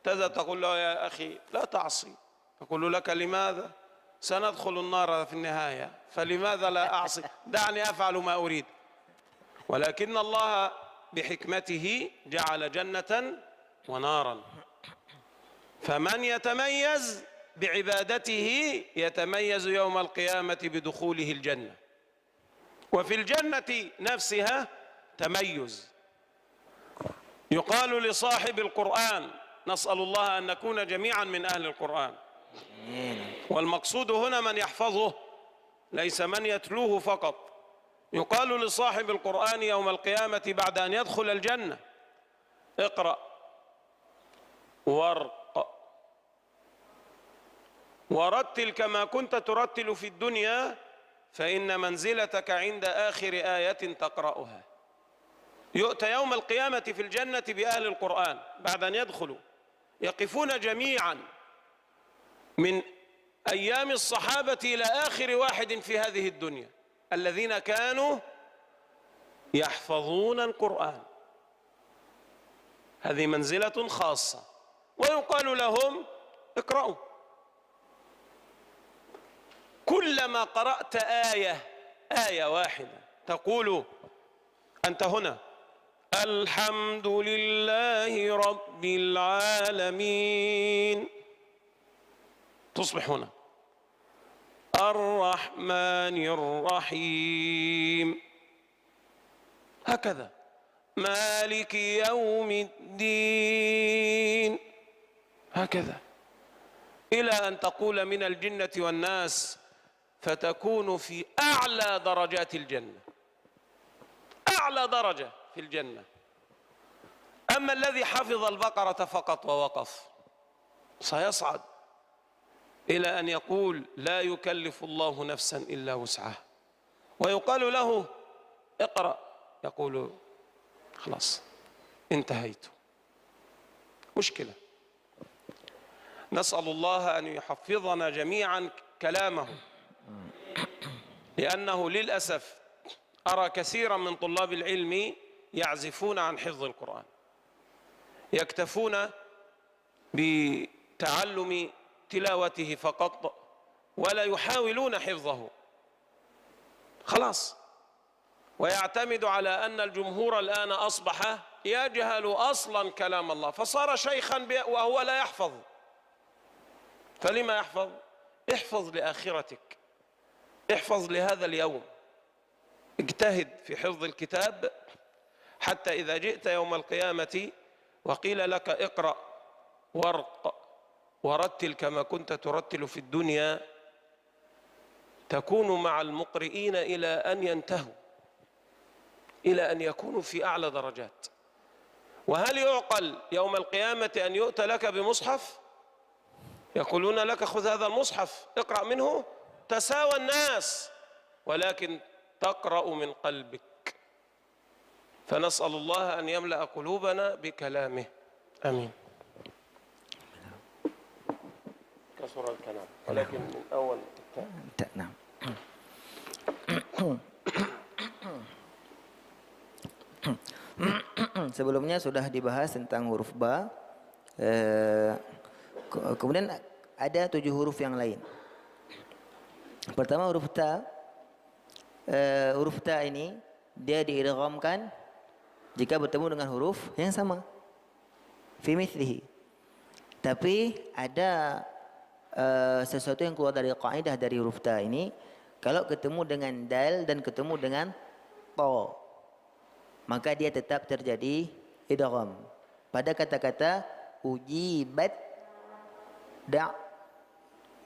تذهب تقول له يا أخي لا تعصي، يقول لك لماذا؟ سندخل النار في النهاية، فلماذا لا أعصي؟ دعني أفعل ما أريد. ولكن الله بحكمته جعل جنة ونارا، فمن يتميز بعبادته يتميز يوم القيامة بدخوله الجنة. وفي الجنة نفسها تميز. يقال لصاحب القرآن، نسأل الله أن نكون جميعا من أهل القرآن، والمقصود هنا من يحفظه ليس من يتلوه فقط. يقال لصاحب القرآن يوم القيامة بعد أن يدخل الجنة: اقرأ وارق ورتل كما كنت ترتل في الدنيا فإن منزلتك عند آخر آية تقرأها. يؤتى يوم القيامة في الجنة بأهل القرآن بعد أن يدخلوا، يقفون جميعا من أيام الصحابة إلى آخر واحد في هذه الدنيا الذين كانوا يحفظون القرآن، هذه منزلة خاصة. ويقال لهم: اقرأوا. كلما قرأت آية واحدة تقول أنت هنا الحمد لله رب العالمين، تصبح هنا الرحمن الرحيم، هكذا مالك يوم الدين، هكذا إلى أن تقول من الجنة والناس، فتكون في أعلى درجات الجنة، أعلى درجة في الجنة. أما الذي حفظ البقرة فقط ووقف سيصعد إلى أن يقول: لا يكلف الله نفسا إلا وسعها. ويقال له: اقرأ، يقول: خلاص انتهيت. مشكلة. نسأل الله أن يحفظنا جميعا كلامه، لأنه للأسف أرى كثيرا من طلاب العلم يعزفون عن حفظ القرآن، يكتفون بتعلم تلاوته فقط ولا يحاولون حفظه، خلاص. ويعتمد على أن الجمهور الآن أصبح يجهل أصلا كلام الله، فصار شيخا وهو لا يحفظ. فلما يحفظ؟ احفظ لآخرتك، احفظ لهذا اليوم، اجتهد في حفظ الكتاب حتى إذا جئت يوم القيامة وقيل لك: اقرأ وارق ورتل كما كنت ترتل في الدنيا، تكون مع المقرئين إلى أن ينتهوا، إلى أن يكونوا في أعلى درجات. وهل يعقل يوم القيامة أن يؤتى لك بمصحف؟ يقولون لك: خذ هذا المصحف اقرأ منه، تساوى الناس، ولكن تقرأ من قلبك. فنسأل الله أن يملأ قلوبنا بكلامه. آمين. كسر الكلام ولكن من أول التاء. نعم. Sebelumnya sudah dibahas tentang huruf ba. Kemudian ada 7 huruf yang lain. Pertama huruf ta. Huruf ta ini dia diidghamkan jika bertemu dengan huruf yang sama. Fi mithlihi. Tapi ada sesuatu yang keluar dari kaidah dari huruf ta ini, kalau ketemu dengan dal dan ketemu dengan ta, maka dia tetap terjadi idgham. Pada kata-kata ujibat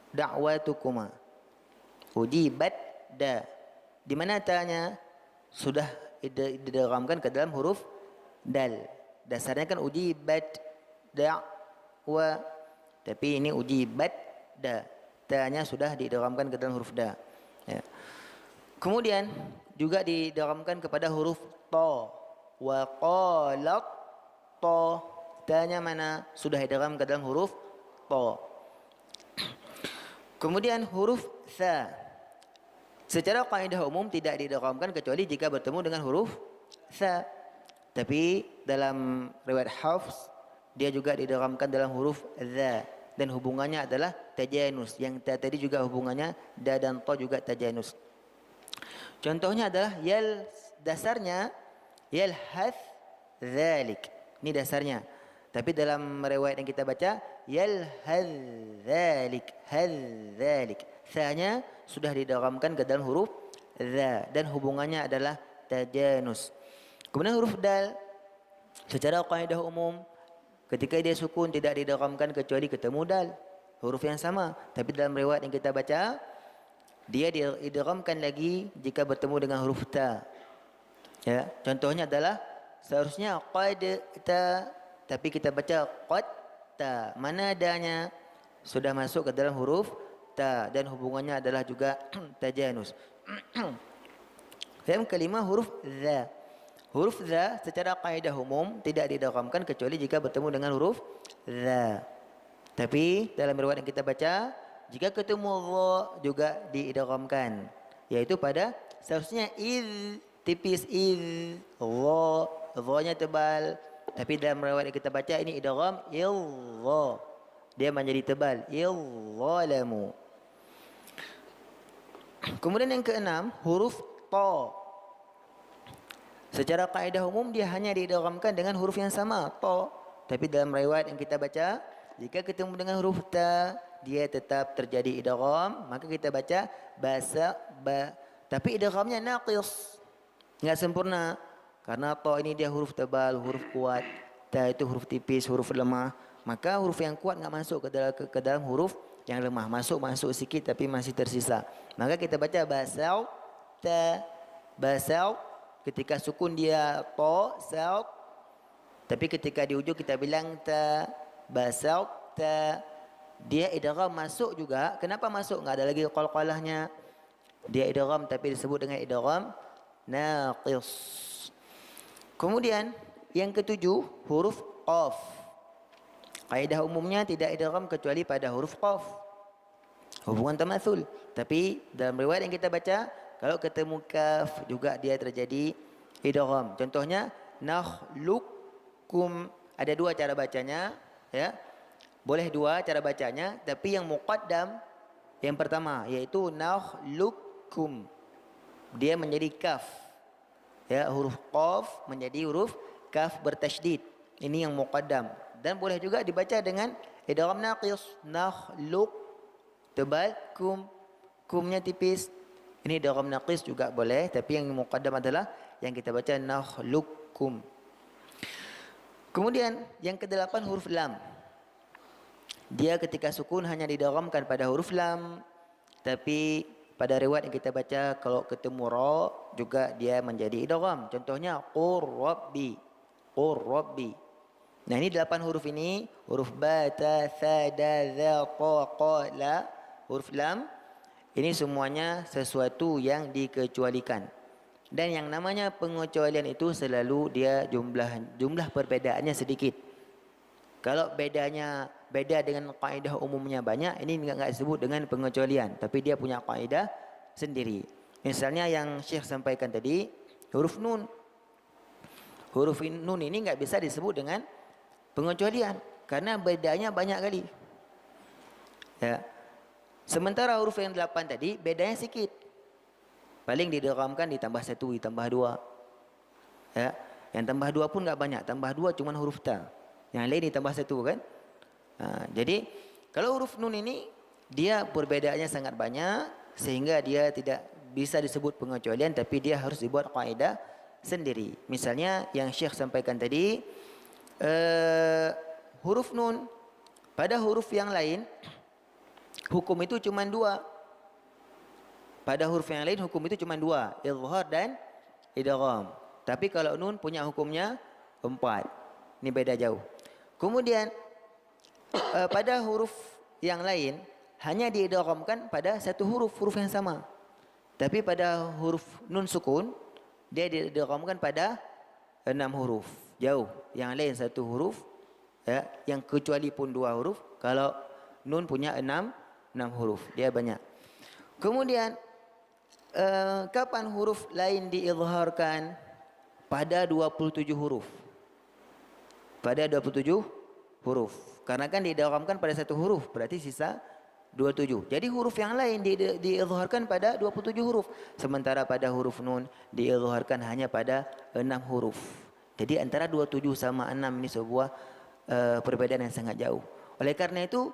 da'watukuma. Ujibat da. Di mana ta-nya sudah idghamkan ke dalam huruf dal. Dasarnya kan ujibat da'wa. Tapi ini ujibat da. Ta-nya sudah diidghamkan ke dalam huruf da. Ya. Kemudian juga diidghamkan kepada huruf ta. Wa qalat ta. Ta-nya mana? Sudah idgham ke dalam huruf ta. Kemudian huruf tha. Secara kaidah umum tidak diidghamkan kecuali jika bertemu dengan huruf tha. Tapi dalam riwayat Hafs dia juga diidghamkan dalam huruf dha dan hubungannya adalah tajanus. Yang tadi juga hubungannya da dan ta juga tajanus. Contohnya adalah dasarnya yalhath dzalik. Ini dasarnya. Tapi dalam riwayat yang kita baca yalhath dzalik, hadzalik. Tha-nya sudah didghamkan ke dalam huruf dha dan hubungannya adalah tajanus. Kemudian huruf dal secara kaidah umum ketika dia sukun tidak didghamkan kecuali ketemu dal, huruf yang sama. Tapi dalam riwayat yang kita baca dia diidghamkan lagi jika bertemu dengan huruf ta. Ya, contohnya adalah seharusnya qad ta, tapi kita baca qad ta. Mana adanya sudah masuk ke dalam huruf ta dan hubungannya adalah juga tajanus. Yang kelima huruf dha. Huruf dha secara kaidah umum tidak didghamkan kecuali jika bertemu dengan huruf dha. Tapi dalam riwayat yang kita baca jika ketemu dha juga diidghamkan, yaitu pada seharusnya iz tipis iz, dha-nya tebal, tapi dalam riwayat yang kita baca ini idgham il-dha, dia menjadi tebal il-zalamu. Kemudian yang keenam huruf ta. Secara kaidah umum dia hanya diidghamkan dengan huruf yang sama ta, tapi dalam riwayat yang kita baca jika ketemu dengan huruf ta dia tetap terjadi idgham, maka kita baca basa ba, tapi idghamnya naqis, enggak sempurna karena ta ini dia huruf tebal, huruf kuat, ta itu huruf tipis, huruf lemah, maka huruf yang kuat enggak masuk ke dalam huruf yang lemah, masuk sikit tapi masih tersisa, maka kita baca basau ta. Basau ketika sukun dia ta saut, tapi ketika di ujung kita bilang ta. Basau ta, dia idgham masuk juga. Kenapa masuk? Enggak ada lagi qalqalahnya. Dia idgham tapi disebut dengan idgham naqis. Kemudian yang ketujuh huruf qaf. Kaidah umumnya tidak idgham kecuali pada huruf qaf. Hubungan tamatsul. Tapi dalam riwayat yang kita baca kalau ketemu kaf juga dia terjadi idgham. Contohnya nakhluqukum. Ada 2 cara bacanya, ya. Boleh 2 cara bacanya, tapi yang muqaddam yang pertama yaitu nakhluqukum. Dia menjadi kaf. Ya, huruf qaf menjadi huruf kaf bertasydid. Ini yang muqaddam. Dan boleh juga dibaca dengan idgham naqis. Nakhluq tebal, kumnya tipis. Ini idgham naqis juga boleh, tapi yang muqaddam adalah yang kita baca nakhluqukum. Kemudian yang ke-8 huruf lam. Dia ketika sukun hanya didghamkan pada huruf lam, tapi pada riwayat yang kita baca kalau ketemu ra juga dia menjadi idgham. Contohnya qur rabbi, qur rabbi. Nah ini 8 huruf ini, huruf ba, ta, tha, da, za, ta, qa, la, huruf lam. Ini semuanya sesuatu yang dikecualikan. Dan yang namanya pengecualian itu selalu dia jumlah perbedaannya sedikit. Kalau beda dengan kaidah umumnya banyak, ini enggak disebut dengan pengecualian, tapi dia punya kaidah sendiri. Misalnya yang Syekh sampaikan tadi, huruf nun. Huruf nun ini enggak bisa disebut dengan pengecualian karena bedanya banyak kali. Ya. Sementara huruf yang 8 tadi bedanya sedikit. Paling didghamkan ditambah 1, ditambah 2. Ya. Yang tambah 2 pun enggak banyak, tambah 2 cuma huruf ta. Yang lain ditambah 1 kan? Jadi kalau huruf nun ini dia perbedaannya sangat banyak sehingga dia tidak bisa disebut pengecualian, tapi dia harus dibuat kaidah sendiri. Misalnya yang Syekh sampaikan tadi, huruf nun pada huruf yang lain hukum itu cuma 2. Pada huruf yang lain hukum itu cuma 2, izhar dan idgham. Tapi kalau nun punya hukumnya 4. Ini beda jauh. Kemudian pada huruf yang lain hanya diidghamkan pada satu huruf yang sama. Tapi pada huruf nun sukun dia diidghamkan pada 6 huruf. Jauh. Yang lain 1 huruf, ya, yang kecuali pun 2 huruf. Kalau nun punya 6 huruf, dia banyak. Kemudian kapan huruf lain diizharkan? Pada 27 huruf. Pada 27 huruf. Karena kan diidghamkan pada 1 huruf, berarti sisa 27. Jadi huruf yang lain diizharkan pada 27 huruf. Sementara pada huruf nun diizharkan hanya pada 6 huruf. Jadi antara 27 sama 6 ini sebuah perbedaan yang sangat jauh. Oleh karena itu,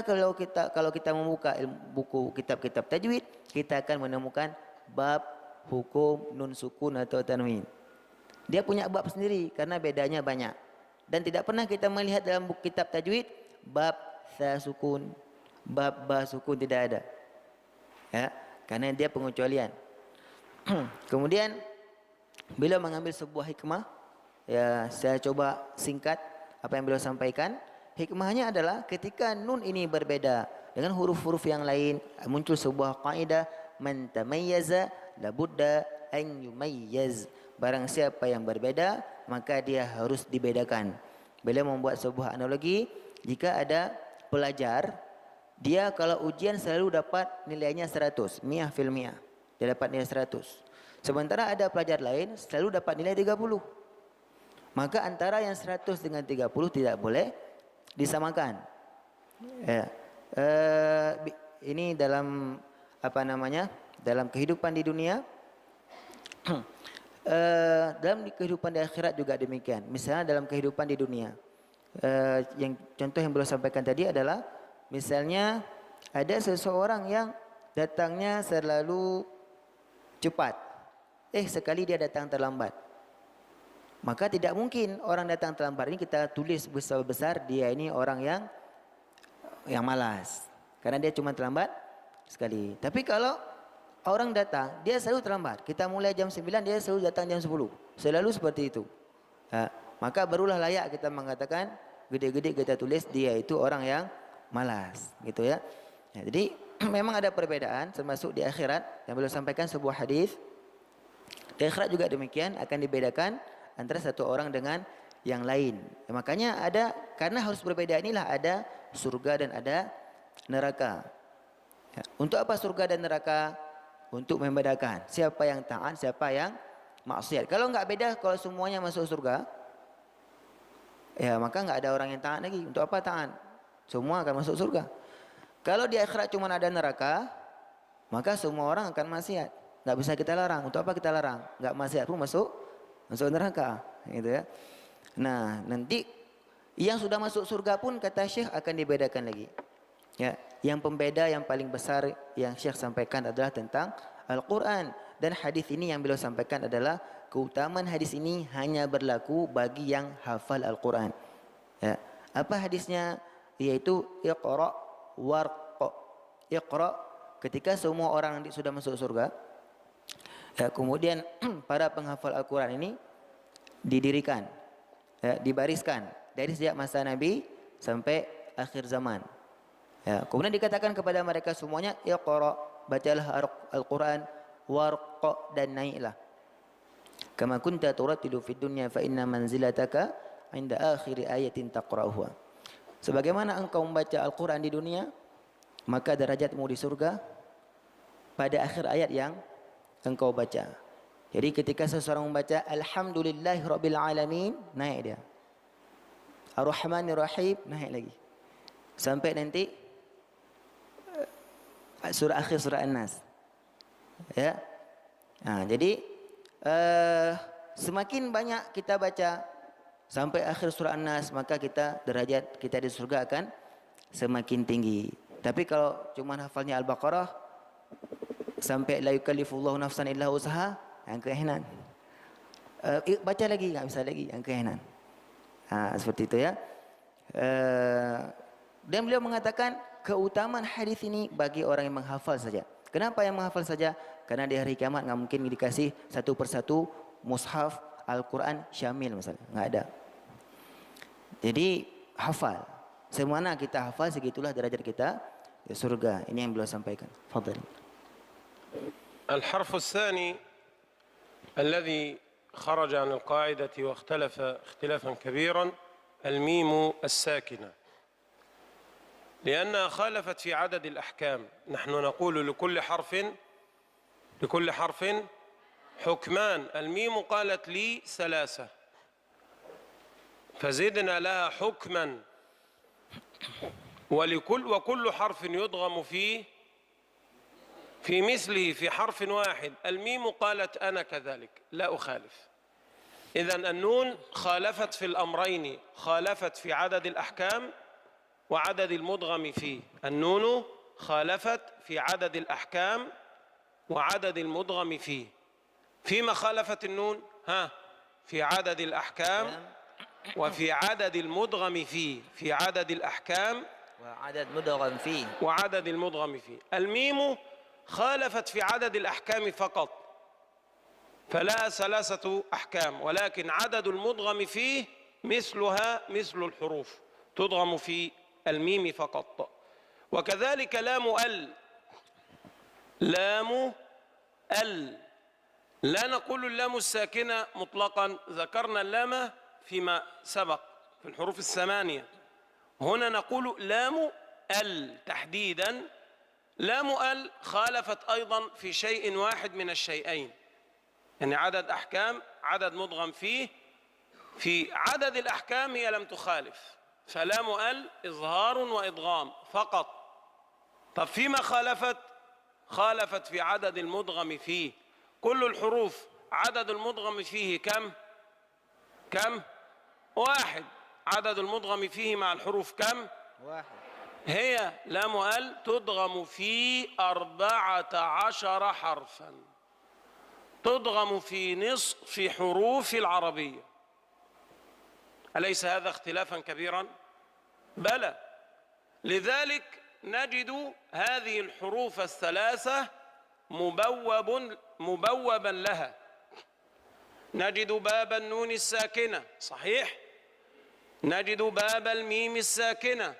kalau kita membuka buku kitab-kitab tajwid, kita akan menemukan bab hukum nun sukun atau tanwin. Dia punya bab sendiri karena bedanya banyak. Dan tidak pernah kita melihat dalam buku kitab tajwid bab sa sukun, bab ba sukun, tidak ada. Ya, karena dia pengecualian. Kemudian beliau mengambil sebuah hikmah, ya saya coba singkat apa yang beliau sampaikan. Hikmahnya adalah ketika nun ini berbeda dengan huruf-huruf yang lain, muncul sebuah kaidah, man tamayyaza labudda an yumayyaz. Barang siapa yang berbeda, maka dia harus dibedakan. Beliau membuat sebuah analogi, jika ada pelajar, dia kalau ujian selalu dapat nilainya 100, mi'ah fil mi'ah. Dia dapat nilai 100. Sementara ada pelajar lain selalu dapat nilai 30. Maka antara yang 100 dengan 30 tidak boleh disamakan. Ya. Ini dalam dalam kehidupan di dunia. Dalam kehidupan di akhirat juga demikian. Misalnya dalam kehidupan di dunia, yang contoh yang beliau sampaikan tadi adalah misalnya ada seseorang yang datangnya selalu cepat, sekali dia datang terlambat. Maka tidak mungkin orang datang terlambat ini kita tulis besar-besar dia ini orang yang malas, karena dia cuma terlambat sekali. Tapi kalau orang datang, dia selalu terlambat. Kita mulai jam 9, dia selalu datang jam 10. Selalu seperti itu. Maka barulah layak kita mengatakan, gede-gede kita tulis dia itu orang yang malas, gitu ya. Jadi memang ada perbedaan, termasuk di akhirat yang beliau sampaikan sebuah hadis. Di akhirat juga demikian, akan dibedakan antara satu orang dengan yang lain. Makanya karena harus berbeda inilah ada surga dan ada neraka. Untuk apa surga dan neraka? Untuk membedakan siapa yang taat, siapa yang maksiat. Kalau enggak beda, kalau semuanya masuk surga, ya maka enggak ada orang yang taat lagi. Untuk apa taat? Semua akan masuk surga. Kalau di akhirat cuma ada neraka, maka semua orang akan maksiat. Enggak bisa kita larang. Untuk apa kita larang? Enggak maksiat pun masuk neraka, gitu ya. Nah, nanti yang sudah masuk surga pun kata Syekh akan dibedakan lagi. Ya, yang pembeda yang paling besar yang Syekh sampaikan adalah tentang Al-Quran. Dan hadis ini yang beliau sampaikan adalah keutamaan hadis ini hanya berlaku bagi yang hafal Al-Quran. Ya. Apa hadisnya? Yaitu Iqra warqa. Iqra ketika semua orang sudah masuk surga. Ya, kemudian para penghafal Al-Quran ini didirikan, ya, dibariskan dari sejak masa Nabi sampai akhir zaman. Ya, kemudian dikatakan kepada mereka semuanya, Iqra, bacalah Al-Quran, warqa, dan naiklah. Kama kunta turattilu fid dunya fa inna manzilataka 'inda akhir ayatin taqra'uha. Sebagaimana engkau membaca Al-Quran di dunia, maka derajatmu di surga pada akhir ayat yang engkau baca. Jadi ketika seseorang membaca Alhamdulillahirabbil alamin, naik dia. Ar-Rahmanir Rahim, naik lagi. Sampai nanti surah akhir surah An-Nas. Ya. Nah, jadi semakin banyak kita baca sampai akhir surah An-Nas, maka derajat kita di surga akan semakin tinggi. Tapi kalau cuma hafalnya Al-Baqarah sampai la yukallifullahu nafsan illa usaha, yang kehenan. Baca lagi, enggak bisa lagi, yang kehenan. Seperti itu ya. Dan beliau mengatakan keutamaan hadis ini bagi orang yang menghafal saja. Kenapa yang menghafal saja? Karena di hari kiamat enggak mungkin dikasih satu persatu mushaf Al-Quran syamil misalnya, enggak ada. Jadi hafal. Semana kita hafal, segitulah derajat kita di surga. Ini yang beliau sampaikan. Fadhil. الحرف الثاني الذي خرج عن القاعدة واختلف اختلافا كبيرا الميم الساكنة، لأنها خالفت في عدد الأحكام. نحن نقول لكل حرف حكمان. الميم قالت لي 3 فزدنا لها حكما، وكل حرف يضغم في مثله في حرف واحد. الميم قالت أنا كذلك لا أخالف. إذن النون خالفت في الأمرين، خالفت في عدد الأحكام وعدد المدغم فيه. النون خالفت في عدد الأحكام وعدد المدغم فيه. فيما خالفت النون في عدد الأحكام وفي عدد المدغم فيه، في عدد الأحكام وعدد المدغم فيه. الميم خالفت في عدد الأحكام فقط، فلا 3 أحكام، ولكن عدد المدغم فيه مثلها مثل الحروف، تدغم في الميم فقط. وكذلك لام ال لا نقول اللام الساكنة مطلقا، ذكرنا اللام فيما سبق في الحروف 8. هنا نقول لام ال تحديدا. لام ال خالفت أيضا في شيء واحد من الشيئين، يعني عدد أحكام، عدد مدغم فيه. في عدد الأحكام هي لم تخالف، فلام ال إظهار وإدغام فقط. طب فيما خالفت في عدد المدغم فيه. كل الحروف عدد المدغم فيه كم 1. عدد المدغم فيه مع الحروف كم 1. هي لام ال تدغم في 14 حرفا، تدغم في نصف حروف العربية. أليس هذا اختلافا كبيرا؟ بلى. لذلك نجد هذه الحروف 3 مبوبا لها. نجد باب النون الساكنة صحيح، نجد باب الميم الساكنة،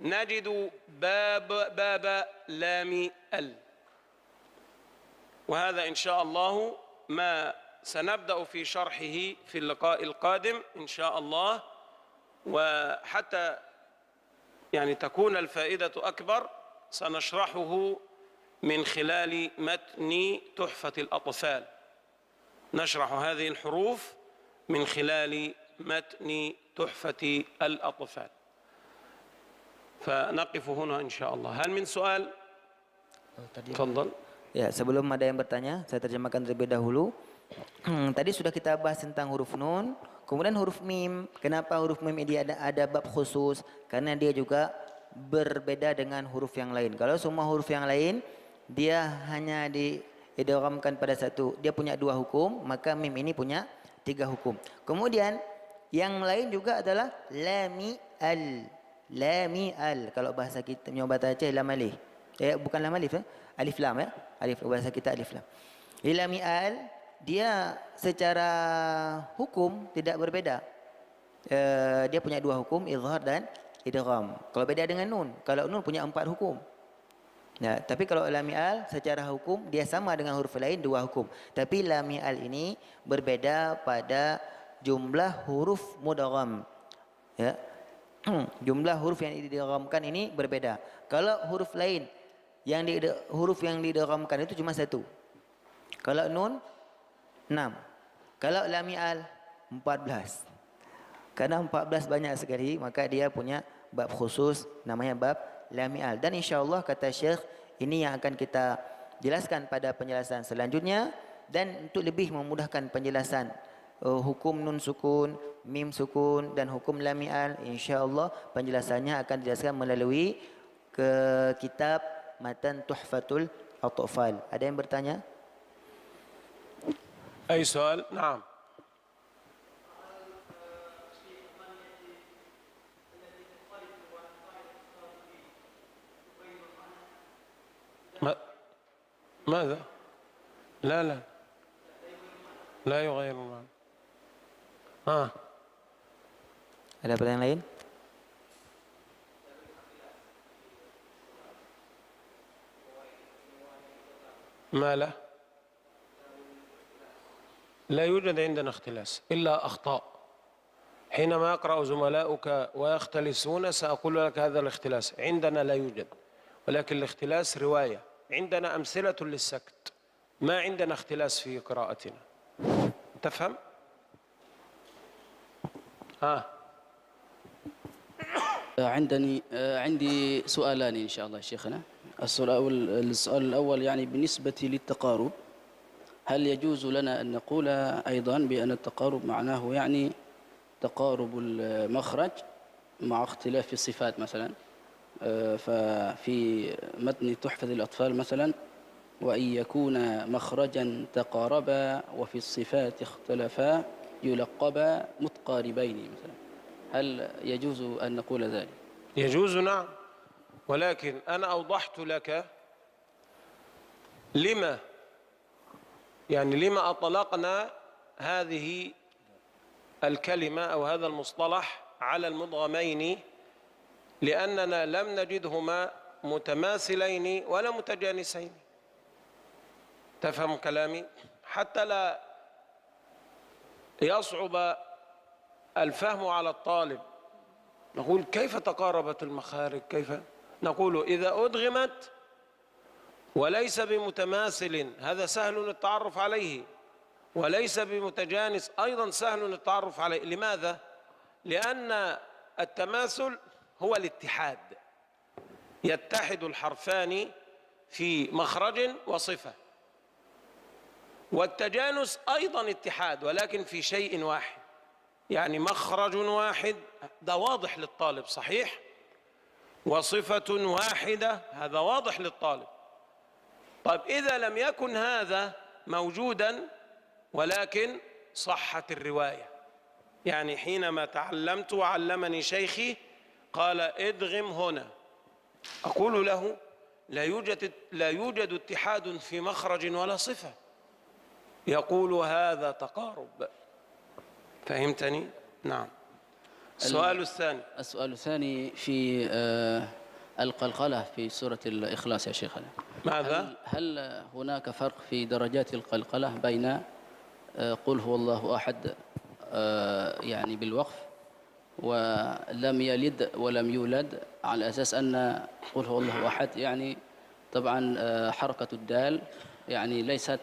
نجد باب لام ال. وهذا إن شاء الله ما سنبدأ في شرحه في اللقاء القادم إن شاء الله. وحتى يعني تكون الفائدة أكبر سنشرحه من خلال متن تحفة الأطفال. نشرح هذه الحروف من خلال متن تحفة الأطفال. فنقف هنا إن شاء الله. هل من سؤال؟ تفضل. Ya, sebelum ada yang bertanya, saya terjemahkan terlebih dahulu. Tadi sudah kita bahas tentang huruf nun, kemudian huruf mim. Kenapa huruf mim ini ada bab khusus? Karena dia juga berbeda dengan huruf yang lain. Kalau semua huruf yang lain dia hanya diidghamkan pada satu, dia punya 2 hukum, maka mim ini punya 3 hukum. Kemudian yang lain juga adalah lami al. Kalau bahasa kita bahasa Aceh lam alif. Bukan lam alif, alif lam ya. Alif bahasa kita alif lam. Lami al dia secara hukum tidak berbeda. Dia punya 2 hukum, izhar dan idgham. Kalau beda dengan nun, kalau nun punya 4 hukum. Ya, tapi kalau lam mi'al secara hukum dia sama dengan huruf lain dua hukum. Tapi lam mi'al ini berbeda pada jumlah huruf mudgham. Ya. Jumlah huruf yang didghamkan ini berbeda. Kalau huruf lain huruf yang didghamkan itu cuma satu. Kalau nun 6. Kalau lam mi'al 14. Karena 14 banyak sekali, maka dia punya bab khusus namanya bab lam mi'al. Dan insya-Allah kata Syekh, ini yang akan kita jelaskan pada penjelasan selanjutnya. Dan untuk lebih memudahkan penjelasan hukum nun sukun, mim sukun dan hukum lam mi'al, insya-Allah penjelasannya akan dijelaskan melalui ke kitab Matan Tuhfatul Atfal. Ada yang bertanya? أي سؤال؟ نعم. ماذا؟ لا يغير المعنى. Ada pertanyaan lain? ما له؟ لا يوجد عندنا اختلاس إلا أخطاء. حينما يقرأ زملاؤك ويختلسون سأقول لك هذا الاختلاس، عندنا لا يوجد، ولكن الاختلاس رواية. عندنا أمثلة للسكت، ما عندنا اختلاس في قراءتنا. تفهم؟ عندي سؤالان إن شاء الله شيخنا. السؤال الأول يعني بالنسبة للتقارب، هل يجوز لنا أن نقول أيضا بأن التقارب معناه يعني تقارب المخرج مع اختلاف الصفات مثلا؟ ففي متن تحفة الأطفال مثلا وإن يكون مخرجا تقاربا وفي الصفات اختلفا يلقبا متقاربين مثلا، هل يجوز أن نقول ذلك؟ يجوز نعم، ولكن أنا أوضحت لك لما أطلقنا هذه الكلمة أو هذا المصطلح على المدغمين، لأننا لم نجدهما متماثلين ولا متجانسين. تفهم كلامي؟ حتى لا يصعب الفهم على الطالب. نقول كيف تقاربت المخارج؟ كيف؟ نقول إذا أدغمت وليس بمتماثل هذا سهل التعرف عليه، وليس بمتجانس أيضا سهل التعرف عليه. لماذا؟ لأن التماثل هو الاتحاد، يتحد الحرفان في مخرج وصفة، والتجانس أيضا اتحاد ولكن في شيء واحد، يعني مخرج واحد، ده واضح للطالب صحيح، وصفة واحدة هذا واضح للطالب. طيب إذا لم يكن هذا موجودا ولكن صحت الرواية، يعني حينما تعلمت وعلمني شيخي قال ادغم هنا، أقول له لا يوجد اتحاد في مخرج ولا صفة، يقول هذا تقارب. فهمتني؟ نعم. السؤال الثاني في القلقلة في سورة الإخلاص يا شيخنا، ماذا؟ هل هناك فرق في درجات القلقلة بين قل هو الله أحد يعني بالوقف ولم يلد ولم يولد، على أساس أن قل هو الله أحد يعني طبعا حركة الدال يعني ليست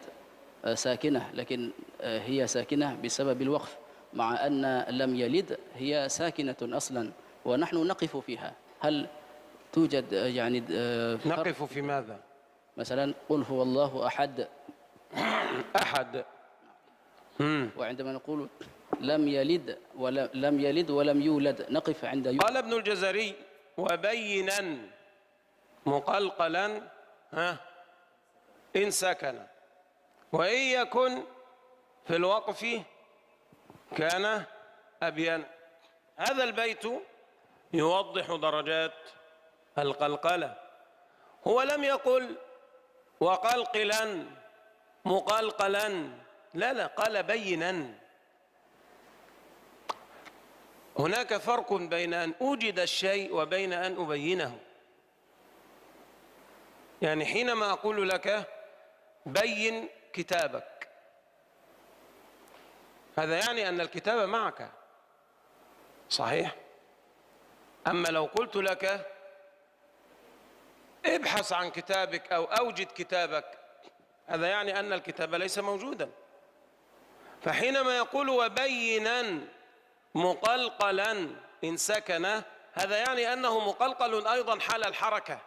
ساكنة، لكن هي ساكنة بسبب الوقف، مع أن لم يلد هي ساكنة أصلا ونحن نقف فيها. هل توجد يعني نقف في ماذا؟ مثلا قل هو الله أحد وعندما نقول لم يلد ولم يولد نقف عند قال ابن الجزري وبينا مقلقلا إن سكن، وإن يكن في الوقف كان أبين. هذا البيت يوضح درجات القلقلة. هو لم يقل وقلقلا مقلقلا، لا قال بينا. هناك فرق بين أن أوجد الشيء وبين أن أبينه. يعني حينما أقول لك بين كتابك، هذا يعني أن الكتاب معك، صحيح؟ أما لو قلت لك ابحث عن كتابك أو أوجد كتابك، هذا يعني أن الكتاب ليس موجودا. فحينما يقول وبينا مقلقلا إن سكن، هذا يعني أنه مقلقل أيضا حال الحركة،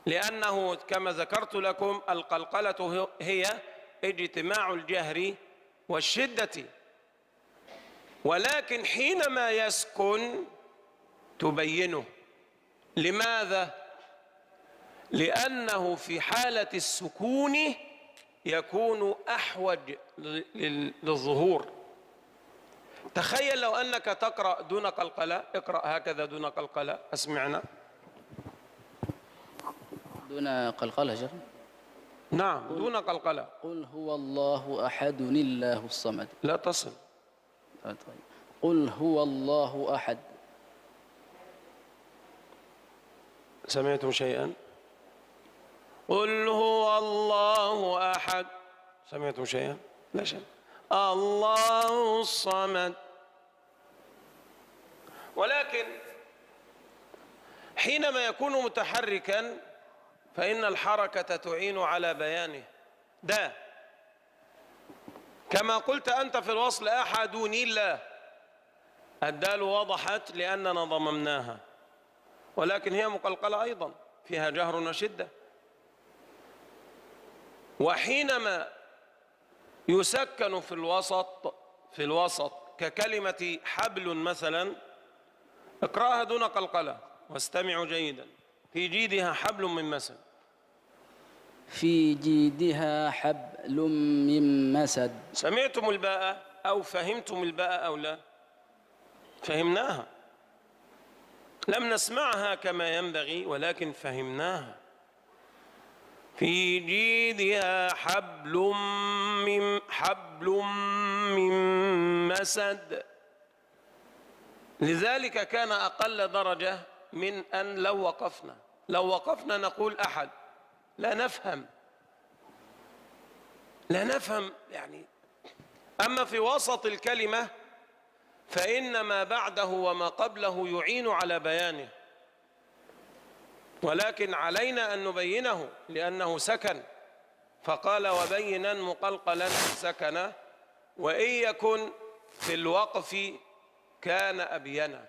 لأنه كما ذكرت لكم القلقلة هي اجتماع الجهر والشدة، ولكن حينما يسكن تبينه. لماذا؟ لأنه في حالة السكون يكون أحوج للظهور. تخيل لو أنك تقرأ دون قلقلة، اقرأ هكذا دون قلقلة، أسمعنا. دون قلقلة شيخ؟ نعم دون قلقلة. قل هو الله أحد الله الصمد. لا تصل. طيب. قل هو الله أحد. سمعتم شيئا؟ قل هو الله أحد. سمعتم شيئا؟ لا شيء. الله الصمد. ولكن حينما يكون متحركا فإن الحركة تعين على بيانه. ده كما قلت أنت في الوصل أحدون الله، الدال وضحت لأننا ضممناها، ولكن هي مقلقلة أيضا فيها جهر وشدة. وحينما يسكن في الوسط ككلمة حبل مثلا، اقرأها دون قلقلة واستمعوا جيدا. في جيدها حبل من مسد. في جيدها حبل من مسد. سمعتم الباء أو فهمتم الباء أو لا؟ فهمناها، لم نسمعها كما ينبغي ولكن فهمناها. في جيدها حبل من مسد. لذلك كان أقل درجة من أن لو وقفنا نقول أحد، لا نفهم يعني. أما في وسط الكلمة فإن ما بعده وما قبله يعين على بيانه، ولكن علينا أن نبينه لأنه سكن. فقال وبينا مقلقلا سكن، وإن يكن في الوقف كان أبينا.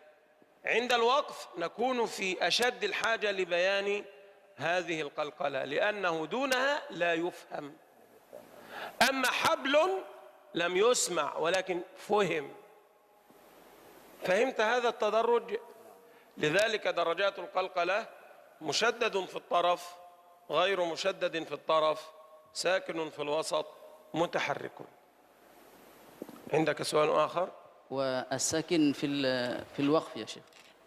عند الوقف نكون في أشد الحاجة لبيان هذه القلقلة لأنه دونها لا يفهم. أما حبل لم يسمع ولكن فهم. فهمت هذا التدرج؟ لذلك درجات القلقلة مشدد في الطرف، غير مشدد في الطرف، ساكن في الوسط، متحرك. عندك سؤال آخر؟ والساكن في الوقف يا شيخ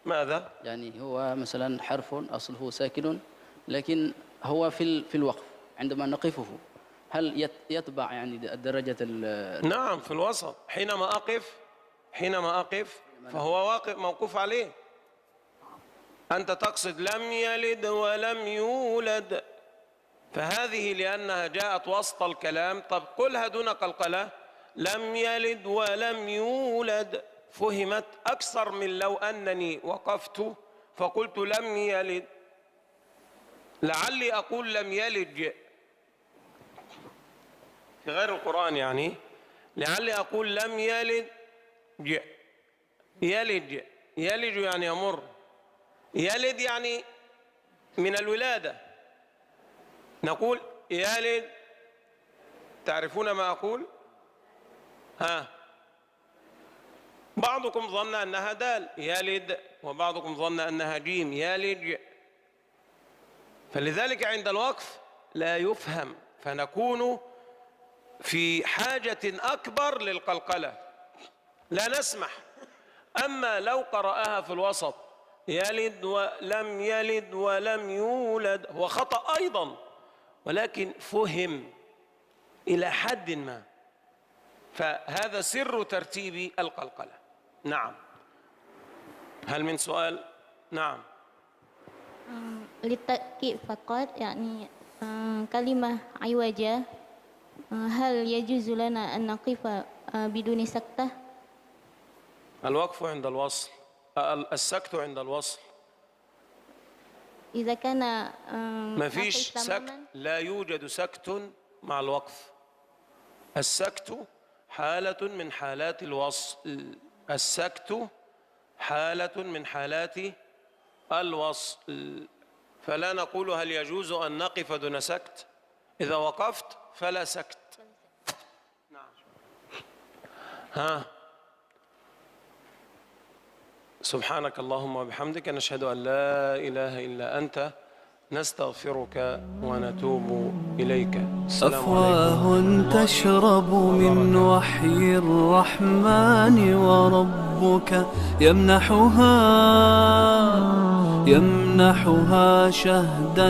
ماذا؟ يعني هو مثلا حرف أصله ساكن لكن هو في الوقف عندما نقفه، هل يتبع يعني درجة نعم في الوسط. حينما أقف فهو واقف موقوف عليه. أنت تقصد لم يلد ولم يولد، فهذه لأنها جاءت وسط الكلام. طب قلها دون قلقلة، لم يلد ولم يولد، فهمت أكثر من لو أنني وقفت فقلت لم يلد. لعلي أقول لم يلج في غير القرآن، يعني لعلي أقول لم يلد يلج يعني يمر، يلد يعني من الولادة. نقول يلد، تعرفون ما أقول؟ بعضكم ظن أنها دال يلد، وبعضكم ظن أنها جيم يلج. فلذلك عند الوقف لا يفهم، فنكون في حاجة أكبر للقلقلة، لا نسمح. أما لو قرأها في الوسط يلد ولم يولد، هو خطأ أيضا ولكن فهم إلى حد ما، فهذا سر ترتيب القلقلة. نعم. هل من سؤال؟ نعم. للتأكيد فقط يعني كلمة عوجة هل يجوز لنا أن نقف بدون سكتة؟ الوقف عند الوصل، السكت عند الوصل. إذا كان ما فيش سكت، لا يوجد سكت مع الوقف. السكت حالة من حالات الوصل، السكت حالة من حالات الوصل، فلا نقول هل يجوز أن نقف دون سكت. إذا وقفت فلا سكت. نعم. سبحانك اللهم وبحمدك، نشهد أن لا إله إلا أنت، نستغفرك ونتوب إليك. أفواه تشرب من وحي الرحمن وربك يمنحها شهدا